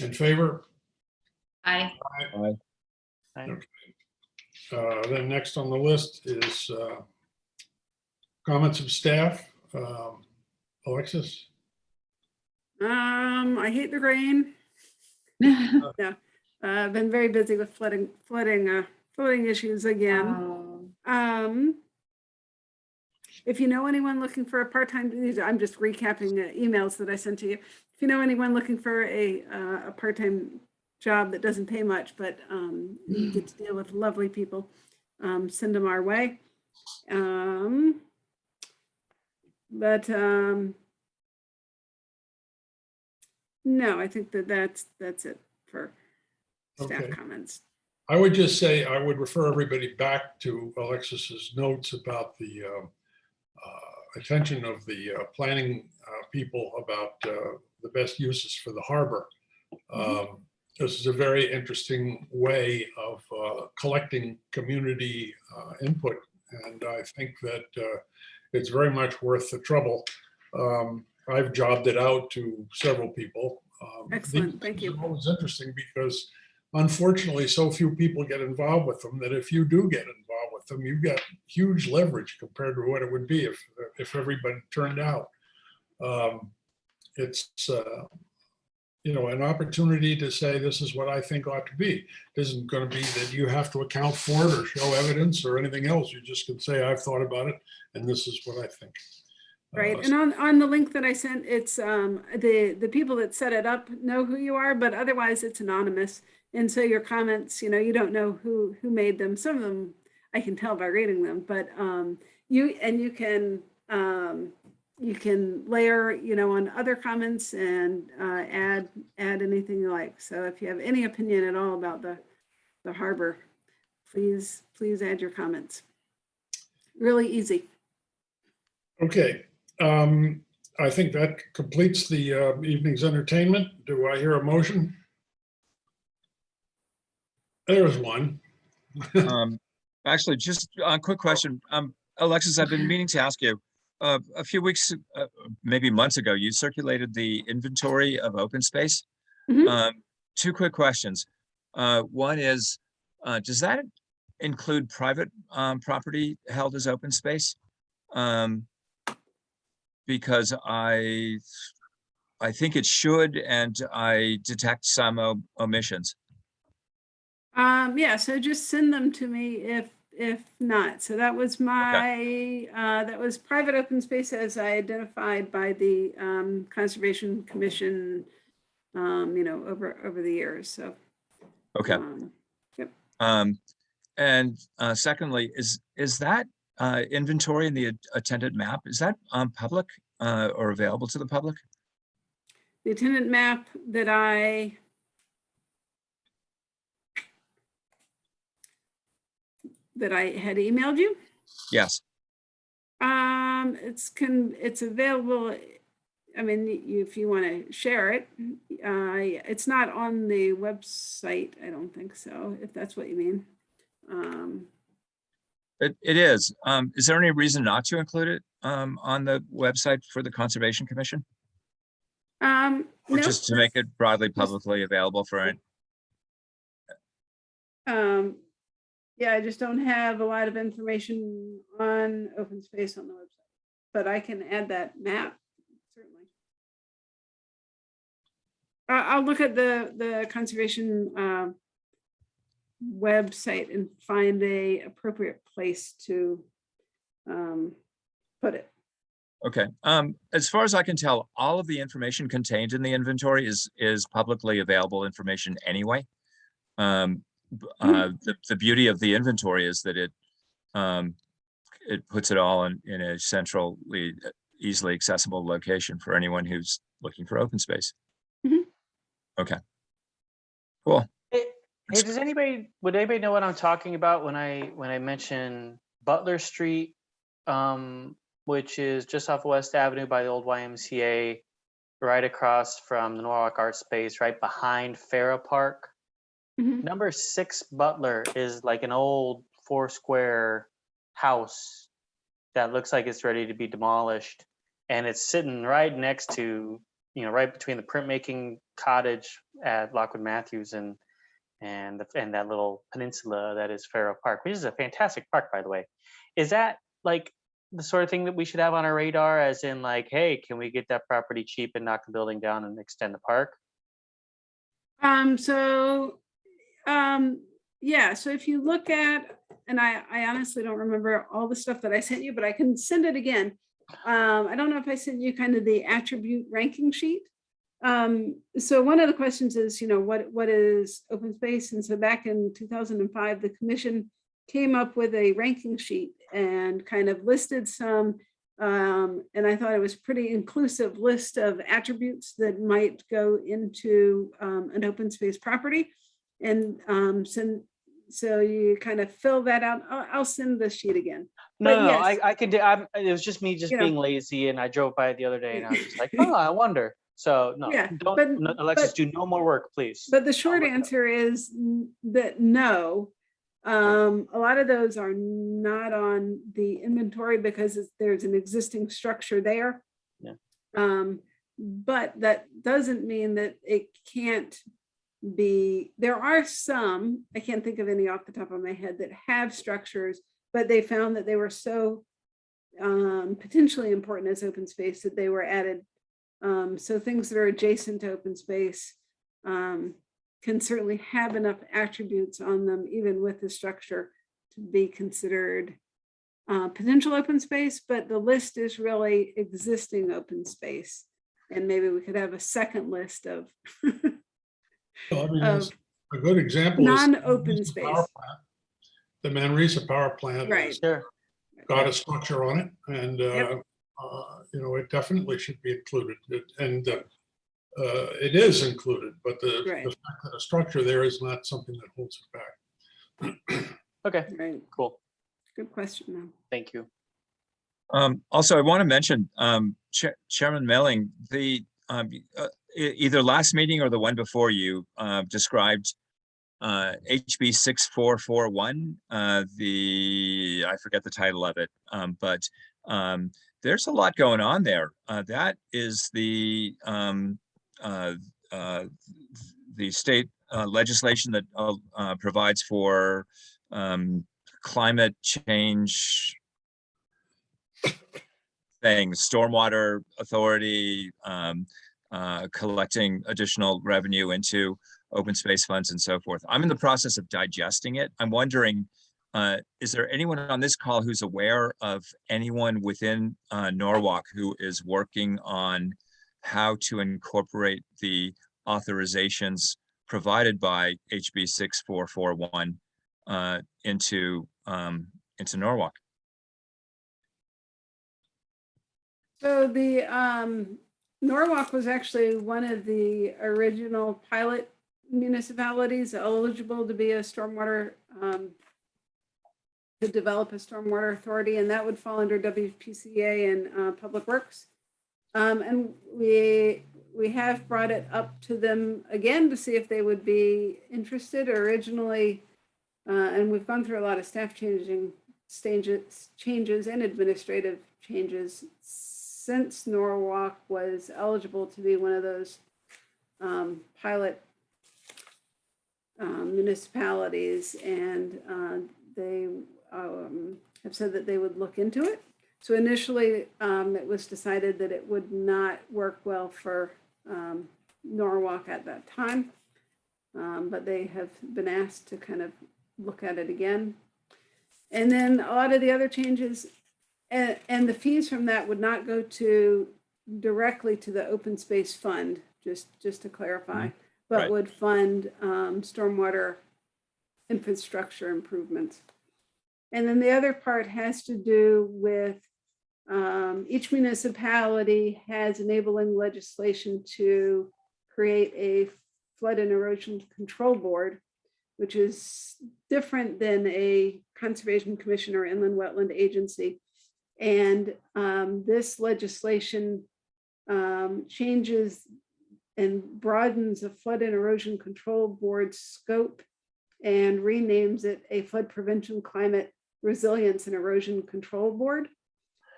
In favor? Aye. Then next on the list is comments of staff. Alexis? I hate the rain. Yeah, I've been very busy with flooding issues again. If you know anyone looking for a part-time, I'm just recapping the emails that I sent to you. If you know anyone looking for a part-time job that doesn't pay much, but you get to deal with lovely people, send them our way. No, I think that's it for staff Okay. comments. I would just say, I would refer everybody back to Alexis's notes about the attention of the planning people about the best uses for the harbor. This is a very interesting way of collecting community input. And I think that it's very much worth the trouble. I've jobbed it out to several people. Excellent, thank you. It's always interesting because unfortunately, so few people get involved with them that if you do get involved with them, you've got huge leverage compared to what it would be if everybody turned out. It's an opportunity to say, this is what I think ought to be. It isn't going to be that you have to account for it or show evidence or anything else. You just can say, I've thought about it, and this is what I think. Right, and on the link that I sent, it's the people that set it up know who you are, but otherwise it's anonymous. And so your comments, you don't know who made them. Some of them I can tell by reading them, but you can layer, on other comments and add anything you like. So if you have any opinion at all about the harbor, please add your comments. Really easy. Okay. I think that completes the evening's entertainment. Do I hear a motion? There's one. Actually, just a quick question. Alexis, I've been meaning to ask you, a few weeks, maybe months ago, you circulated the inventory of open space. Mm-hmm. Two quick questions. One is, does that include private property held as open space? Because I think it should, and I detect some omissions. Yeah, so just send them to me if not. So that was my that was private open space as I identified by the Conservation Commission, over the years. So okay. Yep. And secondly, is that inventory in the attendant map, is that public or available to the public? The attendant map that I had emailed you? Yes. It's available. I mean, if you want to share it, it's not on the website. I don't think so, if that's what you mean. It is. Is there any reason not to include it on the website for the Conservation Commission? Or No, just to make it broadly publicly available for it? yeah, I just don't have a lot of information on open space on the website, but I can add that map, certainly. I'll look at the conservation website and find a appropriate place to put it. Okay. As far as I can tell, all of the information contained in the inventory is publicly available information anyway. The beauty of the inventory is that it puts it all in a centrally, easily accessible location for anyone who's looking for open space. Mm-hmm. Okay. Cool. Hey, would anybody know what I'm talking about when I mention Butler Street, which is just off West Avenue by the old YMCA, right across from the Norwalk Art Space, right behind Farah Park? Mm-hmm. Number 6 Butler is like an old 4-square house that looks like it's ready to be demolished, and it's sitting right next to, right between the printmaking cottage at Lockwood Matthews and that little peninsula that is Farah Park, which is a fantastic park, by the way. Is that like the sort of thing that we should have on our radar, as in like, hey, can we get that property cheap and knock the building down and extend the park? Yeah, so if you look at, and I honestly don't remember all the stuff that I sent you, but I can send it again. I don't know if I sent you kind of the attribute ranking sheet. So one of the questions is, what is open space? And so back in 2005, the commission came up with a ranking sheet and kind of listed some, and I thought it was a pretty inclusive list of attributes that might go into an open space property. And so you kind of fill that out. I'll send the sheet again. No, yes. I could do. It was just me being lazy, and I drove by it the other day, and I was just like, oh, I wonder. So no, Yeah, Alexis, do no more work, please. But the short answer is that no, A lot of those are not on the inventory because there's an existing structure there. Yeah. But that doesn't mean that it can't be. There are some, I can't think of any off the top of my head, that have structures, but they found that they were so potentially important as open space that they were added. So things that are adjacent to open space can certainly have enough attributes on them, even with the structure, to be considered potential open space, but the list is really existing open space. And maybe we could have a second list of, Well, I mean, of a good example is non-open Manresa space. Power Plant. The Manresa Power Plant Right. has Sure. got a structure on it, and Yep. you know, it definitely should be included. It is included, but the fact that a structure there is not something that holds it back. Okay. Right. Cool. Good question, though. Thank you. Also, I want to mention, Chairman Melling, either last meeting or the one before you described HB 6441. I forget the title of it, but there's a lot going on there. That is the state legislation that provides for climate change things, stormwater authority, collecting additional revenue into open space funds and so forth. I'm in the process of digesting it. I'm wondering, is there anyone on this call who's aware of anyone within Norwalk who is working on how to incorporate the authorizations provided by HB 6441 into Norwalk? So the Norwalk was actually one of the original pilot municipalities eligible to be a stormwater, to develop a stormwater authority, and that would fall under WPCA and Public Works. And we have brought it up to them again to see if they would be interested. Originally, and we've gone through a lot of staff changes and administrative changes since Norwalk was eligible to be one of those pilot municipalities, and they have said that they would look into it. So initially, it was decided that it would not work well for Norwalk at that time, but they have been asked to kind of look at it again. And then a lot of the other changes, and the fees from that would not go directly to the open space fund, just to clarify, but Right. would fund stormwater infrastructure improvements. And then the other part has to do with each municipality has enabling legislation to create a flood and erosion control board, which is different than a conservation commission or inland wetland agency. And this legislation changes and broadens the flood and erosion control board's scope and renames it a flood prevention, climate resilience and erosion control board.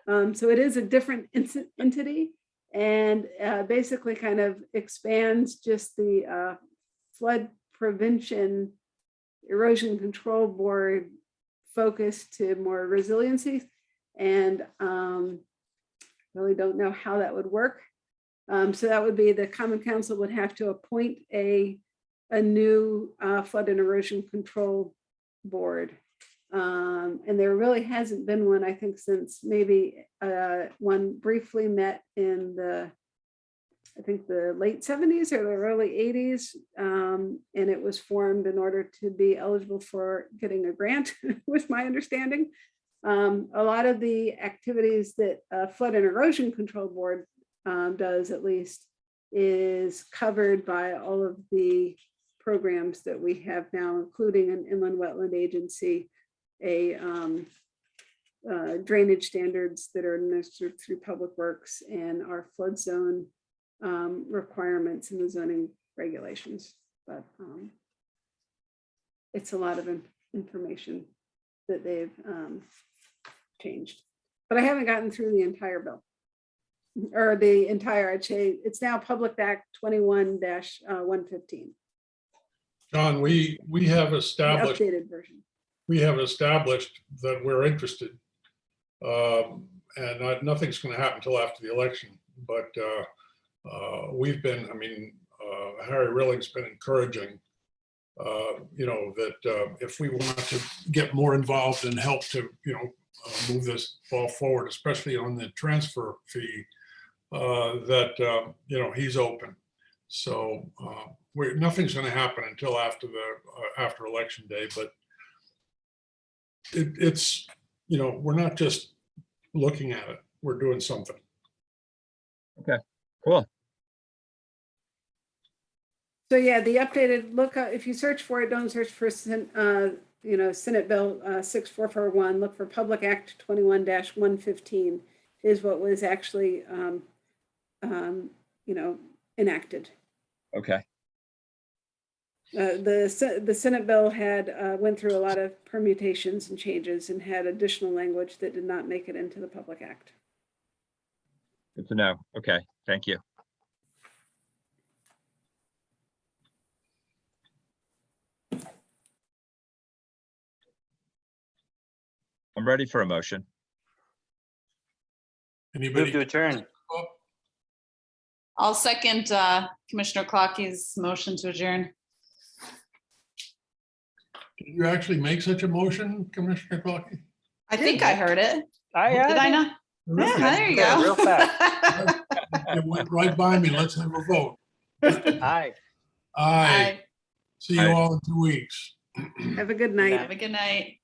So it is a different entity, and basically kind of expands just the flood prevention erosion control board focus to more resiliency. And really don't know how that would work. So that would be the Common Council would have to appoint a new flood and erosion control board. And there really hasn't been one, I think, since maybe one briefly met in I think the late 70s or the early 80s. And it was formed in order to be eligible for getting a grant, was my understanding. A lot of the activities that Flood and Erosion Control Board does, at least, is covered by all of the programs that we have now, including an inland wetland agency, drainage standards that are administered through Public Works, and our flood zone requirements in the zoning regulations. But it's a lot of information that they've changed. But I haven't gotten through the entire bill. Or the entire, I'd say, it's now Public Act 21-115, John, we have the established, updated version. that we're interested. And nothing's going to happen until after the election. But we've been, I mean, Harry Rilling's been encouraging, that if we want to get more involved and help to, move this ball forward, especially on the transfer fee, that he's open. So nothing's going to happen until after election day. But it's we're not just looking at it; we're doing something. Okay, cool. So yeah, the updated look, if you search for it, don't search for Senate Bill 6441. Look for Public Act 21-115 is what was actually enacted. Okay. The Senate bill had went through a lot of permutations and changes and had additional language that did not make it into the Public Act. Good to know. Okay, thank you. I'm ready for a motion. Anybody? Move to adjourn. I'll second Commissioner Clockey's motion to adjourn. Did you actually make such a motion, Commissioner Clockey? I think I heard it. Did I not? Terrific. Yeah, there you Yeah, go. real fast. It went right by me. Let's have a vote. Aye. Aye. See you Aye. all in 2 weeks. Have a good night. Have a good night.